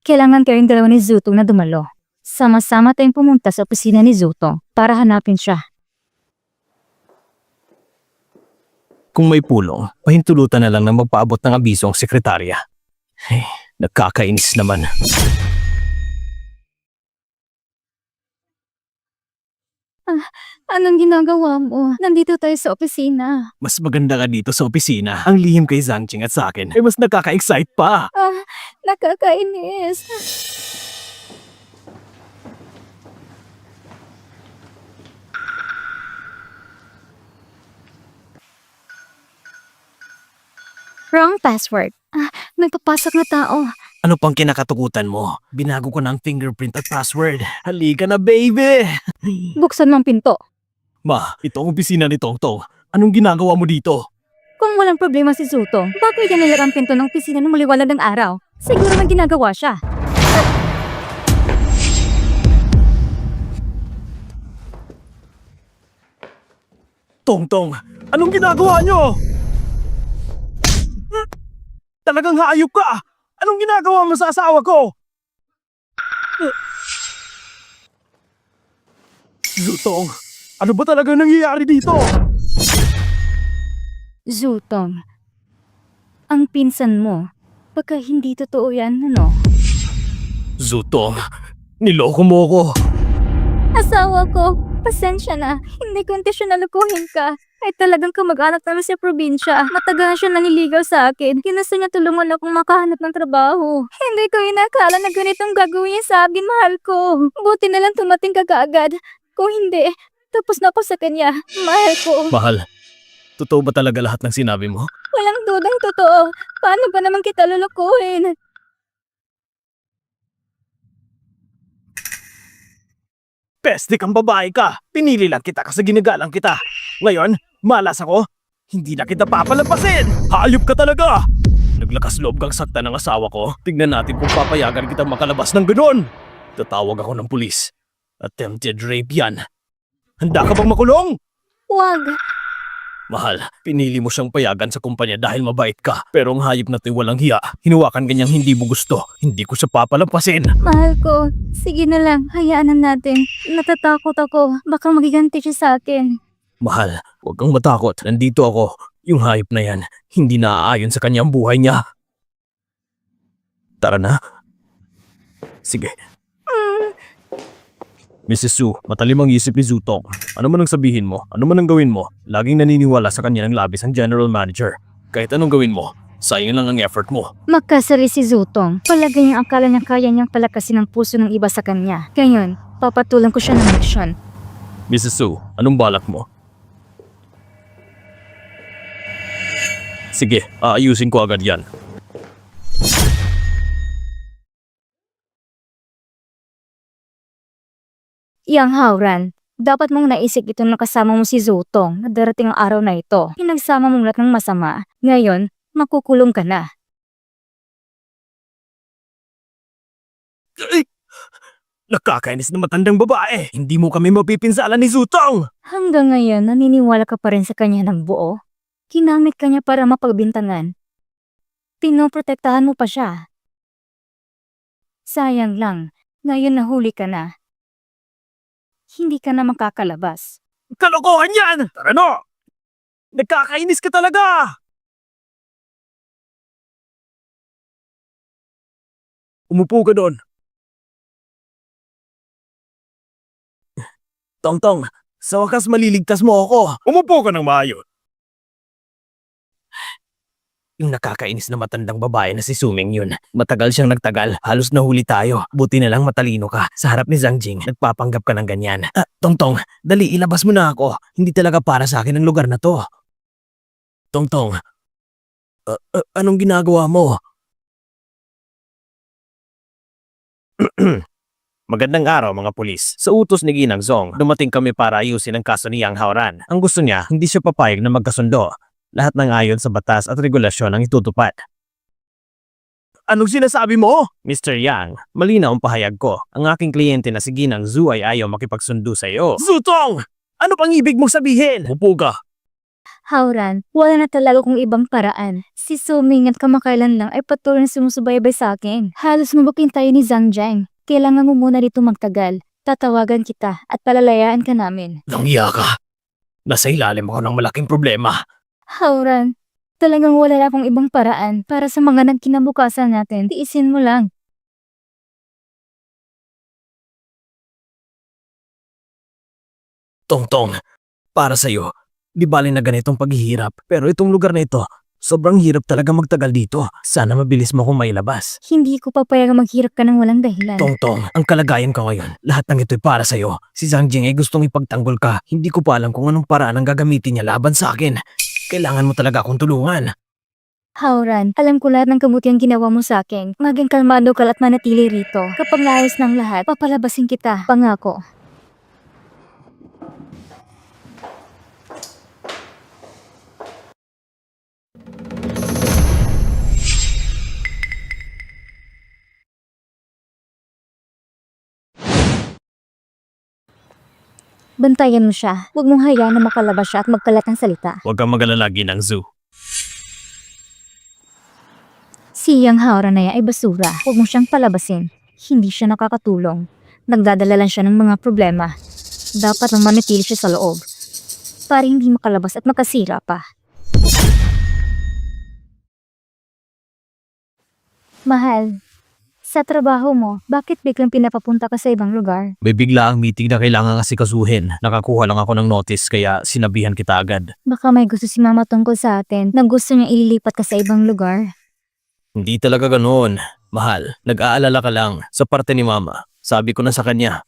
Kailangan kayong dalawa ni Zutong na dumalo. Sama-sama tayong pumunta sa opisina ni Zutong para hanapin siya. Kung may pulong, pahintulutan na lang na magpaabot ng abiso ang sekretarya. Eh, nakakainis naman. Anong ginagawa mo? Nandito tayo sa opisina. Mas maganda ka dito sa opisina. Ang lihim kay Zhang Jing at sa akin ay mas nakaka-excite pa. Nakakainis. Wrong password. May papasok na tao. Ano pang kinakatukutan mo? Binago ko ng fingerprint at password. Halika na, baby! Buksan mo ang pinto. Ma, ito ang opisina ni Tongtong. Anong ginagawa mo dito? Kung walang problema si Zutong, bakit niya nilara ang pinto ng opisina ng maliwanag ng araw? Siguro may ginagawa siya. Tongtong, anong ginagawa nyo? Talagang hayop ka! Anong ginagawa mo sa asawa ko? Zutong, ano ba talaga nangyayari dito? Zutong, ang pinsan mo, baka hindi totoo yan, ano? Zutong, niloko mo ko. Asawa ko, pasensya na. Hindi ko intensyon na lukuhin ka. Ay talagang kamag-anak namin sa probinsya. Matagal na siya naniligaw sa akin. Ginusto niya tulungan akong makahanap ng trabaho. Hindi ko inakala na ganitong gagawin niya sa akin, mahal ko. Buti na lang tumating ka kaagad. Kung hindi, tapos na ako sa kanya. Mahal ko. Mahal, totoo ba talaga lahat ng sinabi mo? Walang dudang totoo. Paano ba naman kita lulukuhin? Peste kang babae ka. Pinili lang kita kasi ginagalang kita. Ngayon, malas ako. Hindi na kita papalampasin. Hayop ka talaga. Naglakas loob kang sakta ng asawa ko. Tignan natin kung papayagan kita makalabas ng ganon. Tatawag ako ng pulis. Attempted rape yan. Handa ka bang makulong? Wag. Mahal, pinili mo siyang payagan sa kumpanya dahil mabait ka. Pero ang hayop na to'y walang hiya. Hinuwakan ganyang hindi mo gusto. Hindi ko siya papalampasin. Mahal ko. Sige na lang. Hayaan na natin. Natatakot ako. Baka magiganti siya sa akin. Mahal, huwag kang matakot. Nandito ako. Yung hayop na yan, hindi naaayon sa kanyang buhay niya. Tara na. Sige. Mrs. Su, matalim ang isip ni Zutong. Ano man ang sabihin mo, ano man ang gawin mo, laging naniniwala sa kanya ng labis ang general manager. Kahit anong gawin mo, sayang lang ang effort mo. Magkasari si Zutong. Palagay niyang akala niya kaya niyang palakasin ang puso ng iba sa kanya. Ngayon, papatulan ko siya ng misyon. Mrs. Su, anong balak mo? Sige, aayusin ko agad yan. Yang Hauran, dapat mong naisip ito na kasama mo si Zutong na darating ang araw na ito. Pinagsama mong lahat ng masama. Ngayon, makukulong ka na. Ay! Nakakainis na matandang babae. Hindi mo kami mapipinsala ni Zutong. Hanggang ngayon, naniniwala ka pa rin sa kanya ng buo. Kinamit ka niya para mapagbintangan. Pinoprotektahan mo pa siya. Sayang lang, ngayon nahuli ka na. Hindi ka na makakalabas. Kalokohan yan! Tara no! Nakakainis ka talaga! Umupo ka doon. Tongtong, sa wakas maliligtas mo ako. Umupo ka ng maayos. Yung nakakainis na matandang babae na si Suming yun. Matagal siyang nagtagal. Halos nahuli tayo. Buti na lang matalino ka. Sa harap ni Zhang Jing, nagpapanggap ka ng ganyan. Tongtong, dali ilabas mo na ako. Hindi talaga para sa akin ang lugar na to. Tongtong, anong ginagawa mo? Magandang araw mga pulis. Sa utos ni Ginang Zong, dumating kami para ayusin ang kaso ni Yang Haoran. Ang gusto niya, hindi siya papayag na magkasundo. Lahat ng ayon sa batas at regulasyon ang itutupad. Anong sinasabi mo? Mr. Yang, malinaw ang pahayag ko. Ang aking kliyente na si Ginang Zhu ay ayaw makipagsundo sa iyo. Zutong! Ano pang ibig mong sabihin? Upo ka. Hauran, wala na talaga kung ibang paraan. Si Suming at kamakailan lang ay patuloy na sumusubaybay sa akin. Halos mabuking tayo ni Zhang Jiang. Kailangan mo muna dito magtagal. Tatawagan kita at palalayaan ka namin. Nangya ka. Nasa ilalim ako ng malaking problema. Hauran, talagang wala na akong ibang paraan para sa mga nagkinabukasan natin. Tiisin mo lang. Tongtong, para sa'yo, di bali na ganitong paghihirap. Pero itong lugar na ito, sobrang hirap talaga magtagal dito. Sana mabilis mo akong mailabas. Hindi ko papayag maghirap ka ng walang dahilan. Tongtong, ang kalagayan ko ngayon, lahat ng ito'y para sa'yo. Si Zhang Jing ay gustong ipagtanggol ka. Hindi ko pa alam kung anong paraan ang gagamitin niya laban sa akin. Kailangan mo talaga akong tulungan. Hauran, alam ko lahat ng kabutiang ginawa mo sa akin. Maging kalmado ka at manatili rito. Kapag naayos ng lahat, papalabasin kita. Pangako. Bantayan mo siya. Huwag mong hayaan na makalabas siya at magkalat ng salita. Huwag kang magalala, Ginang Zhu. Si Yang Hauran na yan ay basura. Huwag mo siyang palabasin. Hindi siya nakakatulong. Nagdadala lang siya ng mga problema. Dapat nang manatili siya sa loob. Para hindi makalabas at makasira pa. Mahal, sa trabaho mo, bakit biglang pinapapunta ka sa ibang lugar? May bigla ang meeting na kailangan asikasuhin. Nakakuha lang ako ng notice kaya sinabihan kita agad. Baka may gusto si mama tungkol sa atin na gusto niya ililipat ka sa ibang lugar. Hindi talaga ganoon. Mahal, nag-aalala ka lang. Sa parte ni Mama, sabi ko na sa kanya.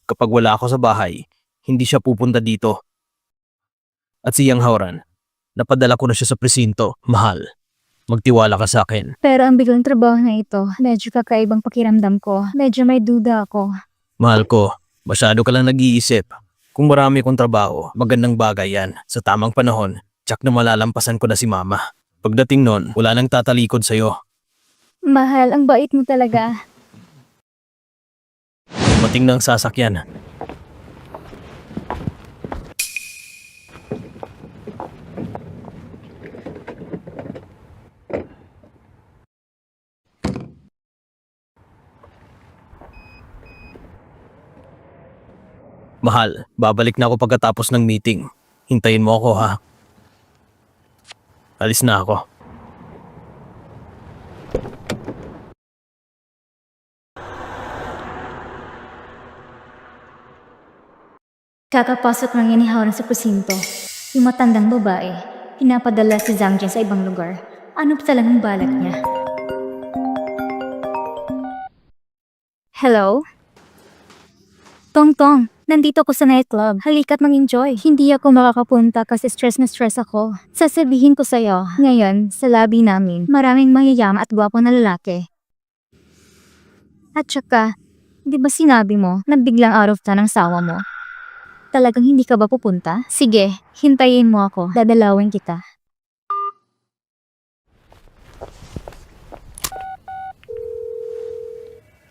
Kapag wala ako sa bahay, hindi siya pupunta dito. At si Yang Haoran, napadala ko na siya sa presinto. Mahal, magtiwala ka sa akin. Pero ang biglang trabaho na ito, medyo kakaibang pakiramdam ko. Medyo may duda ako. Mahal ko, masyado ka lang nag-iisip. Kung marami kong trabaho, magandang bagay yan. Sa tamang panahon, tsak na malalampasan ko na si Mama. Pagdating nun, wala nang tatalikod sa'yo. Mahal, ang bait mo talaga. Dumating na ang sasakyan. Mahal, babalik na ako pagkatapos ng meeting. Hintayin mo ako ha. Alis na ako. Kakapasok lang yan ni Hauran sa presinto. Yung matandang babae, pinapadala si Zhang Jian sa ibang lugar. Ano pa talagang balak niya? Hello? Tongtong, nandito ako sa nightclub. Halika't mag-enjoy. Hindi ako makakapunta kasi stress na stress ako. Sasabihin ko sa'yo, ngayon, sa lobby namin, maraming mayayama at gwapo na lalaki. At saka, Di ba sinabi mo na biglang out of town ang sawa mo? Talagang hindi ka ba pupunta? Sige, hintayin mo ako. Dadalawin kita.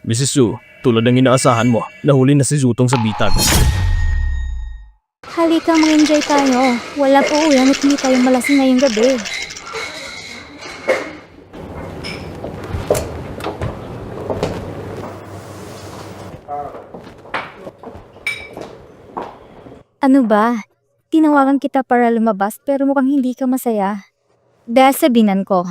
Mrs. Su, tulad ng inaasahan mo, nahuli na si Zutong sa bitag. Halika, mag-enjoy tayo. Wala po ulan at hindi tayo malasing ngayong gabi. Ano ba? Tinawagan kita para lumabas pero mukhang hindi ka masaya. Dahil sa binan ko,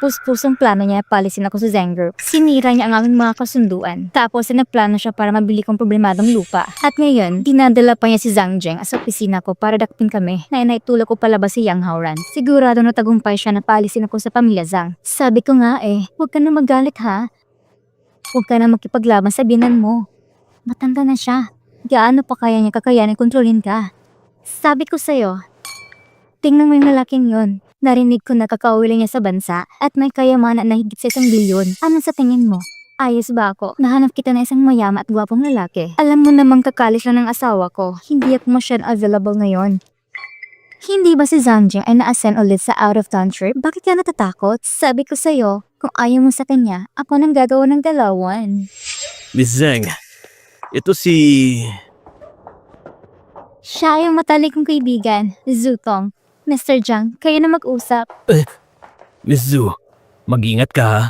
puspusong plano niya palisin ako sa Zang Group. Sinira niya ang aming mga kasunduan. Tapos nagplano siya para mabili kong problemadong lupa. At ngayon, dinadala pa niya si Zhang Zheng sa opisina ko para dakpin kami na inaitulak ko palabas si Yang Haoran. Sigurado na tagumpay siya na palisin ako sa pamilya Zhang. Sabi ko nga huwag ka na magalit ha. Huwag ka na makipaglaban sa binan mo. Matanda na siya. Gaano pa kaya niya kakayanin kontrolin ka? Sabi ko sa'yo, tingnan mo yung lalaking yun. Narinig ko na kakauwi lang niya sa bansa at may kayamanan na higit sa 1 bilyon. Ano sa tingin mo? Ayos ba ako? Nahanap kita na isang mayama at gwapong lalaki. Alam mo namang kakalis lang ng asawa ko. Hindi ako masyadong available ngayon. Hindi ba si Zhang Jing ay na-ascend ulit sa out-of-town trip? Bakit ka natatakot? Sabi ko sa'yo, kung ayaw mo sa kanya, ako nang gagawa ng galawan. Miss Zhang, ito si... Siya yung matalik kong kaibigan, Zutong. Mr. Zhang, kayo na mag-usap. Miss Zu, mag-ingat ka ha.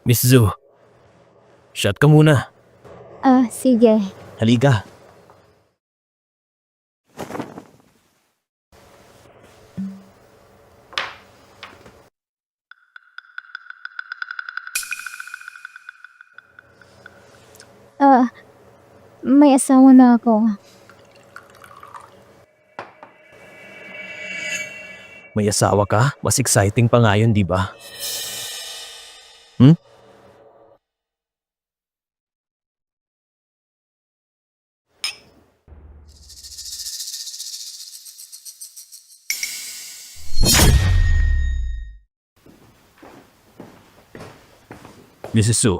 Miss Zu, shot ka muna. Sige. Halika. May asawa na ako. May asawa ka? Mas exciting pa nga yun, di ba? Mrs. Su,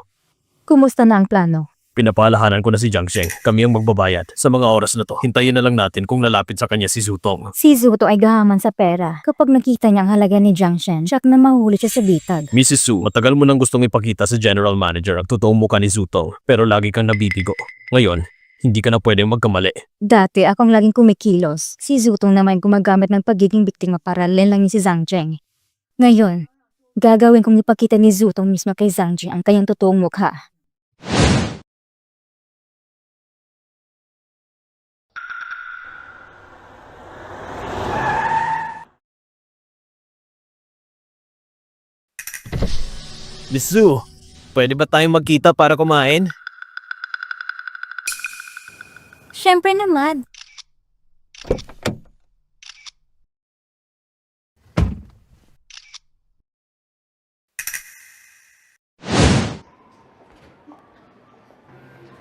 Kumusta na ang plano? pinapalahanan ko na si Jiang Sheng. Kami ang magbabayad. Sa mga oras na to, hintayin na lang natin kung lalapit sa kanya si Zutong. Si Zuto ay gahaman sa pera. Kapag nakita niya ang halaga ni Jiang Shen, siyak na mahuli siya sa bitag. Mrs. Su, matagal mo nang gustong ipakita sa general manager ang totoong mukha ni Zutong, pero lagi kang nabibigo. Ngayon, hindi ka na pwedeng magkamali. Dati akong laging kumikilos. Si Zutong naman gumagamit ng pagiging biktima para lenlangin si Zhang Zheng. Ngayon, gagawin kong ipakita ni Zutong mismo kay Zhang Zheng ang kanyang totoong mukha. Miss Su, pwede ba tayong magkita para kumain? Siyempre naman.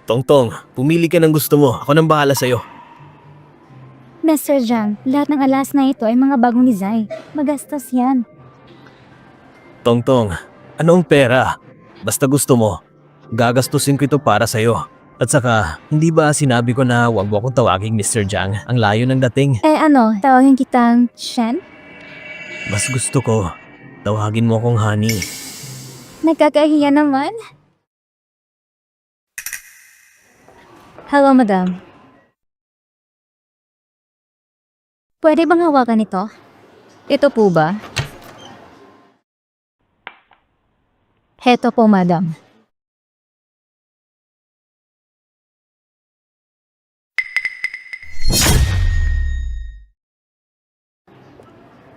Tongtong, pumili ka ng gusto mo. Ako nang bahala sa'yo. Mr. Zhang, lahat ng alas na ito ay mga bagong design. Magastos yan. Tongtong, anong pera? Basta gusto mo. Gagastusin ko ito para sa'yo. At saka, hindi ba sinabi ko na huwag mo akong tawaging Mr. Jiang? Ang layo ng dating. Tawagin kitang Shen? Mas gusto ko, tawagin mo akong honey. Nagkakahiya naman. Hello, madam. Pwede bang hawakan ito? Ito po ba? Heto po, madam.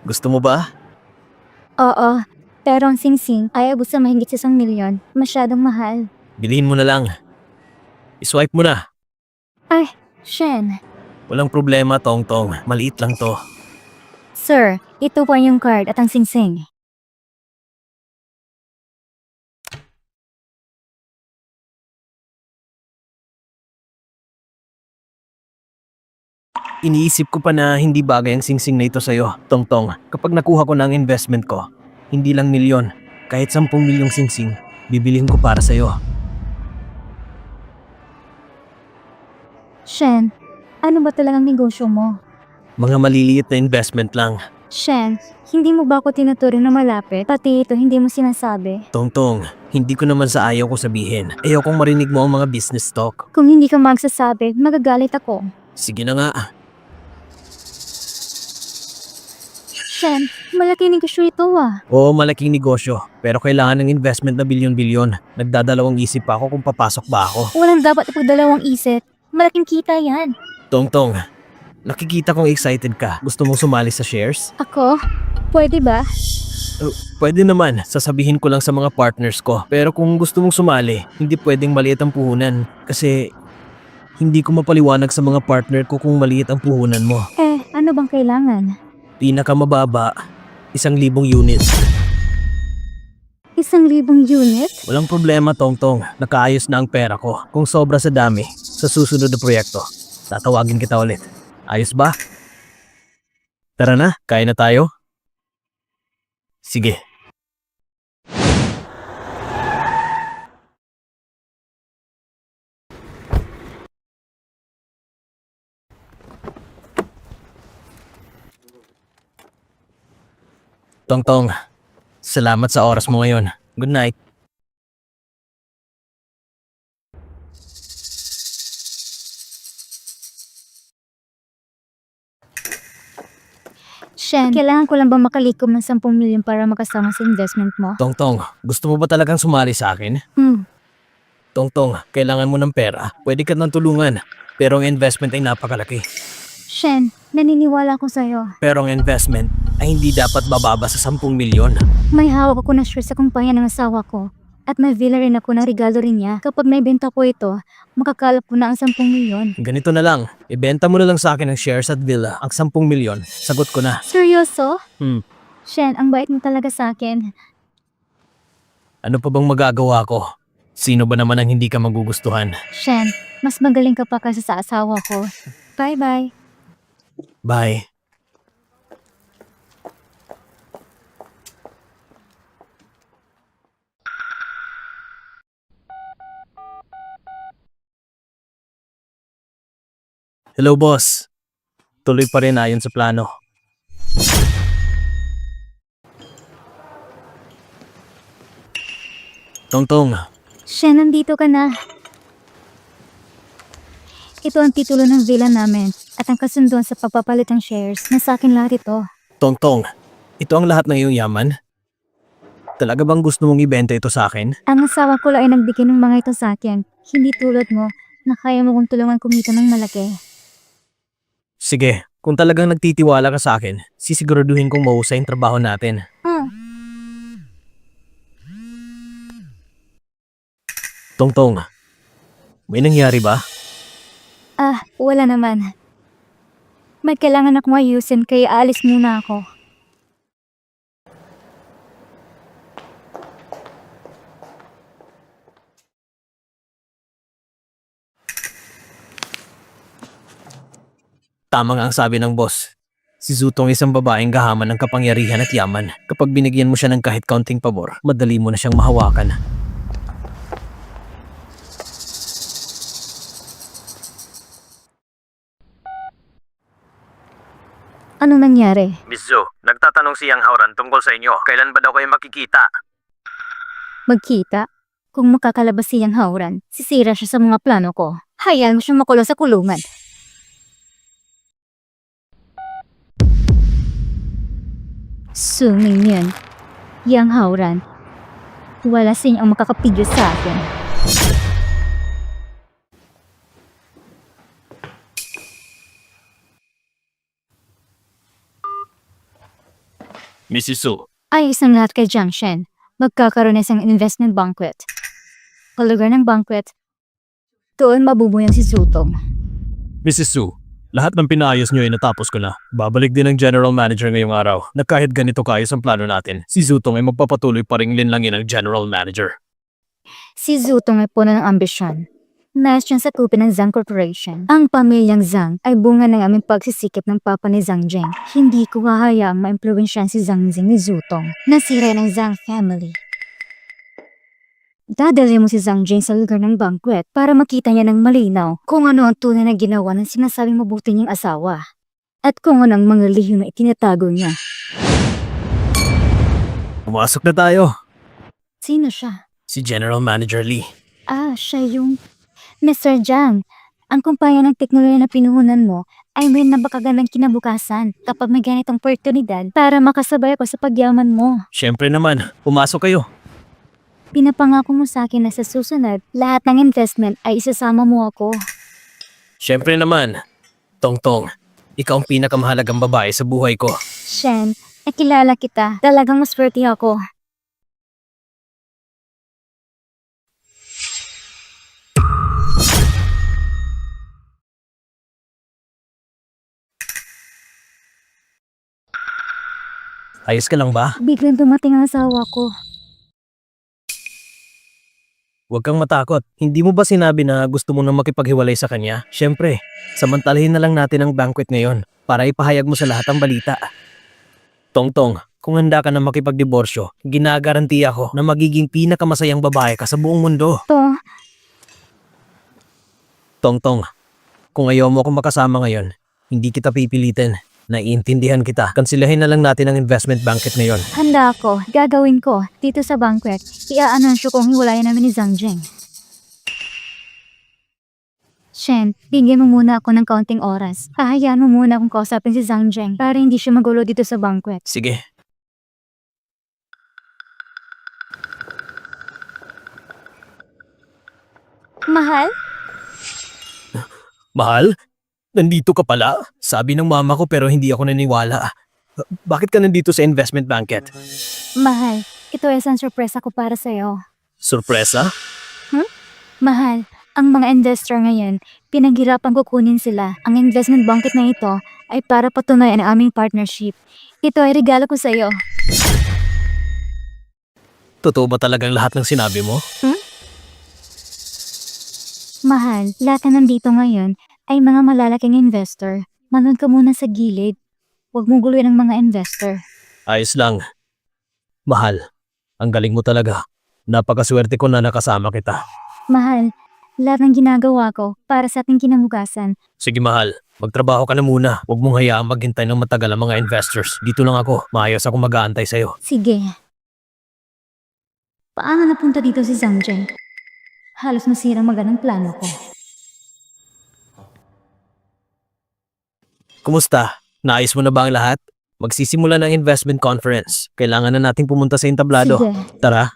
Gusto mo ba? Oo, pero ang singsing ay abot sa mahigit sa 1 milyon. Masyadong mahal. Bilhin mo na lang. Iswipe mo na. Ay, Shen. Walang problema, Tongtong. Maliit lang to. Sir, ito po yung card at ang singsing. Iniisip ko pa na hindi bagay ang singsing na ito sa'yo, Tongtong. Kapag nakuha ko na ang investment ko, hindi lang milyon, kahit 10 milyong singsing, Bibilihin ko para sa'yo. Shen, ano ba talagang negosyo mo? Mga maliliit na investment lang. Shen, hindi mo ba ako tinuturing na malapit? Pati ito hindi mo sinasabi. Tongtong, hindi ko naman sa ayaw ko sabihin. Ayaw kong marinig mo ang mga business talk. Kung hindi ka magsasabi, magagalit ako. Sige na nga. Shen, malaking negosyo ito ah. Oo, malaking negosyo. Pero kailangan ng investment na bilyon-bilyon. Nagdadalawang isip pa ako kung papasok ba ako. Walang dapat ipagdalawang isip. Malaking kita yan. Tongtong, nakikita kong excited ka. Gusto mong sumali sa shares? Ako? Pwede ba? Pwede naman, sasabihin ko lang sa mga partners ko. Pero kung gusto mong sumali, hindi pwedeng maliit ang puhunan. Kasi hindi ko mapaliwanag sa mga partner ko kung maliit ang puhunan mo. Ano bang kailangan? Pinakamababa, 1,000 units. 1,000 unit? Walang problema, Tongtong. Nakaayos na ang pera ko. Kung sobra sa dami, sa susunod na proyekto, tatawagin kita ulit. Ayos ba? Tara na, kain na tayo? Sige. Tongtong, salamat sa oras mo ngayon. Good night. Shen, kailangan ko lang ba makalikom ng 10 milyon para makasama sa investment mo? Tongtong, gusto mo ba talagang sumali sa akin? Tongtong, kailangan mo ng pera. Pwede ka nang tulungan. Pero ang investment ay napakalaki. Shen, naniniwala ko sa'yo. Pero ang investment ay hindi dapat bababa sa 10 milyon. May hawak ako na share sa kumpanya ng asawa ko. At may villa rin ako na regalo rin niya. Kapag naibenta ko ito, makakalap ko na ang 10 milyon. Ganito na lang, ibenta mo na lang sa akin ang shares at villa. Ang 10 milyon, sagot ko na. Seryoso? Hmm, Shen, ang bait mo talaga sa akin. ano pa bang magagawa ko? Sino ba naman ang hindi ka magugustuhan? Shen, mas magaling ka pa kasi sa asawa ko. Bye-bye. Bye. Hello, boss. Tuloy pa rin ayon sa plano. Tongtong, Shen, nandito ka na. Ito ang titulo ng villa namin at ang kasunduan sa pagpapalit ng shares. Nasa akin lahat ito. Tongtong, ito ang lahat ng iyong yaman? Talaga bang gusto mong ibenta ito sa akin? Ang asawa ko lang ay nagbigay ng mga ito sa akin. Hindi tulad mo na kaya mo kong tulungan kumita ng malaki. Sige, kung talagang nagtitiwala ka sa akin, sisiguraduhin kong mahusay ang trabaho natin. Tongtong, may nangyari ba? Wala naman. May kailangan akong ayusin kaya aalis muna ako. Tama nga ang sabi ng boss. Si Zutong isang babaeng gahaman ng kapangyarihan at yaman. Kapag binigyan mo siya ng kahit kaunting pabor, madali mo na siyang mahawakan. Ano nangyari? Miss Zhu, nagtatanong si Yang Hauran tungkol sa inyo. Kailan ba daw kayo makikita? Magkita? Kung makakalabas siyang hauran, sisira siya sa mga plano ko. Hayaan mo siyang makulong sa kulungan. Suming yun. Yang hauran. Wala siyang makakapidyo sa akin. Mrs. Zhu, Ayos ang lahat kay Jiang Shen. Magkakaroon na isang investment banquet. Sa lugar ng banquet, doon mabubuyang si Zutong. Mrs. Zhu, lahat ng pinaayos niyo ay natapos ko na. Babalik din ang general manager ngayong araw na kahit ganito kaayos ang plano natin, si Zutong ay magpapatuloy pa ring linlangin ang general manager. Si Zutong ay puno ng ambisyon. Nais siyang sakupin ng Zhang Corporation. Ang pamilyang Zhang ay bunga ng aming pagsisikap ng papa ni Zhang Zheng. Hindi ko hahayaang ma-impluwensyahan si Zhang Zheng ni Zutong. Nasira ng Zhang family. Dadali mo si Zhang Jing sa lugar ng banquet para makita niya ng malinaw kung ano ang tunay na ginawa ng sinasabing mabuti niyang asawa. At kung ano ang mga lihim na itinatago niya. Pumasok na tayo. Sino siya? Si General Manager Lee. Siya yung Mr. Zhang. Ang kumpanya ng teknolohiya na pinuhunan mo ay may napakagandang kinabukasan kapag may ganitong oportunidad para makasabay ako sa pagyaman mo. Siyempre naman, pumasok kayo. Pinapangako mo sa akin na sa susunod, lahat ng investment ay isasama mo ako. Siyempre naman. Tongtong, ikaw ang pinakamahalagang babae sa buhay ko. Shen, nakilala kita. Talagang maswerte ako. Ayos ka lang ba? Biglang dumating ang asawa ko. Huwag kang matakot. Hindi mo ba sinabi na gusto mo nang makipaghiwalay sa kanya? Siyempre, samantalahin na lang natin ang banquet ngayon para ipahayag mo sa lahat ang balita. Tongtong, kung handa ka na makipagdiborsyo, ginagarantiya ko na magiging pinakamasayang babae ka sa buong mundo. Tongtong, kung ayaw mo akong makasama ngayon, hindi kita pipilitin. Naiintindihan kita. Kansilahin na lang natin ang investment banquet ngayon. Handa ako. Gagawin ko. Dito sa banquet, i-aanunsyo kong hiwalayan namin ni Zhang Jing. Shen, bigyan mo muna ako ng kaunting oras. Hahayaan mo muna akong kausapin si Zhang Jing para hindi siya magulo dito sa banquet. Sige. Mahal? Mahal? Nandito ka pala? Sabi ng mama ko pero hindi ako naniwala. Bakit ka nandito sa investment banquet? Mahal, ito ay isang sorpresa ko para sa'yo. Sorpresa? Mahal, ang mga investor ngayon, pinaghirapan ko kunin sila. Ang investment banquet na ito ay para patunayan ang aming partnership. Ito ay regalo ko sa'yo. Totoo ba talagang lahat ng sinabi mo? Mahal, lahat na nandito ngayon ay mga malalaking investor. Manood ka muna sa gilid. Huwag mo guluhin ang mga investor. Ayos lang. Mahal, ang galing mo talaga. Napakaswerte ko na nakasama kita. Mahal, lahat ng ginagawa ko para sa ating kinabukasan. Sige mahal, magtrabaho ka na muna. Huwag mong hayaang maghintay ng matagal ang mga investors. Dito lang ako. Maayos akong mag-aantay sa'yo. Sige. Paano napunta dito si Zhang Jing? Halos masira magandang plano ko. Kumusta? Naayos mo na ba ang lahat? Magsisimula ng investment conference. Kailangan na nating pumunta sa entablado. Sige. Tara.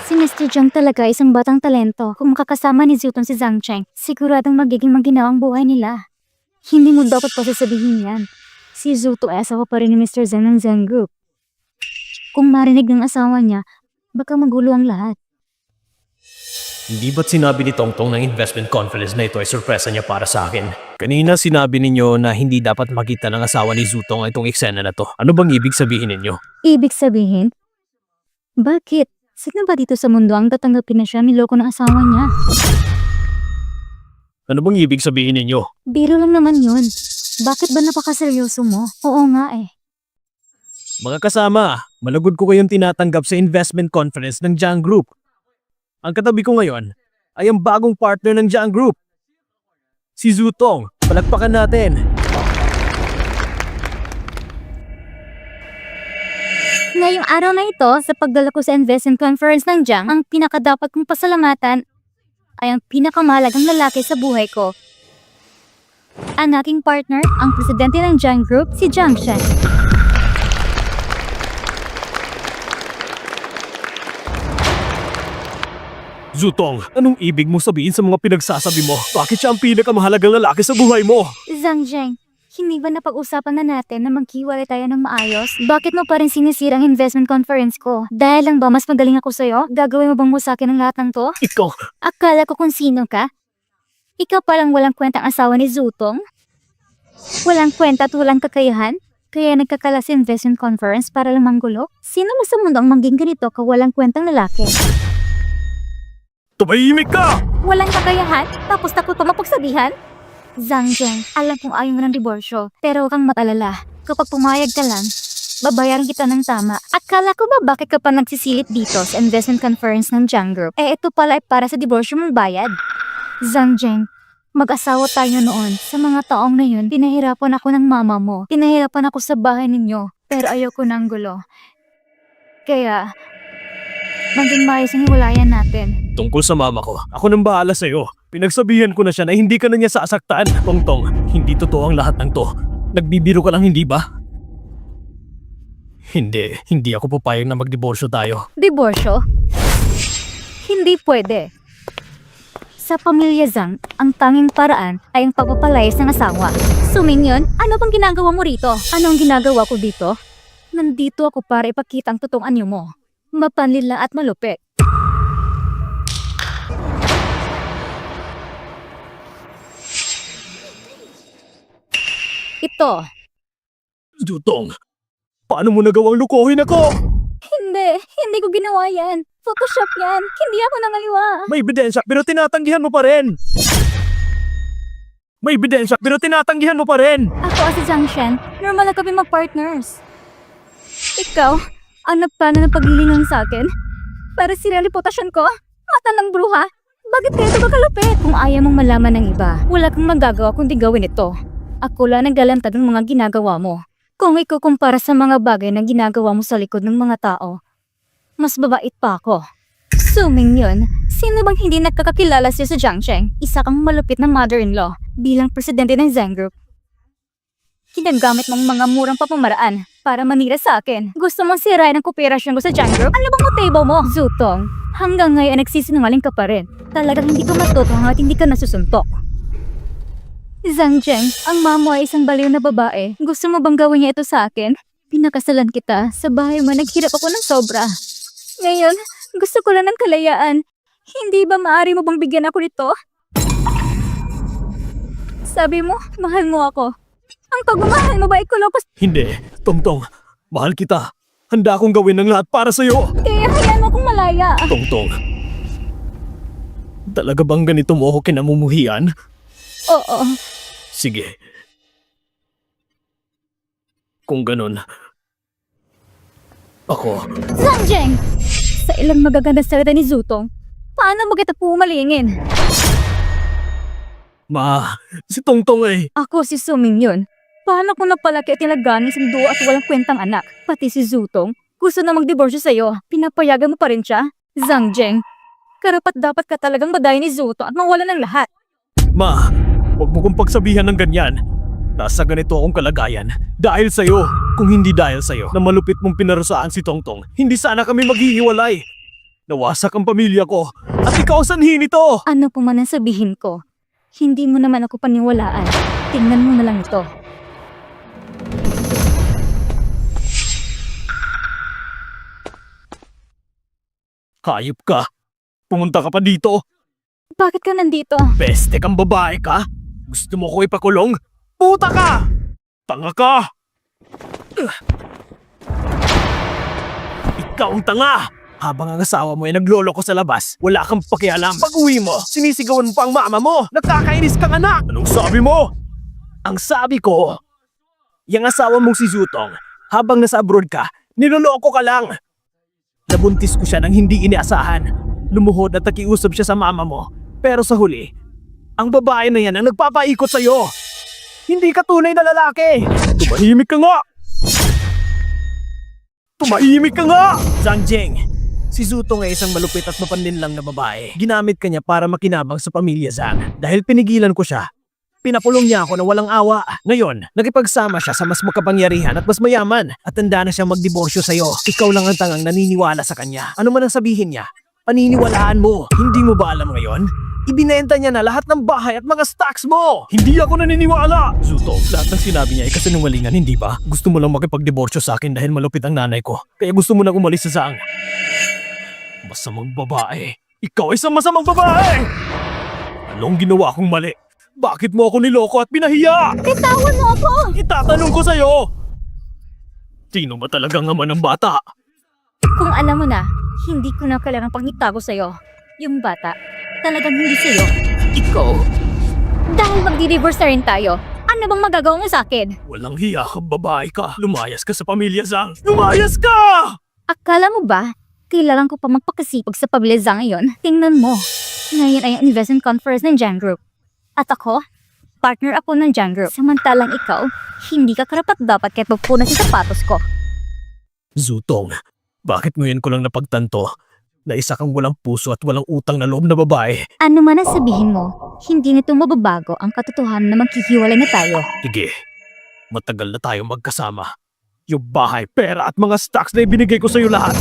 Si Mr. Zhang talaga ay isang batang talento. Kung makakasama ni Zutong si Zhang Cheng, siguradong magiging maginawang buhay nila. Hindi mo dapat pa sasabihin yan. Si Zutong ay asawa pa rin ni Mr. Zhang ng Zhang Group. Kung marinig ng asawa niya, baka magulo ang lahat. Hindi ba't sinabi ni Tongtong ng investment conference na ito ay sorpresa niya para sa akin? Kanina sinabi ninyo na hindi dapat makita ng asawa ni Zutong itong eksena na to. Ano bang ibig sabihin ninyo? Ibig sabihin? Bakit? Sino ba dito sa mundo ang tatanggapin na siya niloko ng asawa niya? Ano bang ibig sabihin ninyo? Biro lang naman yun. Bakit ba napakaseryoso mo? Oo nga eh. Mga kasama, malugod ko kayong tinatanggap sa investment conference ng Jiang Group. Ang katabi ko ngayon ay ang bagong partner ng Jiang Group. Si Zutong. Palakpakan natin. Ngayong araw na ito, sa pagdala ko sa investment conference ng Jiang, ang pinakadapat kong pasalamatan ay ang pinakamahalagang lalaki sa buhay ko. Ang aking partner, ang presidente ng Jiang Group, si Jiang Shen. Zutong, anong ibig mo sabihin sa mga pinagsasabi mo? Bakit siya ang pinakamahalagang lalaki sa buhay mo? Zhang Zheng, hindi ba napag-usapan na natin na maghiwalay tayo ng maayos? Bakit mo pa rin sinisira ang investment conference ko? Dahil lang ba mas magaling ako sa'yo? Gagawin mo bang mo sa akin ang lahat ng to? Ikaw, Akala ko kung sino ka? Ikaw palang walang kwentang asawa ni Zutong? Walang kwenta at walang kakayahan? Kaya nagkakala sa investment conference para lang manggulo? Sino mo sa mundo ang maging ganito kawalang kwentang lalaki? tumahimik ka! Walang kakayahan? Tapos takot pa mapagsabihan? Zhang Zheng, alam kong ayaw mo ng diborsyo, pero huwag kang matalala. Kapag pumayag ka lang, babayaran kita ng tama. Akala ko ba bakit ka pa nagsisilip dito sa investment conference ng Jiang Group? Ito pala ay para sa diborsyo mong bayad. Zhang Jing, mag-asawa tayo noon. Sa mga taong na yun, pinahirapan ako ng mama mo. Pinahirapan ako sa bahay ninyo. Pero ayoko ng gulo. Kaya, maging maayos ang hiwalayan natin. Tungkol sa mama ko, ako nang bahala sa'yo. Pinagsabihan ko na siya na hindi ka na niya sasaktan. Tongtong, hindi totoo ang lahat ng to. Nagbibiro ka lang, hindi ba? Hindi ako papayag na magdiborsyo tayo. Diborsyo? Hindi pwede. Sa pamilya Zhang, ang tanging paraan ay ang pagpapalayas ng asawa. Sumingyon, ano bang ginagawa mo rito? Ano ang ginagawa ko dito? Nandito ako para ipakita ang totoong anyo mo. Mapanlila at malupit. Ito. Dutong, paano mo nagawang lukuhin ako? Hindi ko ginawa yan. Photoshop yan. Hindi ako nangaliwa. May ebidensya pero tinatanggihan mo pa rin. May ebidensya pero tinatanggihan mo pa rin. Ako si Zhang Shen. Normal na kami mag-partners. Ikaw, ang nagplano ng paglilingang sa akin? Para sira ang reputasyon ko? Mata ng bruha? Bakit kaya ito kalupit? Kung ayaw mong malaman ng iba, wala kang magagawa kundi gawin ito. Ako lang naglalantad ng mga ginagawa mo. Kung ikukumpara sa mga bagay na ginagawa mo sa likod ng mga tao, mas babait pa ako. Suming yun, sino bang hindi nagkakakilala siya sa Jiangsheng? Isa kang malupit na mother-in-law bilang presidente ng Zhang Group. Ginagamit mong mga murang papamaraan para manira sa akin. Gusto mong sirain ang kooperasyon ko sa Jiang Group? Ano bang motibo mo? Zutong, hanggang ngayon ay nagsisinungaling ka pa rin. Talagang hindi ko matuto hanggat hindi ka nasusuntok. Zhang Jing, ang mama ay isang baliw na babae. Gusto mo bang gawin niya ito sa akin? Pinakasalan kita. Sa bahay mo, naghirap ako ng sobra. Ngayon, gusto ko lang ng kalayaan. Hindi ba maaari mo bang bigyan ako nito? Sabi mo, mahal mo ako. Ang pagmamahal mo ba ay kulokos? Hindi, Tongtong, mahal kita. Handa akong gawin ng lahat para sa'yo. Kaya hayaan mo akong malaya. Tongtong, talaga bang ganito mo ako kinamumuhian? Oo. Sige. Kung ganun, ako. Zhang Jing! Sa ilang magaganda salita ni Zutong, paano mo kita pumalingin? Si Tongtong eh. Ako si Suming yun. Paano ko napalaki at tinagani sa duwa at walang kwentang anak? Pati si Zutong, gusto na magdiborsyo sa'yo. Pinapayagan mo pa rin siya? Zhang Jing, karapat dapat ka talagang badayin ni Zutong at mawala ng lahat. Huwag mo kong pagsabihan ng ganyan. Nasa ganito akong kalagayan. Dahil sa'yo. Kung hindi dahil sa'yo na malupit mong pinarusaan si Tongtong, hindi sana kami maghihiwalay. Nawasak ang pamilya ko. At ikaw sanhin ito! Ano po man ang sabihin ko, hindi mo naman ako paniwalaan. Tingnan mo na lang ito. Hayop ka. Pumunta ka pa dito. Bakit ka nandito? Peste kang babae ka? Gusto mo ko ipakulong? Puta ka! Tanga ka! Ikaw ang tanga! Habang ang asawa mo ay nagloloko sa labas, wala kang pakialam. Pag-uwi mo, sinisigawan mo pa ang mama mo! Nagkakainis kang anak! Anong sabi mo? Ang sabi ko, yung asawa mong si Zutong, habang nasa abroad ka, niloloko ka lang! Nabuntis ko siya nang hindi inaasahan. Lumuhod at nakiusap siya sa mama mo. Pero sa huli, ang babae na yan ang nagpapaikot sa'yo. Hindi ka tunay na lalaki. Tumahimik ka nga! Tumahimik ka nga! Zhang Jing, si Zutong ay isang malupit at mapanlinlang na babae. Ginamit ka niya para makinabang sa pamilya Zhang. Dahil pinigilan ko siya, pinapulong niya ako na walang awa. Ngayon, nakipagsama siya sa mas makapangyarihan at mas mayaman. At handa na siyang magdiborsyo sa'yo. Ikaw lang ang tangang naniniwala sa kanya. Ano man ang sabihin niya, paniniwalaan mo. Hindi mo ba alam ngayon? Ibinenta niya na lahat ng bahay at mga stocks mo! Hindi ako naniniwala! Zuto, lahat ng sinabi niya ay kasinungalingan, hindi ba? Gusto mo lang makipagdiborsyo sa akin dahil malupit ang nanay ko. Kaya gusto mo nang umalis sa Zhang. Masamang babae. Ikaw ay isang masamang babae! Anong ginawa kong mali? Bakit mo ako niloko at pinahiya? Bitawan mo ako! Itatanong ko sa'yo! Sino ba talagang ama ng bata? Kung alam mo na, hindi ko na kailangang pangitago sa'yo. Yung bata, talagang hindi sa'yo. Ikaw? Dahil magdi-divorce na rin tayo. Ano Ano bang magagawa mo sa akin? Walang hiya ka, babae ka. Lumayas ka sa pamilya Zhang. Lumayas ka! Akala mo ba, kailangan ko pa magpakasipag sa pamilya Zhang ngayon? Tingnan mo. Ngayon ay ang investment conference ng Jiang Group. At ako, partner ako ng Jiang Group. Samantalang ikaw, hindi ka karapat-dapat kahit magpunas sa sapatos ko. Zutong, bakit ngayon ko lang napagtanto na isa kang walang puso at walang utang na loob na babae? Ano man ang sabihin mo, hindi nito mababago ang katotohanan na maghihiwalay na tayo. Sige, matagal na tayo magkasama. Yung bahay, pera at mga stocks na ibinigay ko sa'yo lahat.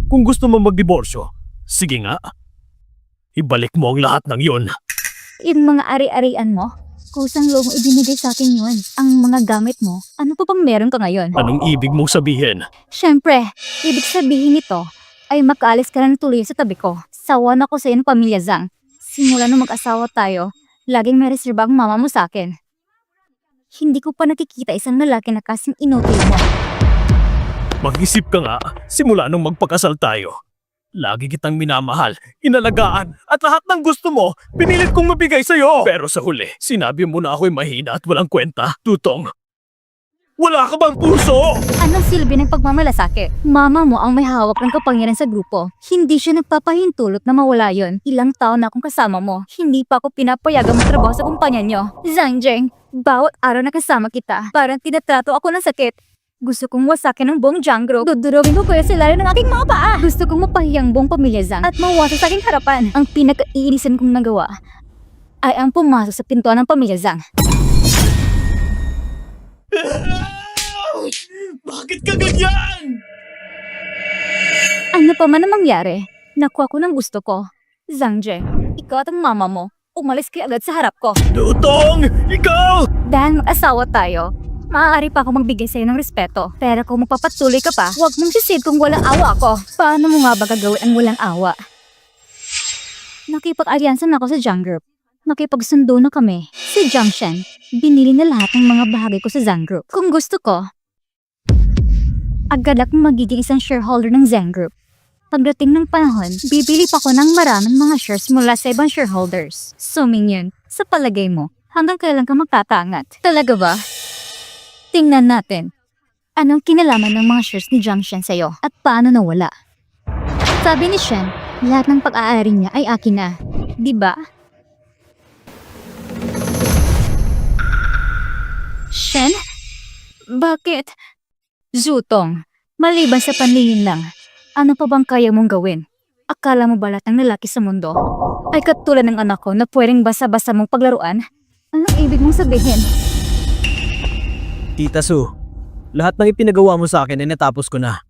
Kung gusto mo magdiborsyo, sige nga. Ibalik mo ang lahat ng yun. Yung mga ari-arian mo, kusang loob mo ibinigay sa akin yun. Ang mga gamit mo, ano pa bang meron ka ngayon? Anong ibig mong sabihin? Siyempre, ibig sabihin nito ay makaalis ka na tuloy sa tabi ko. Sawa na ko sa iyong pamilya Zhang. Simula nung mag-asawa tayo, laging may reserba ang mama mo sa akin. Hindi ko pa nakikita isang lalaki na kasing inutil mo. Mag-isip ka nga, simula nung magpakasal tayo. Lagi kitang minamahal, inalagaan, at lahat ng gusto mo, pinilit kong mabigay sa'yo. Pero sa huli, sinabi mo na ako'y mahina at walang kwenta. Tutong, wala ka bang puso? Anong silbi ng pagmamalasake? Mama mo ang may hawak ng kapangyarihan sa grupo. Hindi siya nagpapahintulot na mawala yon. Ilang taon na akong kasama mo. Hindi pa ako pinapayagang matrabaho sa kumpanya nyo. Zhang Zheng, bawat araw na kasama kita, parang tinatrato ako ng sakit. Gusto kong wasakin ang buong Jiang Group. Dudurogin ko kayo sa ilalim ng aking mga paa. Gusto kong mapahiyang buong pamilya Zhang at mawasa sa aking harapan. Ang pinaka-iinisan kong nagawa ay ang pumasok sa pintuan ng pamilya Zhang. Bakit ka ganyan? Ano pa man ang mangyari, nakuha ko ng gusto ko. Zhang Zheng, ikaw at ang mama mo, umalis kayo agad sa harap ko. Tutong, ikaw! Dahil mag-asawa tayo, maaari pa ako magbigay sa'yo ng respeto. Pero kung magpapatuloy ka pa, huwag mong sisid kung walang awa ako. Paano mo nga ba gagawin ang walang awa? Nakipag-alyansa na ako sa Jiang Group. Nakipagsundo na kami. Si Jiang Shen, binili na lahat ng mga bahagi ko sa Jiang Group. Kung gusto ko, agad akong magiging isang shareholder ng Jiang Group. Pagdating ng panahon, bibili pa ko ng maraming mga shares mula sa ibang shareholders. So, Minion, sa palagay mo, hanggang kailan ka magtataangat? Talaga ba? Tingnan natin. Anong kinalaman ng mga shares ni Jiang Shen sa'yo? At paano nawala? Sabi ni Shen, lahat ng pag-aari niya ay akin na. Di ba? Shen? Bakit? Zutong, maliban sa panlingin lang, ano pa bang kaya mong gawin? Akala mo ba lahat ng lalaki sa mundo ay katulad ng anak ko na pwedeng basa-basa mong paglaruan? Anong ibig mong sabihin? Tita Su, lahat ng ipinagawa mo sa akin ay natapos ko na.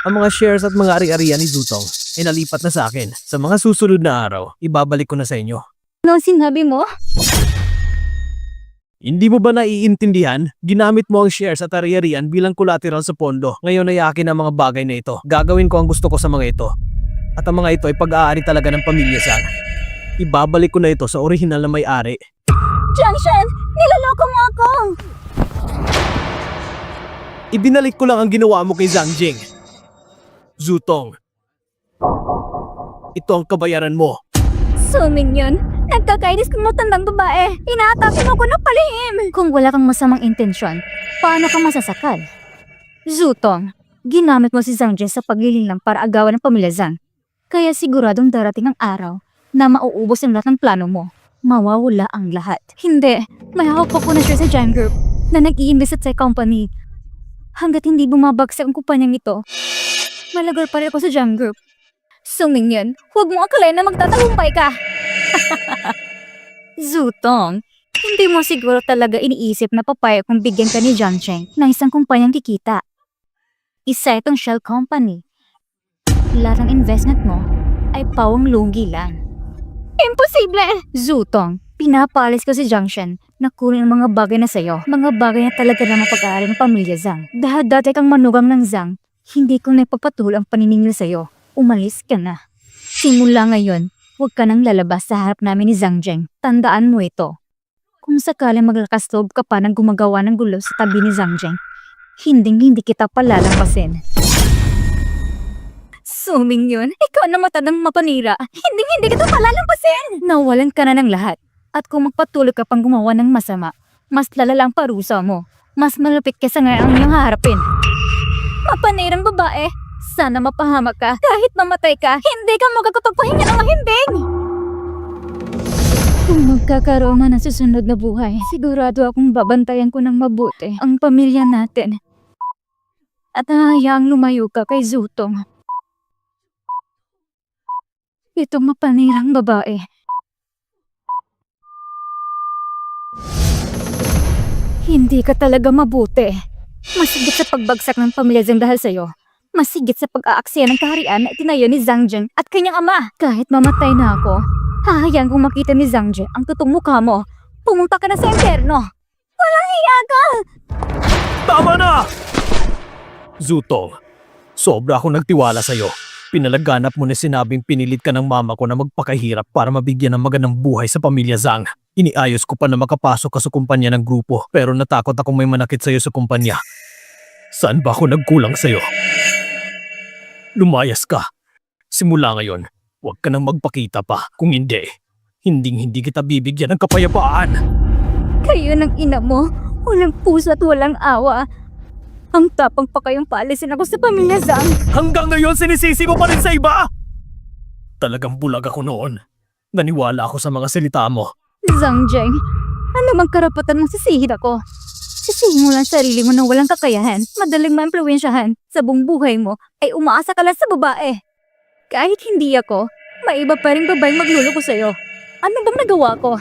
Ang mga shares at mga ari-arian ni Zutong ay nalipat na sa akin. Sa mga susunod na araw, ibabalik ko na sa inyo. Ano sinabi mo? Hindi mo ba naiintindihan? Ginamit mo ang shares at ari-arian bilang collateral sa pondo. Ngayon ay akin ang mga bagay na ito. Gagawin ko ang gusto ko sa mga ito. At ang mga ito ay pag-aari talaga ng pamilya Zhang. Ibabalik ko na ito sa orihinal na may-ari. Jiang Shen, nilaloko mo ako! Ibinalik ko lang ang ginawa mo kay Zhang Jing. Zutong, ito ang kabayaran mo. So, Minion, nagkakainis kang matandang babae. Inaatake mo ko ng palihim. Kung wala kang masamang intensyon, paano ka masasakal? Zutong, ginamit mo si Zhang Jing sa paglilin lang para agawan ng pamilya Zhang. Kaya siguradong darating ang araw na mauubos ang lahat ng plano mo. Mawawala ang lahat. Hindi, may hawak ko na share sa Jiang Group na nag-i-invest sa company. Hanggat hindi bumabagsak ang kumpanyang ito, malagar pa rin ako sa Jiang Group. So, Minion, huwag mong akalain na magtatagumpay ka. Zutong, hindi mo siguro talaga iniisip na papayag kung bigyan ka ni Jiang Cheng ng isang kumpanyang kikita. Isa itong shell company. Lahat ng investment mo ay pawang lugi lang. Imposible! Zutong, pinapalis ko si Jiang Shen na kunin ang mga bagay na sa'yo. Mga bagay na talaga na mapag-aari ng pamilya Zhang. Dahil dati kang manugang ng Zhang, hindi ko na ipapatuloy ang paniningil sa'yo. Umalis ka na. Simula ngayon, huwag ka nang lalabas sa harap namin ni Zhang Zheng. Tandaan mo ito. Kung sakaling maglakas loob ka pa ng gumagawa ng gulo sa tabi ni Zhang Zheng, hindi kita palalampasin. Suming yun, ikaw na matandang mapanira. Hindi kita palalampasin! Nawalan ka na ng lahat. At kung magpatuloy ka pang gumawa ng masama, mas lalalang parusa mo. Mas malapit ka sa ngayon ang iyong harapin. Mapanirang babae, sana mapahamak ka. Kahit mamatay ka, hindi ka magkakapagpahinga ng mahimbing! Kung magkakaroon man ng susunod na buhay, sigurado akong babantayan ko ng mabuti ang pamilya natin. At hahayaang lumayo ka kay Zutong. Itong mapanirang babae. Hindi ka talaga mabuti. Masigit sa pagbagsak ng pamilya Zhang dahil sa'yo. Masigit sa pag-aaksaya ng kaharian na itinayo ni Zhang Zheng at kanyang ama. Kahit mamatay na ako, hahayaan kong makita ni Zhang Zheng ang totoong mukha mo. Pumunta ka na sa impyerno. Walang hiya ka! Tama na! Zutong, sobra akong nagtiwala sa'yo. Pinalaganap mo na sinabing pinilit ka ng mama ko na magpakahirap para mabigyan ng magandang buhay sa pamilya Zhang. Iniayos ko pa na makapasok ka sa kumpanya ng grupo pero natakot akong may manakit sa'yo sa kumpanya. Saan ba ako nagkulang sa'yo? Lumayas ka. Simula ngayon, huwag ka nang magpakita pa. Kung hindi, hindi kita bibigyan ng kapayapaan. Kayo ng ina mo, walang puso at walang awa. Ang tapang pa kayong paalisin ako sa pamilya Zhang. Hanggang ngayon sinisisi mo pa rin sa iba? Talagang bulag ako noon. Naniwala ako sa mga salita mo. Zhang Zheng, ano mang karapatan mong sisihin ako? Sisihin mo lang sarili mo na walang kakayahan, madaling maimpluwensyahan. Sa buong buhay mo ay umaasa ka lang sa babae. Kahit hindi ako, may iba pa rin babaeng magluloko sa'yo. Ano bang nagawa ko?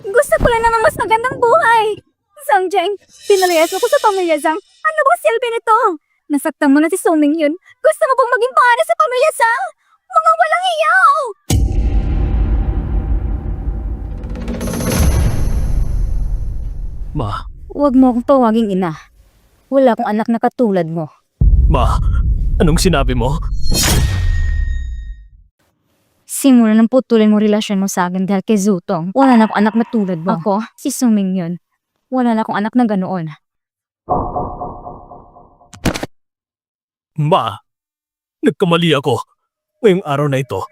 Gusto ko lang naman mas magandang buhay. Zhang Zheng, pinalayas mo ko sa pamilya Zhang. Ano bang silbi nito? Nasaktan mo na si Songming yun. Gusto mo bang maging pana sa pamilya Zhang? Mga walang hiyaw! Ma, Huwag mo akong tawaging ina. Wala akong anak na katulad mo. anong sinabi mo? Simula nang putulin mo relasyon mo sa akin dahil kay Zutong. Wala na akong anak na tulad mo. Ako, si Suming yun. Wala na akong anak na ganoon. Ma, nagkamali ako. Ngayong araw na ito,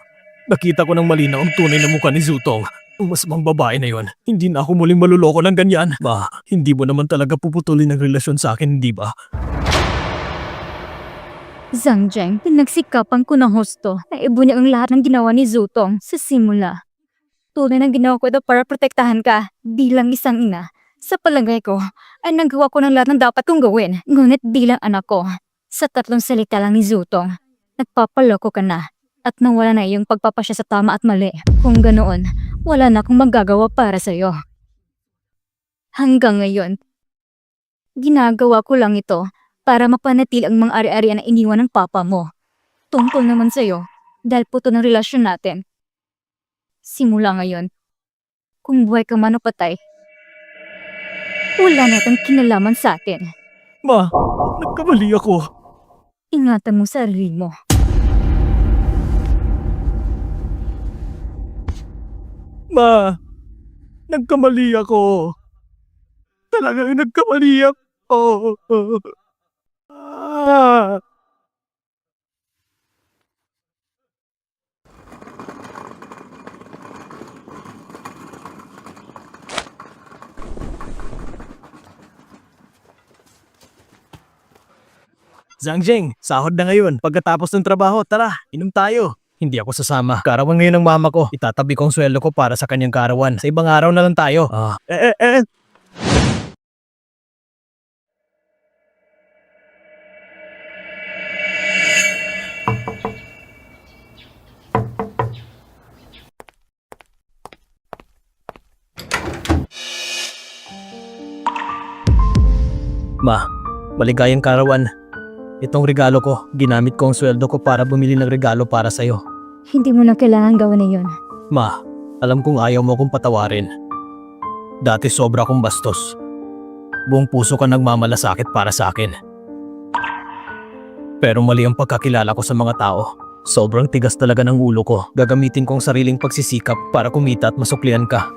nakita ko ng malinaw ang tunay na mukha ni Zutong. Ang masamang babae na yon. Hindi na ako muling maluloko ng ganyan. Ma, hindi mo naman talaga puputulin ang relasyon sa akin, hindi ba? Zhang Zheng, pinagsikapan ko ng husto na ibunyag ang lahat ng ginawa ni Zutong sa simula. Tunay na ginawa ko ito para protektahan ka bilang isang ina. Sa palagay ko, ay nagawa ko ng lahat ng dapat kong gawin. Ngunit bilang anak ko, sa 3 salita lang ni Zutong, nagpapaloko ka na at nawala na iyong pagpapasya sa tama at mali. Kung ganoon, wala na akong magagawa para sa'yo. Hanggang ngayon, ginagawa ko lang ito para mapanatili ang mga ari-arian na iniwan ng papa mo. Tungkol naman sa'yo, dahil puto ng relasyon natin. Simula ngayon, kung buhay ka man o patay, wala na itong kinalaman sa atin. Ma, nagkamali ako. Ingatan mo sarili mo. Ma, nagkamali ako. Talagang nagkamali ako. Ah. Zhang Zheng, sahod na ngayon. Pagkatapos ng trabaho, tara, inom tayo. Hindi ako sasama. Karawan ngayon ng mama ko. Itatabi ko ang sweldo ko para sa kanyang karawan. Sa ibang araw na lang tayo. Ma, maligayang karawan. Itong regalo ko, ginamit ko ang sweldo ko para bumili ng regalo para sa'yo. Hindi mo na kailangan gawin na yun. Ma, alam kong ayaw mo kong patawarin. Dati sobra kong bastos. Buong puso ka nagmamalasakit para sa akin. Pero mali ang pagkakilala ko sa mga tao. Sobrang tigas talaga ng ulo ko. Gagamitin kong sariling pagsisikap para kumita at masuklian ka.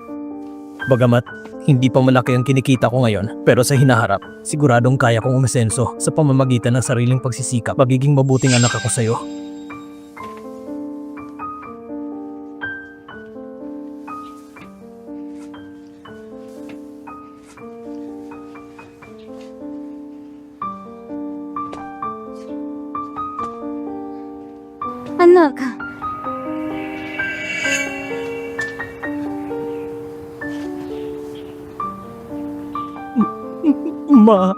Bagamat, hindi pa malaki ang kinikita ko ngayon, pero sa hinaharap, siguradong kaya kong umasenso sa pamamagitan ng sariling pagsisikap. Magiging mabuting anak ako sa'yo. Anak, Ma,